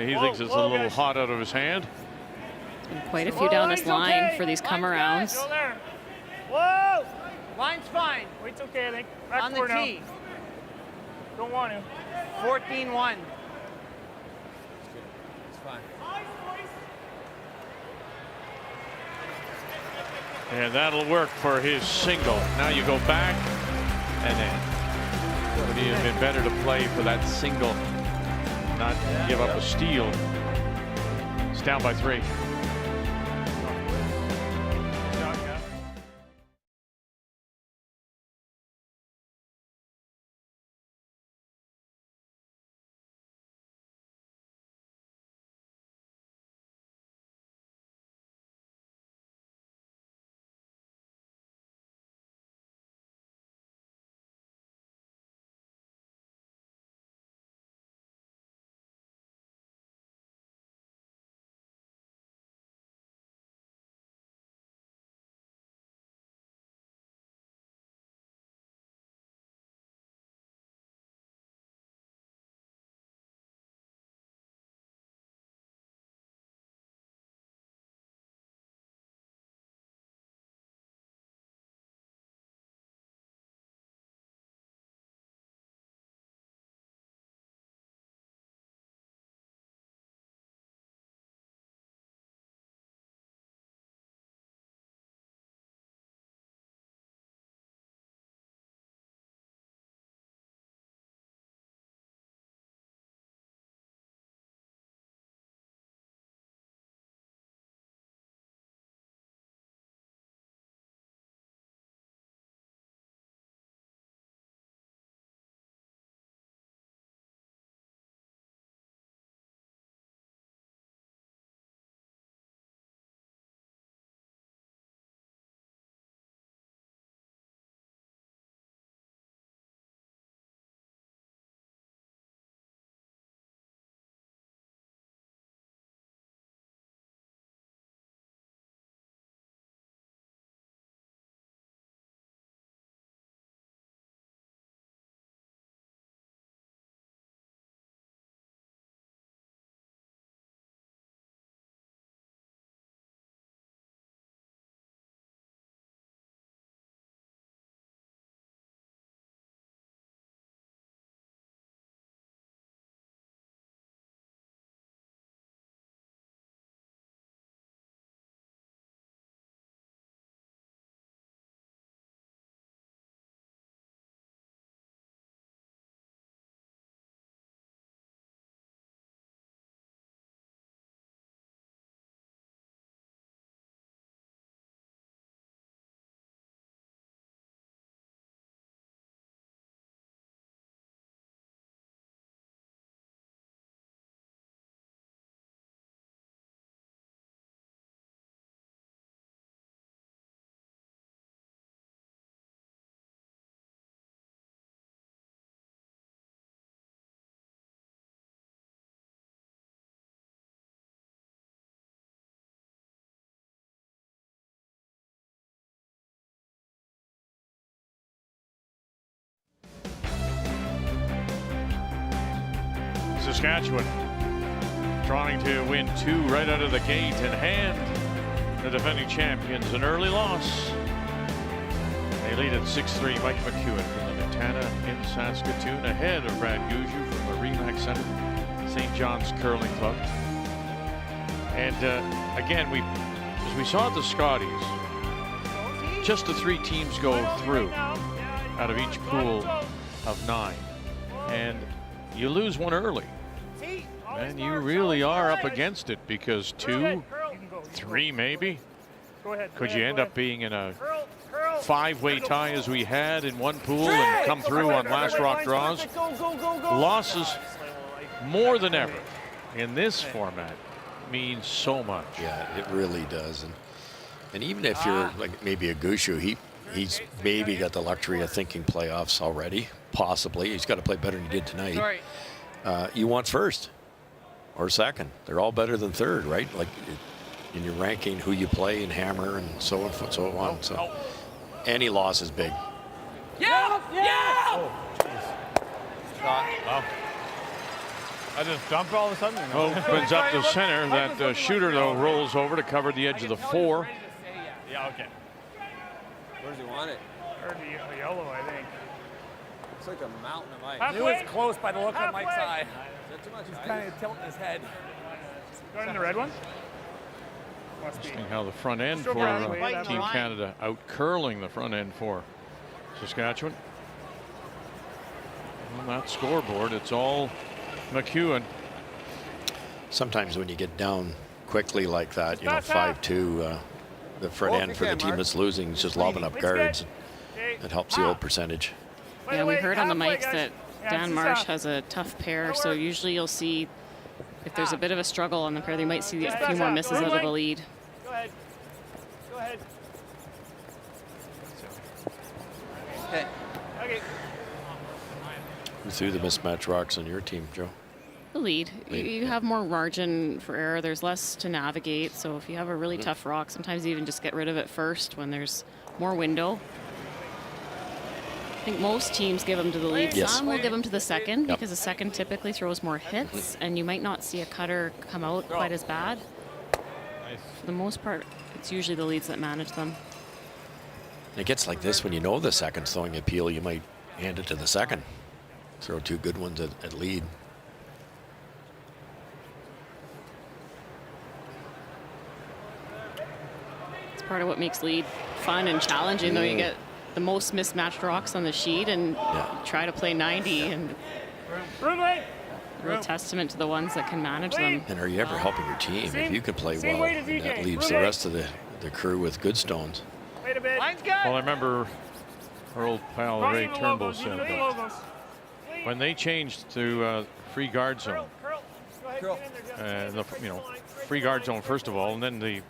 He thinks it's a little hot out of his hand. And quite a few down this line for these come-arounds. Go there. Whoa! Line's fine. Weight's okay, I think. Back On the forward tee. now. Don't want to. 14-1. It's fine. And that'll work for his single. Now you go back and then. Would it have been better to play for that single, not give up a steal? It's down by 3. Saskatchewan trying to win 2 right out of the gate and hand the defending champions an early loss. They lead at 6-3. Mike McEwen from the Montana in Saskatoon ahead of Brad Gushue from the Remax Center, St. John's Curling Club. And again, as we saw at the Scotties, just the 3 teams go through out of each pool of 9. And you lose one early. And you really are up against it because 2, 3 maybe. Could you end up being in a 5-way tie as we had in one pool and come through on last rock draws? Losses more than ever in this format means so much. Yeah, it really does. And even if you're like maybe a Gushu, he's maybe got the luxury of thinking playoffs already. Possibly. He's got to play better than he did tonight. You want first or second. They're all better than third, right? Like in your ranking, who you play and hammer and so on. So any loss is big. Yeah! Yeah! Oh, wow. I just dumped all of a sudden. Opens up the center. That shooter, though, rolls over to cover the edge of the 4. Yeah, okay. Where does he want it? Or the yellow, I think. It's like a mountain of ice. I knew it was close by the look on Mike's eye. Is that too much He's ice? kind of tilting his head. Going in the red one? Must be. Interesting how the front end for Team Canada out curling the front end for Saskatchewan. On that scoreboard, it's all McEwen. Sometimes when you get down quickly like that, 5-2, the front end for the team that's losing is just lobbing up guards. It helps the old percentage. Yeah, we heard on the mics that Dan Marsh has a tough pair, so usually you'll see if there's a bit of a struggle on the pair, they might see a few more misses out of the lead. Go ahead. Go ahead. Okay. Okay. Who threw the mismatch rocks on your team, Joe? The lead. You have more margin for error. There's less to navigate. So if you have a really tough rock, sometimes you even just get rid of it first when there's more window. I think most teams give them to the lead. Yes. Some will give them to the second because the second typically throws more hits, and you might not see a cutter come out quite as bad. For the most part, it's usually the leads that manage them. It gets like this when you know the second's throwing appeal, you might hand it to the second. Throw 2 good ones at lead. It's part of what makes lead fun and challenging, though. You get the most mismatched rocks on the sheet and you try to play 90, and real testament to the ones that can manage them. And are you ever helping your team? If you can play well, and that leaves the rest of the crew with good stones. Wait a bit. Well, I remember our old pal Ray Turnbull said that when they changed to free guard zone, free guard zone first of all, and then the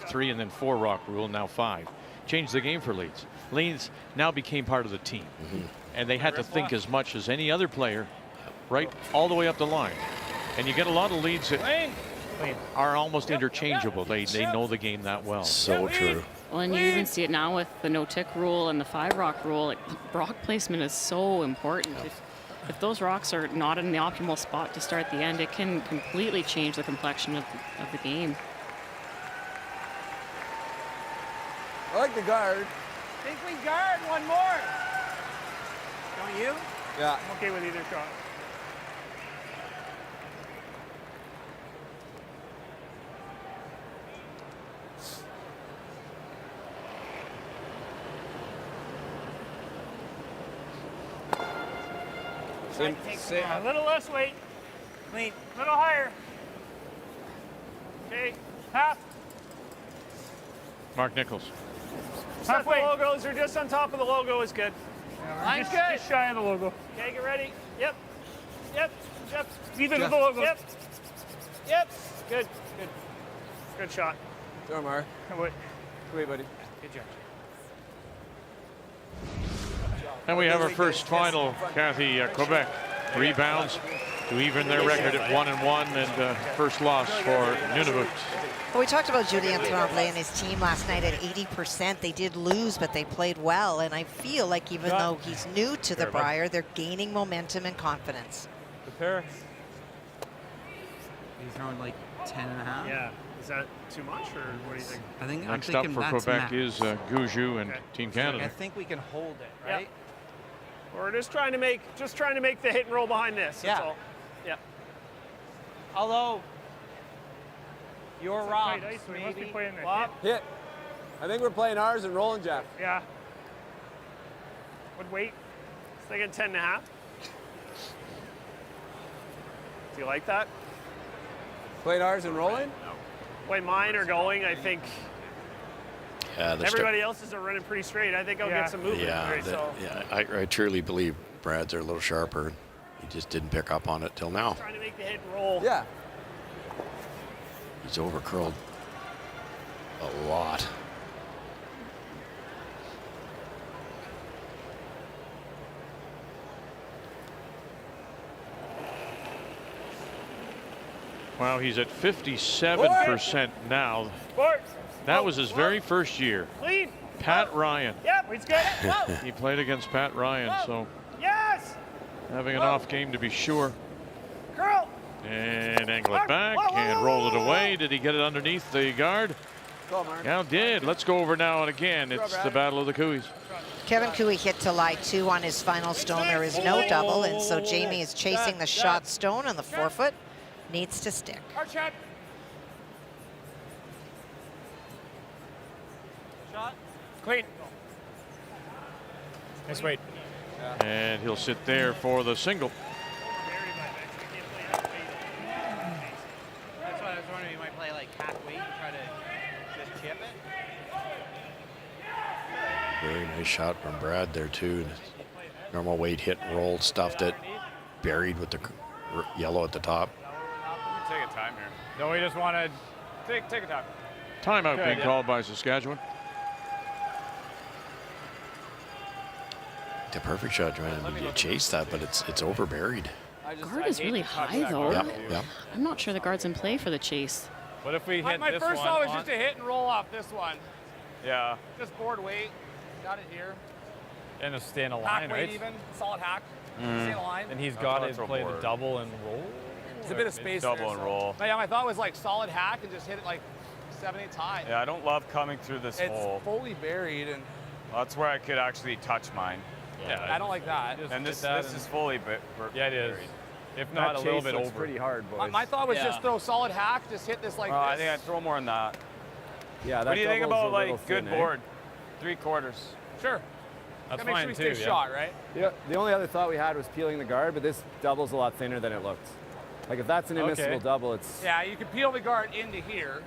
3 and then 4 rock rule, now 5, changed the game for leads. Leads now became part of the team, and they had to think as much as any other player, right, all the way up the line. And you get a lot of leads that are almost interchangeable. They know the game that well. So true. Well, and you even see it now with the no-tick rule and the 5 rock rule. Like, rock placement is so important. If those rocks are not in the optimal spot to start the end, it can completely change the complexion of the game. I like the guard. I think we guard one more. Don't you? Yeah. I'm okay with either shot. A little less weight. Clean. A little higher. Okay. Half. Mark Nichols. Halfway. The logos are just on top of the logo is good. Yeah, just shy of the logo. Okay, get ready. Yep. Yep. Yep. Either of the logos. Yep. Yep. Good. Good. Good shot. Throw him, Mark. Wait. Wait, buddy. Good job. And we have our first final, Kathy. Quebec rebounds to even their record at 1-1, and first loss for Nunavut. Well, we talked about Julien Tremblay and his team last night at 80%. They did lose, but they played well. And I feel like even though he's new to the Brier, they're gaining momentum and confidence. The pair. He's throwing like 10.5. Yeah. Is that too much, or what do you think? I think Next up for Quebec is Gouju and Team Canada. I think we can hold it, right? Yeah. We're just trying to make the hit and roll behind this. That's all. Yeah. Although your rock, We must be playing the Flop. Hit. I think we're playing ours and rolling, Jeff. Yeah. What weight? Thinking 10.5. Do you like that? Playing ours and rolling? Way mine are going, I think. Yeah, everybody else's are running pretty straight. I think I'll get some movement. I truly believe Brad's are a little sharper. He just didn't pick up on it till now. Trying to make the hit and roll. Yeah. He's over curled a lot. Wow, he's at 57% now. That was his very first year. Clean. Pat Ryan. Yep, he's good. He played against Pat Ryan, so yes. having an off game to be sure. Curl. And angle it back and roll it away. Did he get it underneath the guard? Yeah, did. Let's go over now and again. It's the battle of the Cooeys. Kevin Cooey hit to lie 2 on his final stone. There is no double, and so Jamie is chasing the shot stone on the 4-foot. Needs to stick. Shot. Clean. Nice weight. And he'll sit there for the single. That's why I was wondering, you might play like half weight and try to just chip it. Very nice shot from Brad there too. Normal weight hit and roll, stuffed it, buried with the yellow at the top. Take a time here. No, we just want to take a time. Timeout being called by Saskatchewan. The perfect shot, Joanna. You chase that, but it's over buried. Guard is really high though. Yeah. I'm not sure the guard's in play for the chase. What if we hit My this first one thought was on- just to hit and roll off this one. Yeah. Just board weight. Got it here. And a stay in a Hack line, weight right? even. Solid hack. Stay in a line. And he's got to play the double and roll. There's a bit of space Double there. and roll. Yeah, my thought was like solid hack and just hit it like 7/8 high. Yeah, I don't love coming through this It's hole. fully buried and That's where I could actually touch mine. yeah, I don't like that. And this is fully Yeah, it is. If not, a little bit over. Pretty hard, boys. My thought was just throw solid hack, just hit this like this. I think I'd throw more than that. Yeah, that What do you think double's about a little like good thin, eh? board? 3/4. Sure. That's Gotta make sure fine we too. stay shot, right? Yeah, the only other thought we had was peeling the guard, but this double's a lot thinner than it looked. Like if that's an immiscible double, it's Yeah, you can peel the guard into here.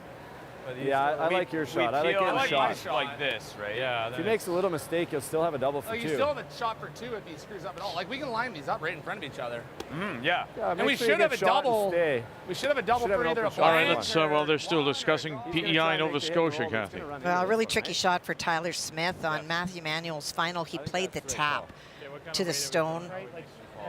yeah. I like your shot. I like my your shot. like this, right? Yeah. If he makes a little mistake, you'll still have a double for Oh, you two. still have a shot for 2 if he screws up at all. Like we can line these up right in front of each other. Yeah. Yeah, And we make sure you should have get a shot and double. stay. We should have a double Should have for an either a open shot. All right, blank let's. or- Well, they're still discussing He's gonna PEI try and Nova make the hit and roll, Scotia, but he's Kathy. gonna run Well, a into really this tricky one, shot for Tyler Smith on Matthew Manuel's final. He played the tap to the stone.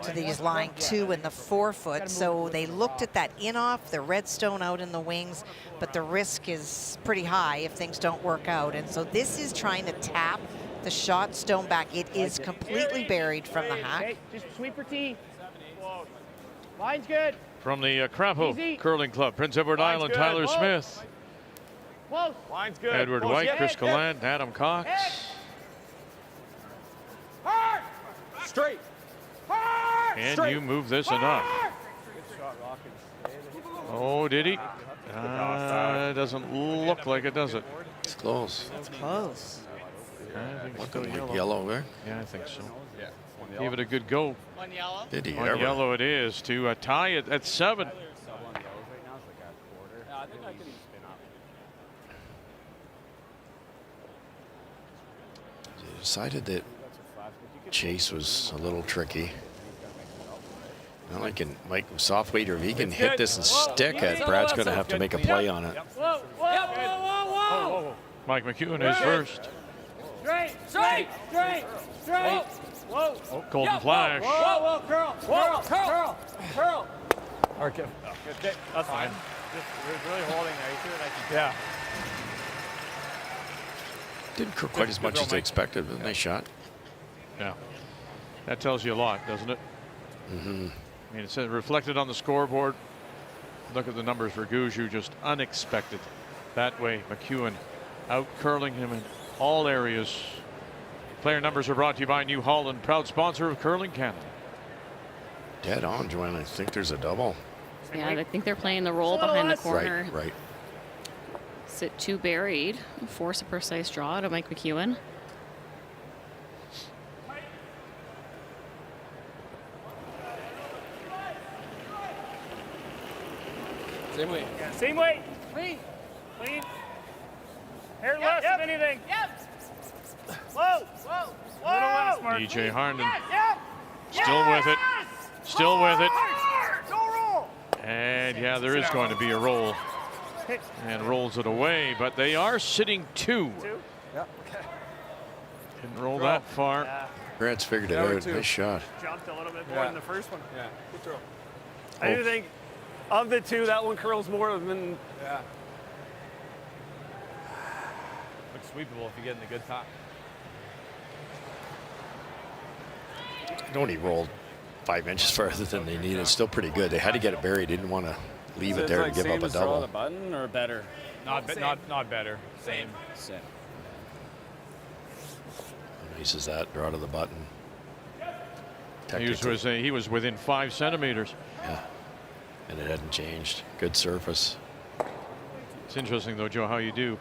To these lying 2 in the 4-foot, so they looked at that in-off, the red stone out in the wings, but the risk is pretty high if things don't work out. And so this is trying to tap the shot stone back. It is completely buried from the hack. Okay, just sweep for tee. Line's good. From the Crapo Easy. Curling Club, Prince Edward Line's Island, good. Tyler Whoa. Smith, Close. Line's good. Edward Close. White, Yeah. Chris Gallant, Adam Cox. Hard. Straight. Hard. And you move this enough. Oh, did he? Doesn't look like it, does it? It's close. It's close. I think it's Looking still like yellow. yellow there. Yeah, I think so. Give it a good go. One yellow. Did he On ever? yellow it is to tie it at 7. They decided that chase was a little tricky. Not like in Mike soft weight, or if he can hit this and stick it, Brad's going to have to make a play on it. Whoa, whoa, whoa, whoa, whoa. Mike McEwen is first. Straight, straight, straight, straight. Whoa. Oh, Golden Flash. Whoa, whoa, curl, curl, curl, curl. Okay. That's fine. We're really holding there. You see what I can Yeah. Didn't curl quite as much as they expected. It was a nice shot. Yeah. That tells you a lot, doesn't it? Mm-hmm. I mean, it's reflected on the scoreboard. Look at the numbers for Gushue, just unexpected. That way, McEwen out curling him in all areas. Player numbers are brought to you by New Holland, proud sponsor of Curling Canada. Dead on, Joanna. I think there's a double. Yeah, I think they're playing the roll behind the corner. Right, right. Sit 2 buried. Force a precise draw to Mike McEwen. Same way. Yeah, same way. Clean. Clean. Hair less if anything. Yep. Whoa, whoa, A little less, Mark. DJ Harnden Yep. still with it. Still with it. Don't roll. And yeah, there is going to be a roll. And rolls it away, but they are sitting 2. Yep. Didn't roll that far. Yeah. Grant's figured it out. Nice shot. Jumped a little bit more than the first one. Yeah. Good throw. I do think of the two, that one curls more than. Yeah. Looks sweepable if you get in a good time. Only rolled 5 inches farther than they needed. It's still pretty good. They had to get it buried. Didn't want to leave it there and give up a double. The button or better? Not better. Same. How nice is that? Draw to the button. He was within 5 centimeters. Yeah. And it hadn't changed. Good surface. It's interesting though, Joe, how you do.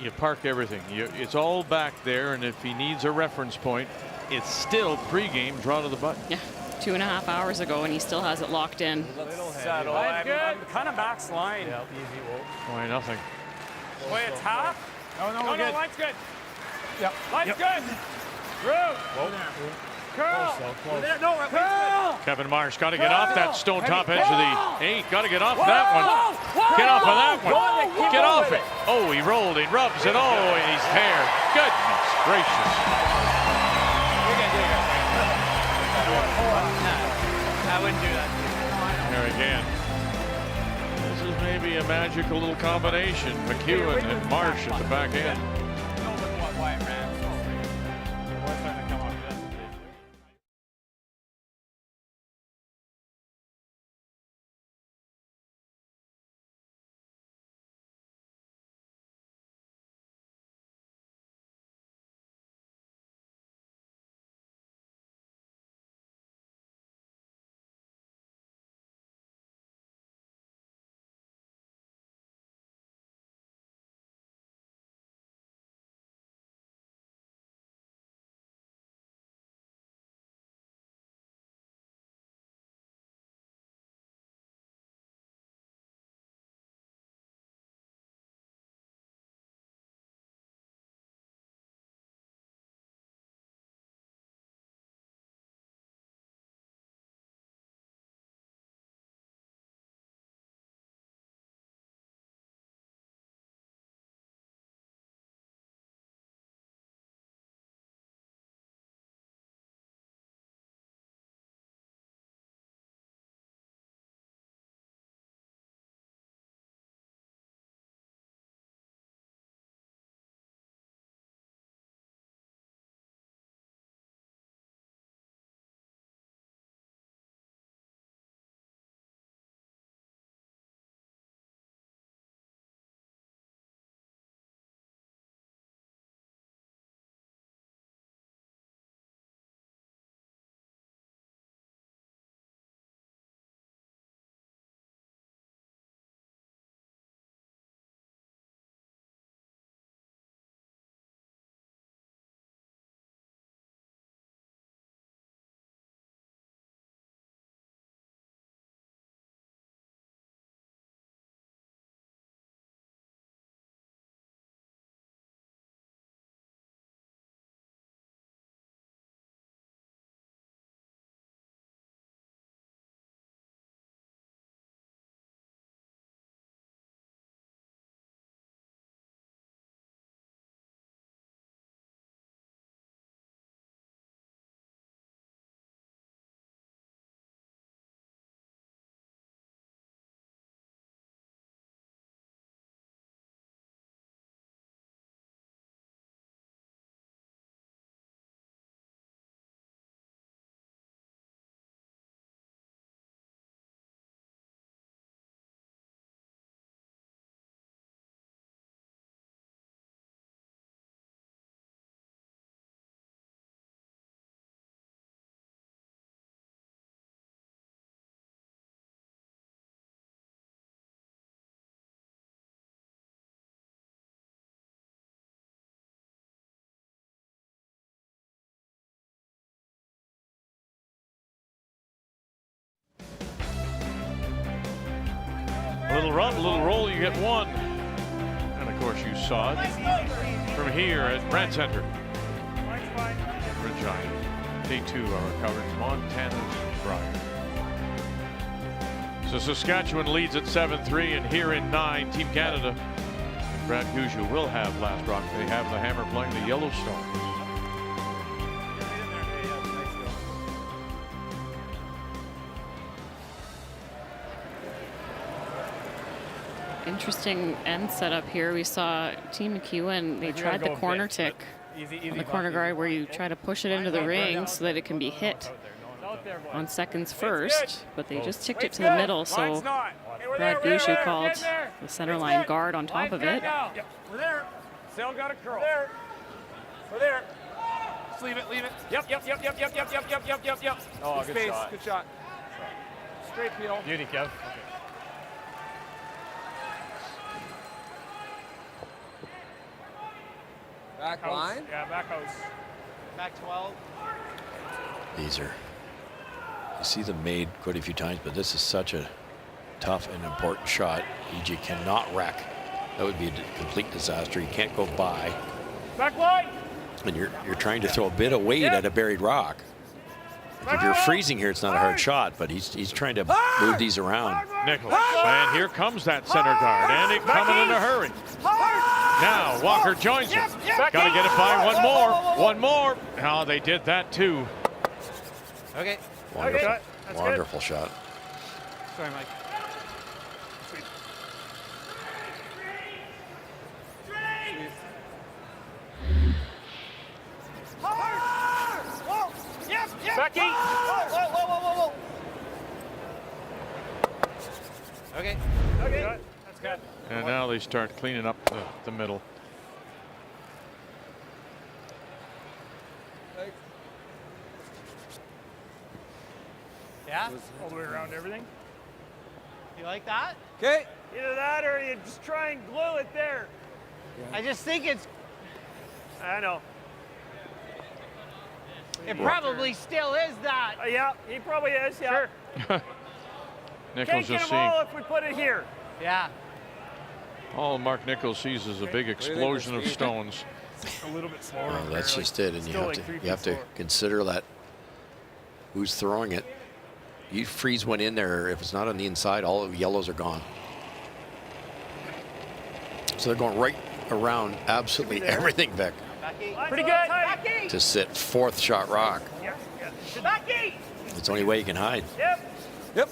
You park everything. It's all back there, and if he needs a reference point, it's still pregame draw to the button. Yeah, 2.5 hours ago, and he still has it locked in. Settle. I'm kind of back's line. Yeah, easy. Why nothing? Wait, it's half? No, No, line's good. Yep. Line's good. Through. Curl. Curl. Kevin Marsh got to get off that stone top edge of the 8. Got to get off that one. Get off of that one. Get off it. Oh, he rolled. He rubs it. Oh, and he's there. Goodness gracious. I wouldn't do that. There again. This is maybe a magical little combination. McEwen and Marsh at the back end. run, a little roll, you get one. And of course you saw it from here at Brand Center. Regina. Day 2 of our coverage, Montana's Brier. So Saskatchewan leads at 7-3, and here in 9, Team Canada and Brad Gushu will have last rock. They have the Hammer playing the Yellowstone. Interesting end setup here. We saw Team McEwen, they tried the corner tick on the corner guard where you try to push it into the ring so that it can be hit on seconds first, but they just ticked it to the middle, so Brad Gushu called the center line guard on top of it. We're there. Still got a curl. We're there. Just leave it, leave it. Yep. Oh, good Space, shot. good shot. Straight peel. Beauty, Kev. Back House. line? Yeah, back house. Back 12. These are, you see them made quite a few times, but this is such a tough and important shot. EJ cannot wreck. That would be a complete disaster. You can't go by. Back line. And you're trying to throw a bit of weight at a buried rock. If you're freezing here, it's not a hard shot, but he's trying to move these around. Nichols, and here comes that center guard, and it coming in a hurry. Now Walker joins him. Got to get it by one more. Oh, they did that too. Okay. Wonderful, That's wonderful shot. Sorry, Mike. Becky. Whoa. Okay. That's good. And now they start cleaning up the middle. Yeah? All the way around everything. You like that? Okay. Either that or you just try and glue it there. I just think it's. I know. It probably still is that. Yeah, he probably is. Yeah. Sure. Nichols Can't get is them all seeing if we put it here. Yeah. all Mark Nichols sees is a big explosion of stones. A little bit slower. Well, that's just it, and you have to consider that who's throwing it. You freeze one in there, if it's not on the inside, all of the yellows are gone. So they're going right around absolutely everything, Vic, Pretty good. to sit fourth shot rock. Becky. It's the only way you can hide. Yep.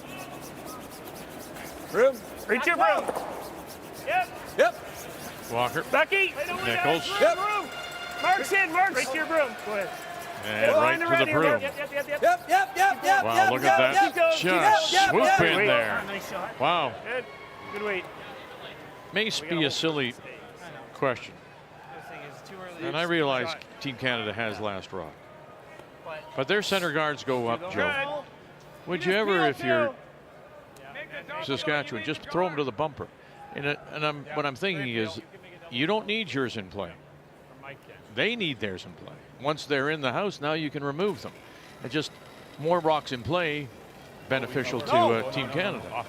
Broom. Reach your broom. Yep. Walker. Becky. Nichols. Yep. Mark's in. Mark's. Right to your broom. Go ahead. And right to the broom. Yep. Wow, look at that. Just swoop in there. Nice shot. Wow. Good weight. May be a silly question. And I realize Team Canada has last rock. But their center guards go up, Joe. Would you ever, if you're Saskatchewan, just throw them to the bumper? What I'm thinking is, you don't need yours in play. They need theirs in play. Once they're in the house, now you can remove them. And just more rocks in play, beneficial to Team Canada.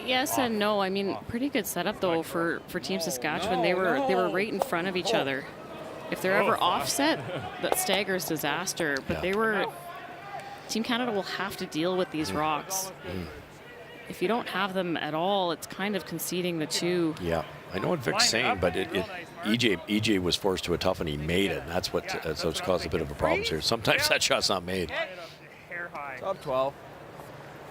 Yes and no. I mean, pretty good setup though for Team Saskatchewan. They were right in front of each other. If they're ever offset, that staggers disaster. But Team Canada will have to deal with these rocks. If you don't have them at all, it's kind of conceding the two. Yeah, I know what Vic's saying, but EJ was forced to a tough and he made it. And that's what's caused a bit of a problem here. Sometimes that shot's not made. Hair high. Top 12.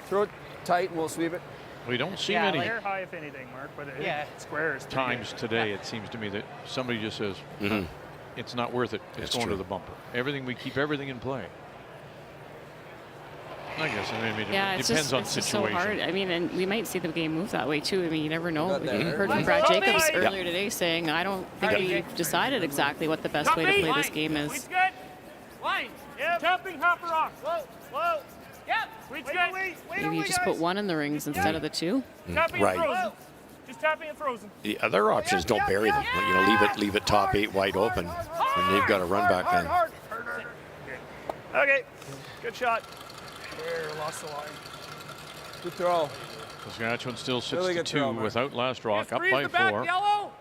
Throw it tight and we'll sweep it. We don't see many hair high, if anything, Mark. But squares. times today. It seems to me that somebody just says, it's not worth it. It's going to the bumper. We keep everything in play. I guess. It depends on it's situation. just so hard. I mean, and we might see the game move that way too. I mean, you never know. We that heard from Brad Jacobs earlier today saying, I don't think we've decided exactly what the best way to play this game is. Good. Line. Yep. Tapping hopper off. Whoa. Yep. Maybe you just put one in the rings instead of the two. Tapping Right. and frozen. Just tapping and frozen. The other option is don't bury them. Leave it top 8 wide open, and they've got to run back then. Okay. Good shot. There, lost the line. Good throw. Saskatchewan still sits Really to good 2 throw, Mark. without last rock, up Freeze by the back, 4. yellow.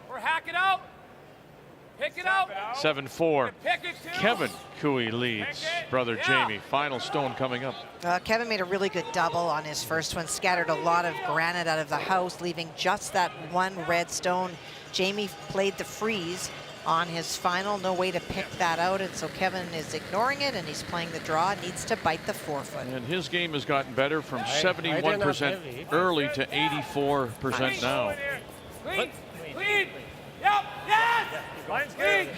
Or hack it out. Pick it out. 7-4. Pick it too. Kevin Cooey leads brother Jamie. Final stone coming up. Kevin made a really good double on his first one, scattered a lot of granite out of the house, leaving just that one red stone. Jamie played the freeze on his final, no way to pick that out, and so Kevin is ignoring it, and he's playing the draw, needs to bite the 4-foot. And his game has gotten better from 71% early to 84% now. Clean. Clean. Yep. Yes. Line's good.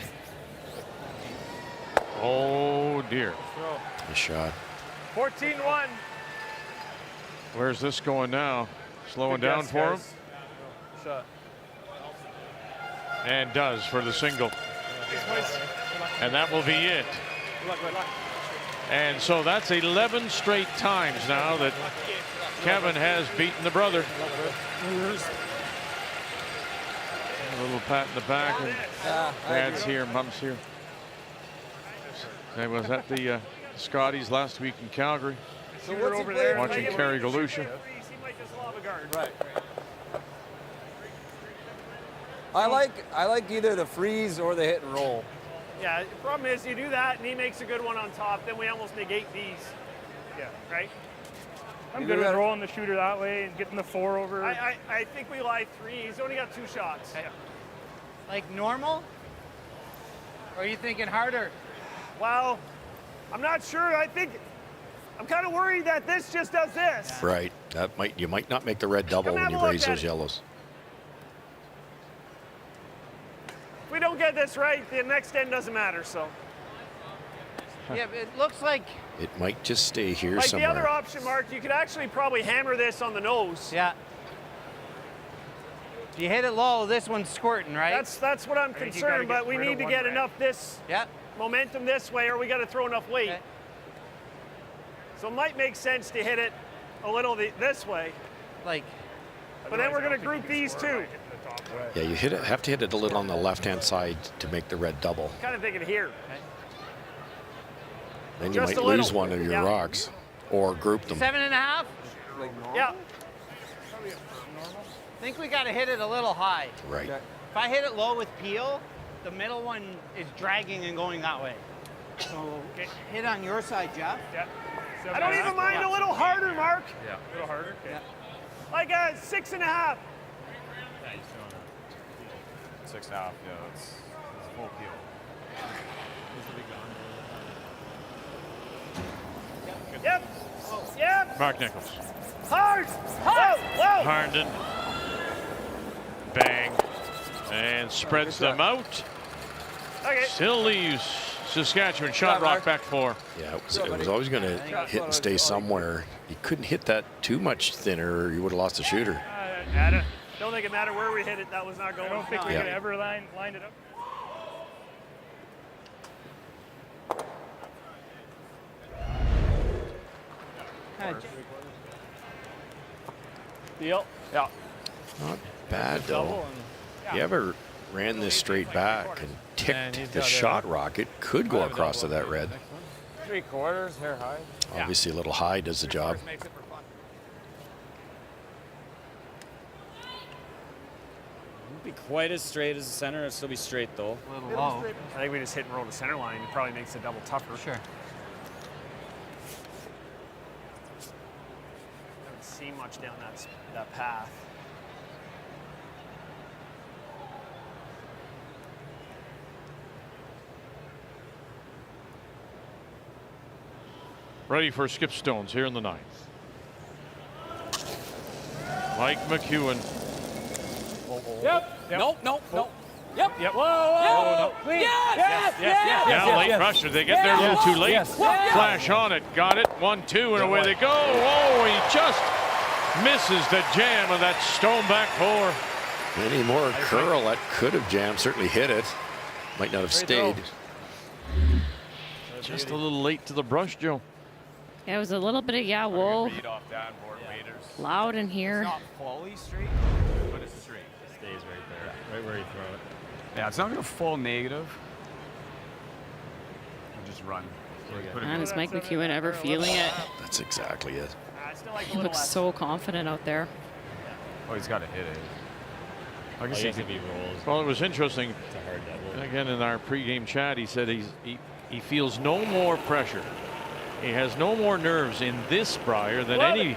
Oh dear. Nice shot. 14-1. Where's this going now? Slowing Good down guess, for him. guys. Shot. And does for the single. And that will be it. Good luck. And so that's 11 straight times now that Kevin has beaten the brother. A little pat in the back, and dad's here, mom's here. I was at the Scotties last week in Calgary, So what's over there watching Kerry Galusha. Right. I like either the freeze or the hit and roll. Yeah, the problem is you do that and he makes a good one on top, then we almost negate these. Yeah, right? I'm good with rolling the shooter that way and getting the 4 over. I think we lie 3. He's only got 2 shots. Yeah. Like normal? Or are you thinking harder? Well, I'm not sure. I'm kind of worried that this just does this. Right. You might not make the red double when you raise those yellows. If we don't get this right, the next end doesn't matter, so. Yeah, but it looks like It might just stay here like somewhere. the other option, Mark, you could actually probably hammer this on the nose. yeah. If you hit it low, this one's squirting, right? That's what I'm think you gotta concerned, but get we rid need of to one get red. enough this momentum this way, or we got to throw enough weight. Okay. So it might make sense to hit it a little this way. Like, but then we're going to group these two. Yeah, you have to hit it a little on the left-hand side to make the red double. Kind of thinking here. Then you Just might a little. lose one of your Yeah. rocks or group them. 7.5? Yeah. I think we got to hit it a little high. Right. If I hit it low with peel, the middle one is dragging and going that way. So hit on your side, Jeff. Yeah. I don't even mind a little harder, Mark. Yeah. A little harder. Okay. Yeah. Like a 6.5. 6.5. Yeah, that's full peel. Yep. Yep. Mark Nichols. Hard. Whoa. Harnden. Bang. And spreads them out. Okay. Still leaves Saskatchewan. Shot rock back 4. Yeah, it was always going to hit and stay somewhere. You couldn't hit that too much thinner or you would have lost the shooter. Don't think it mattered where we hit it. That was not going. I don't think we Yeah. could ever line it up. Deal. Yeah. Not bad, though. If you ever ran this straight back and ticked the shot rock, it could go across to that red. 3/4, hair high. Obviously, a little high does the job. Makes it for fun. Won't be quite as straight as the center. It'll still be straight though. A little low. I think we just hit and roll the center line. It probably makes the double tougher. Sure. Haven't seen much down that path. Ready for skip stones here in the 9th. Mike McEwen. Yep. Nope. Yep. Yep. Whoa. Clean. Yes. Now late rusher. They get there a little too late. Flash on it. Got it. 1-2 and away they go. Oh, he just misses the jam of that stone back 4. Any more curl that could have jammed, certainly hit it. Might not have stayed. Just a little late to the brush, Joe. Yeah, it was a little bit of whoa. Loud in here. It's not fully straight, but it's straight. It stays right there, right where you throw it. Yeah, it's not going to fall negative. We'll just run. And is Mike McEwen ever feeling it? That's exactly it. He looks so confident out there. Oh, he's got to hit it. I guess he rolls. Well, it was interesting. It's a hard double. And again, in our pregame chat, he said he feels no more pressure. He has no more nerves in this Brier than any,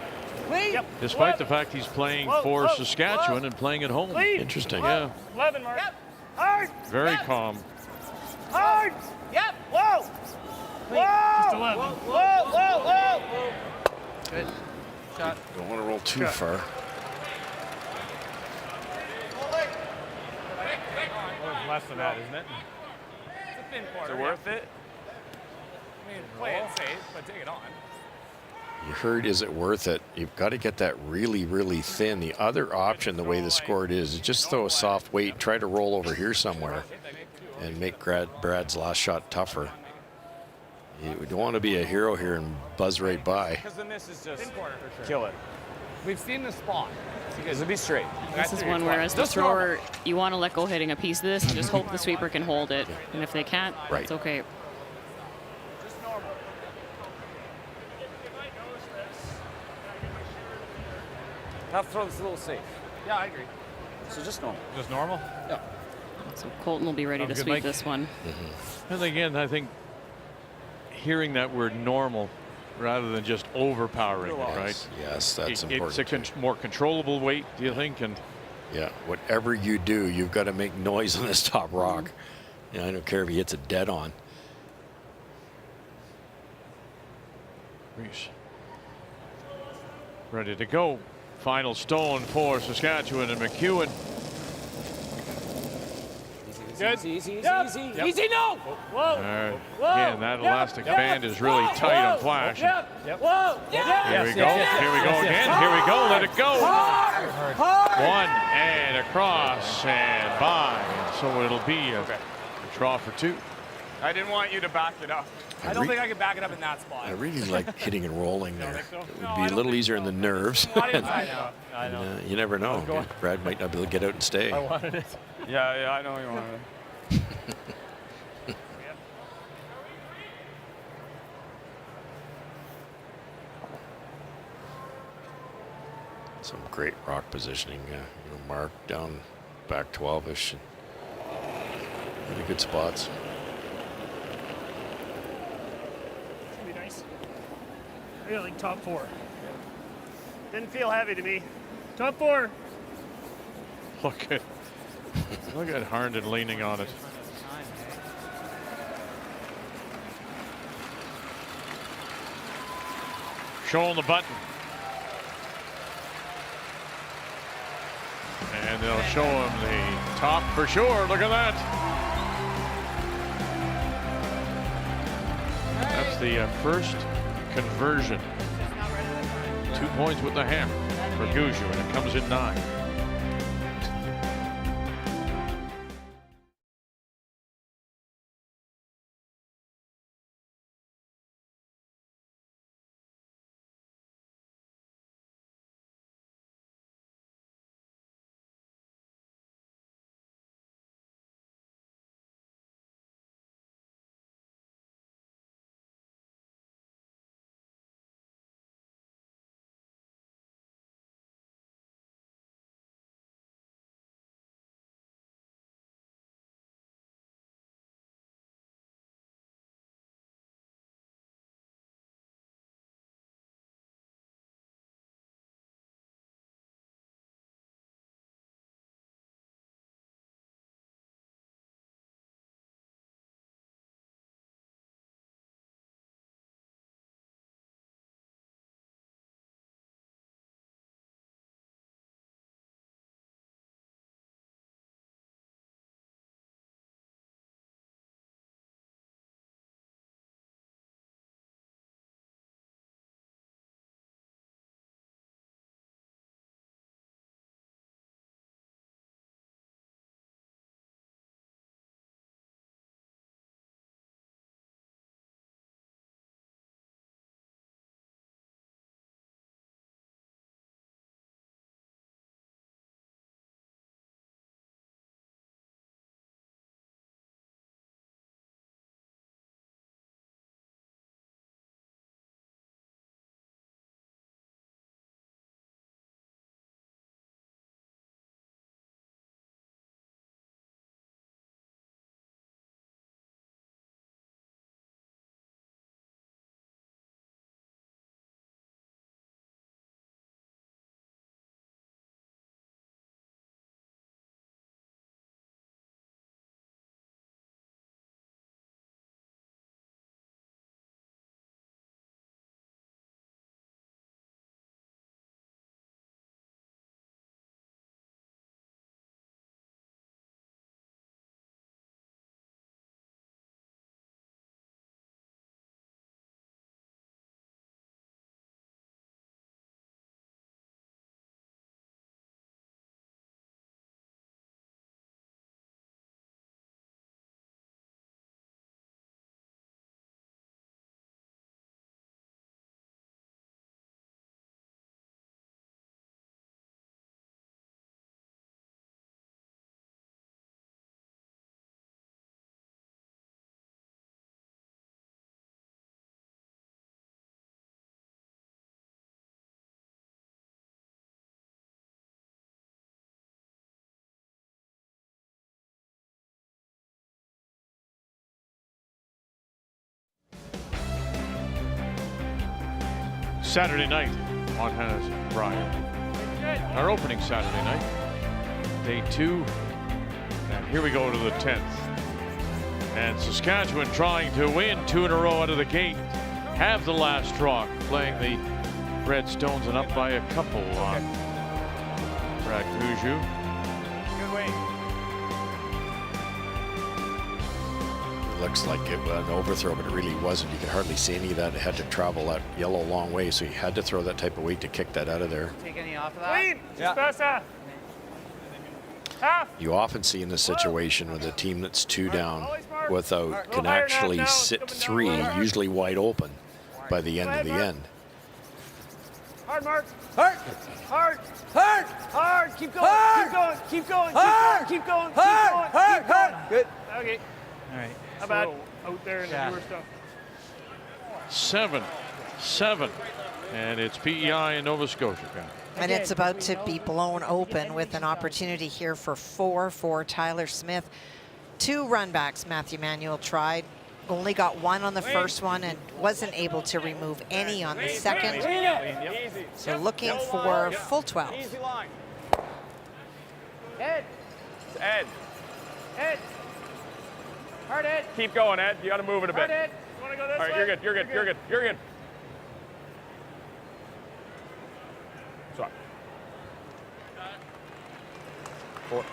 despite the fact he's playing for Saskatchewan and playing at home. Interesting. Yeah. 11, Mark. Hard. Very calm. Hard. Yep. Whoa. Whoa. Just 11. Whoa. Good. Shot. Don't want to roll too far. Less than that, isn't it? It's a thin Is quarter. it worth it? I mean, play it safe, but take it on. You heard, is it worth it? You've got to get that really, really thin. The other option, the way the score is just throw a soft weight, try to roll over here somewhere and make Brad's last shot tougher. You don't want to be a hero here and buzz right by. Because the miss is just kill it. We've seen the spot. Because it'll be straight. This is one where, as the thrower, you want to let go hitting a piece of this and just hope the sweeper can hold it. And if they can't, it's okay. Just normal. Have to throw this a little safe. Yeah, I agree. So just normal. Just normal? Yeah. So Colton will be ready to Sounds good, sweep Mike. this one. And again, I think hearing that word normal rather than just overpowering, right? Yes, that's important. It's a more controllable weight, do you think? And yeah, whatever you do, you've got to make noise on this top rock. Yeah, I don't care if he hits it dead on. Reese ready to go. Final stone for Saskatchewan and McEwen. Good. Easy. Easy, no. Whoa. Again, that elastic band is really tight on Flash. Whoa. Here we go. Here we go again. Here we go. Let it go. One and across and by. So it'll be a draw for two. I didn't want you to back it up. I don't think I can back it up in that spot. I really like hitting and rolling there. think so? It No, would be I a don't little think easier on the nerves. I know. And, you never know. Brad might not be able to get out and stay. I wanted it. Yeah, I know you wanted it. Some great rock positioning. Mark down back 12-ish. Really good spots. It's gonna be nice. I got like top 4. Didn't feel heavy to me. Top 4. Look at Harnden leaning on it. Showing the button. And they'll show him the top for sure. Look at that. That's the first conversion. 2 points with the hammer for Gushue, and it comes in 9. Saturday night, Montana's Brier. Our opening Saturday night, day 2. And here we go to the 10th. And Saskatchewan trying to win 2 in a row out of the gate. Have the last draw, playing the Redstones and up by a couple on Brad Kuju. Good way. Looks like it was an overthrow, but it really wasn't. You could hardly see any of that. It had to travel that yellow long way, so he had to throw that type of weight to kick that out of there. Take any off of that? Clean. Just pass half. Half. You often see in this situation with a team that's 2 down without can actually sit 3, usually wide open by the end of the end. Hard, Mark. Hard. Hard. Hard. Hard. Keep going. Hard. Keep going. Keep going. Hard. Keep going. Hard. Keep going. Hard. Keep going. Hard. Good. Okay. All right. How about out there in the newer stuff? 7-7. And it's PEI in Nova Scotia. And it's about to be blown open with an opportunity here for 4 for Tyler Smith. 2 runbacks Matthew Manuel tried. Only got 1 on the first one and wasn't able to remove any on the second. So looking for full 12. Easy line. Ed. It's Ed. Ed. Hard, Ed. Keep going, Ed. You got to move it a bit. Hard, Ed. You want to go this All right, way? you're good. You're good. You're good. You're good. Sorry. 4.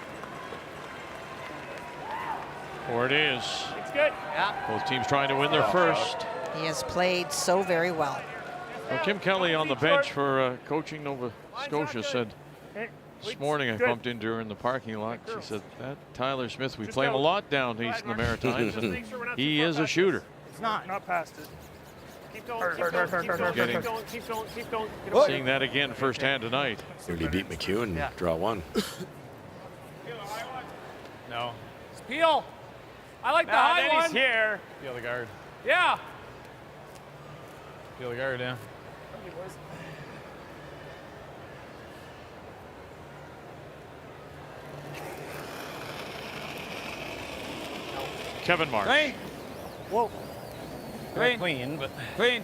4 it is. It's good. Yeah. Both teams trying to win their first. He has played so very well. Well, Kim Kelly on the bench for coaching Nova Scotia said this morning, I bumped into her in the parking lot. She said, that Tyler Smith, we play him a lot down east in the Maritimes, and he is a shooter. It's not past it. Keep going. Hard, Keep hard, going. hard, Keep hard, going. hard, Keep hard. going. Keep going. Keep going. Get away. Seeing that again firsthand tonight. Really beat McEwen, draw 1. No. It's Peel. I like the Nah, high then one. he's here. Feel the guard. Yeah. Feel the guard, yeah. Kevin Marsh. Clean. Whoa. Clean. Clean, but Clean.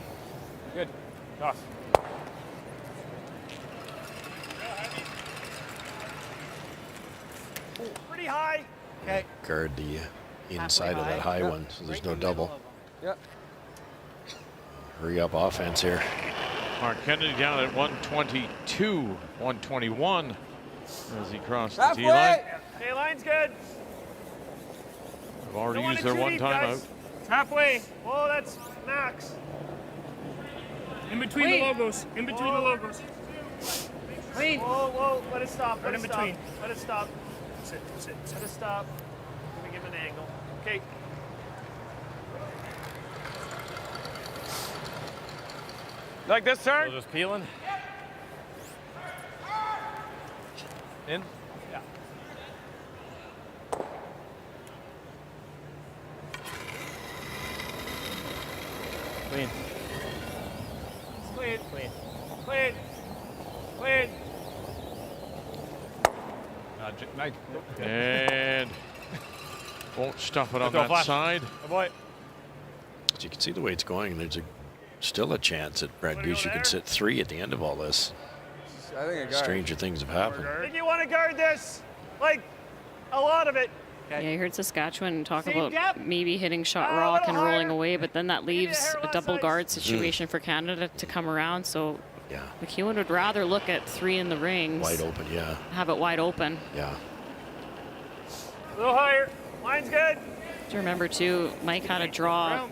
Good. Toss. Pretty high. Okay. Guard the inside of that high one, so there's no double. Yep. Hurry up offense here. Mark Kennedy down at 122, 121 as he crossed the T line. Halfway. Okay, line's good. They've already Don't want used it their too one deep, timeout. guys. It's halfway. Whoa, that's max. In between the logos. In between the logos. Clean. Whoa, whoa. Let it stop. Let Right it in stop. between. Let it stop. Sit. Let it stop. Let me give him an angle. Okay. Like this turn? just peeling. In. Yeah. Clean. Clean. Clean. Clean. Clean. Nice. And won't stuff it on Throw that flash. side. Oh boy. As you can see the way it's going, there's still a chance that Brad Wanna go Gushue there? could sit 3 at the end of all this. I think I got it. Stranger things have happened. I think you want to guard this. Like, a lot of it. Yeah, I heard Saskatchewan talk Same about depth. maybe hitting shot A rock little and rolling higher. away, but then that leaves hair a last double size. guard situation for Canada to come around. So Yeah, McEwen would rather look at 3 in the rings, wide open, yeah, have it wide open. yeah. A little higher. Line's good. To remember too, Mike had a draw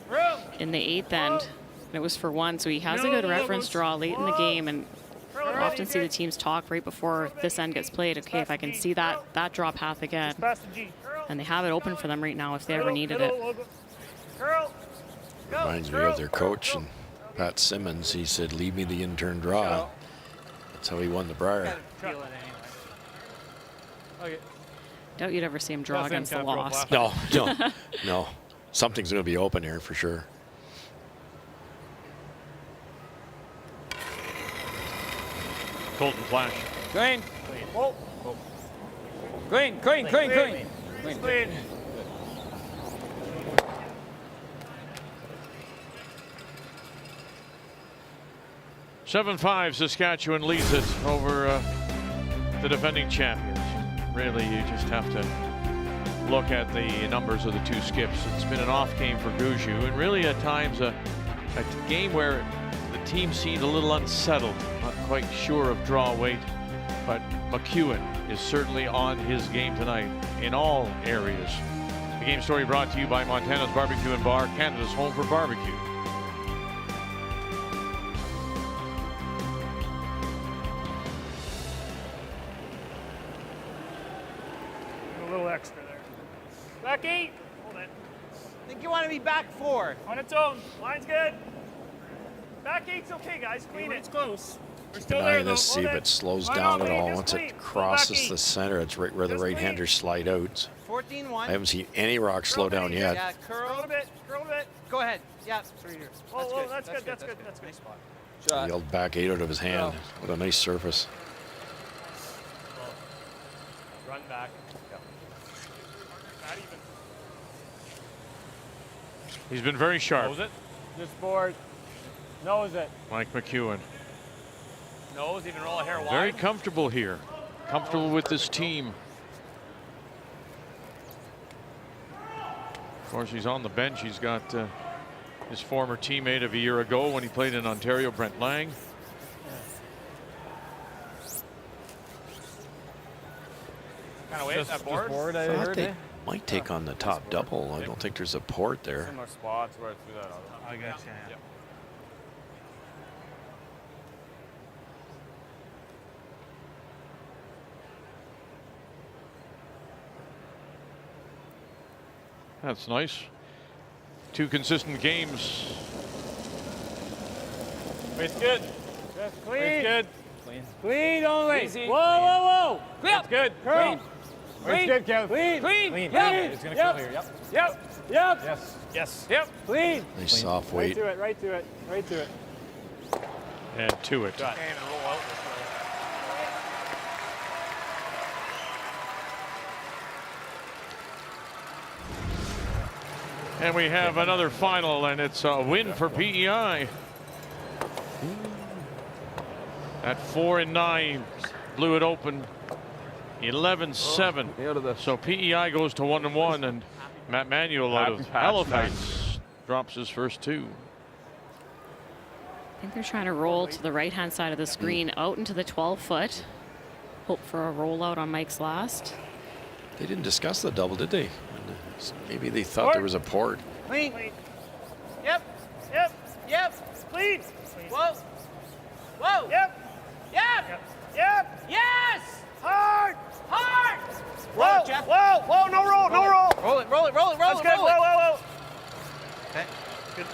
Room. in the 8th end, and it was for 1, so he has a No, good no, reference no. draw late in the game, and Curl it I ready, often see the good. teams talk right before this end gets played. Okay, if I can see that draw path again, Pass the G. Curl. and they have it open for them right now if they ever Middle, needed middle, it. logo. Curl. Go. Reminds me Curl. of their coach and Pat Simmons. He said, "Leave me the intern draw." That's how he won the Brier. Feel it anyway. Okay. Doubt you'd ever see him draw That's against the kind of pro Lost. No, no, no. Something's going to be open here for sure. Colton Flash. Clean. Whoa. Clean. Clean. Clean. Clean. Clean. Clean. 7-5, Saskatchewan leads it over the defending champions. Really, you just have to look at the numbers of the two skips. It's been an off game for Gushue, and really at times a game where the team seemed a little unsettled, not quite sure of draw weight, but McEwen is certainly on his game tonight in all areas. The game story brought to you by Montana's Barbecue and Bar, Canada's home for barbecue. A little extra there. Back 8. Hold it. I think you want to be back 4. On its own. Line's good. Back 8's okay, guys. Clean it. It's close. We're still there, though. Let's see if it slows down at all. Once it crosses the center, it's right where the right-handers slide out. 14-1. I haven't seen any rock slow down yet. Yeah, curl a bit. Curl a bit. Go ahead. Yeah. Through here. Oh, that's good. That's good. That's good. Nice spot. Yelled back 8 out of his hand. What a nice surface. Run back. Not even. He's been very sharp. Nose it. This board. Nose it. Mike McEwen. Nose, even roll a hair wide. Very comfortable here. Comfortable with this team. Of course, he's on the bench. He's got his former teammate of a year ago when he played in Ontario, Brent Lang. Kind of wait that board. I thought they might take on the top double. I don't think there's a port there. Similar spots where it's through that. I got you. Yeah. That's nice. 2 consistent games. It's good. Just clean. It's good. Clean. Clean only. Easy. Whoa, whoa, whoa. Clean. That's good. Curl. Clean. It's good, Kev. Clean. Clean. Clean. Yep. It's going to curl here. Yep. Yep. Yep. Yes. Yes. Yep. Clean. Nice soft Right weight. to it. Right to it. Right to it. And to it. Can't even roll out this way. And we have another final, and it's a win for PEI. At 4-9, blew it open 11-7. So PEI goes to 1-1, and Matt Manuel out of Halifax drops his first 2. I think they're trying to roll to the right-hand side of the screen out into the 12-foot. Hope for a rollout on Mike's last. They didn't discuss the double, did they? Maybe they thought there was a port. Clean. Clean. Yep. Yep. Yep. Clean. Whoa. Whoa. Yep. Yep. Yep. Yep. Yes. Hard. Hard. Whoa. Roll it, Jeff. Whoa. Whoa. No roll. No roll. Roll it. Roll it. Roll it. Roll That's it. good. Roll Whoa. it. Whoa. Whoa. Okay. Good.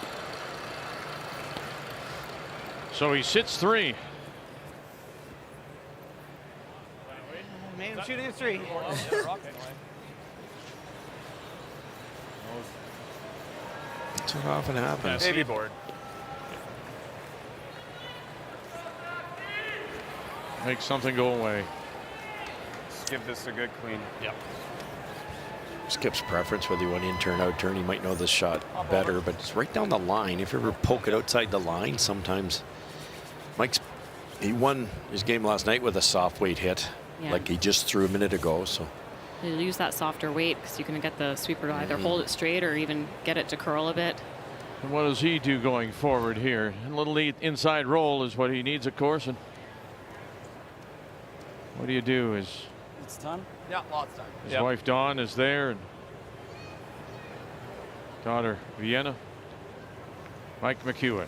So he sits 3. Made him shooting a 3. That's what often happens. Baby board. Make something go away. Let's give this a good clean. Yep. Skip's preference, whether you want in turn, out turn, he might know this shot better, but it's right down the line. If you ever poke it outside the line, sometimes he won his game last night with a soft weight hit, like he just threw a minute ago. So You'll use that softer weight because you can get the sweeper to either hold it straight or even get it to curl a bit. And what does he do going forward here? A little inside roll is what he needs, of course. And what do you do? It's time? Yeah, lots of time. His wife Dawn is there, and daughter Vienna. Mike McEwen.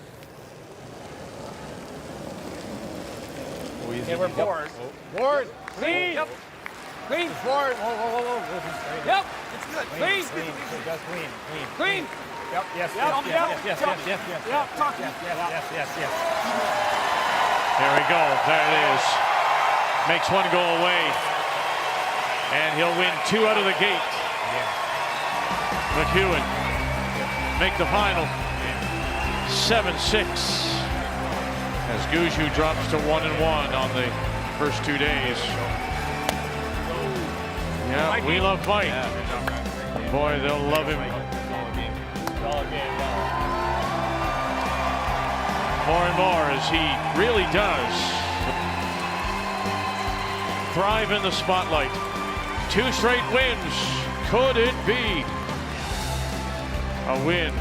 Okay, we're board. Board. Clean. Yep. Clean. Board. Whoa, whoa, whoa, whoa. Yep. It's good. Clean. Clean. Just clean. Clean. Clean. Yep. Yes. Yep. Yes. Yes. Yes. Yes. Yes. Yes. Yep. Talking. Yes. Yes. Yes. There we go. There it is. Makes one go away. And he'll win 2 out of the gate. McEwen make the final 7-6 as Gushue drops to 1-1 on the first 2 days. Yeah, we love Mike. Boy, they'll love him. more and more as he really does thrive in the spotlight. 2 straight wins. Could it be a win?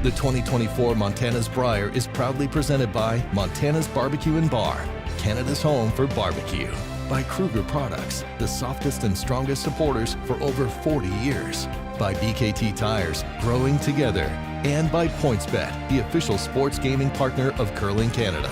The 2024 Montana's Brier is proudly presented by Montana's Barbecue and Bar, Canada's home for barbecue. By Kruger Products, the softest and strongest supporters for over 40 years. By BKT Tires, growing together. And by PointsBet, the official sports gaming partner of Curling Canada.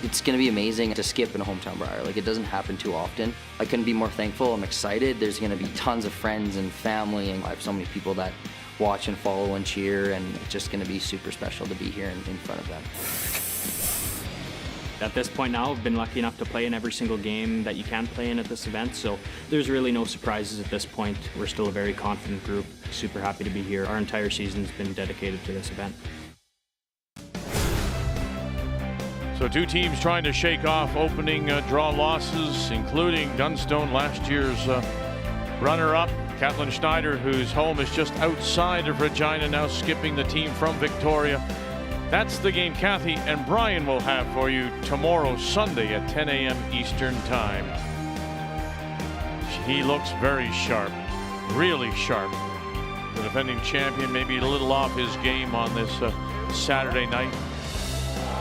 It's going to be amazing to skip in a hometown Brier. Like, it doesn't happen too often. I couldn't be more thankful. I'm excited. There's going to be tons of friends and family, and I have so many people that watch and follow and cheer, and it's just going to be super special to be here in front of them. At this point now, I've been lucky enough to play in every single game that you can play in at this event, so there's really no surprises at this point. We're still a very confident group, super happy to be here. Our entire season's been dedicated to this event. So 2 teams trying to shake off opening draw losses, including Dunstone, last year's runner-up. Kathleen Schneider, whose home is just outside of Regina, now skipping the team from Victoria. That's the game Kathy and Brian will have for you tomorrow, Sunday at 10 a.m. Eastern Time. He looks very sharp, really sharp. The defending champion maybe a little off his game on this Saturday night.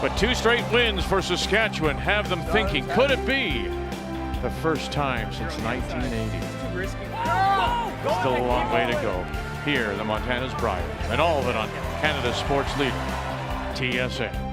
But 2 straight wins for Saskatchewan have them thinking, could it be the first time since 1980? Still a long way to go. Here, the Montana's Brier, and all of it on Canada's Sports Leader. TSN.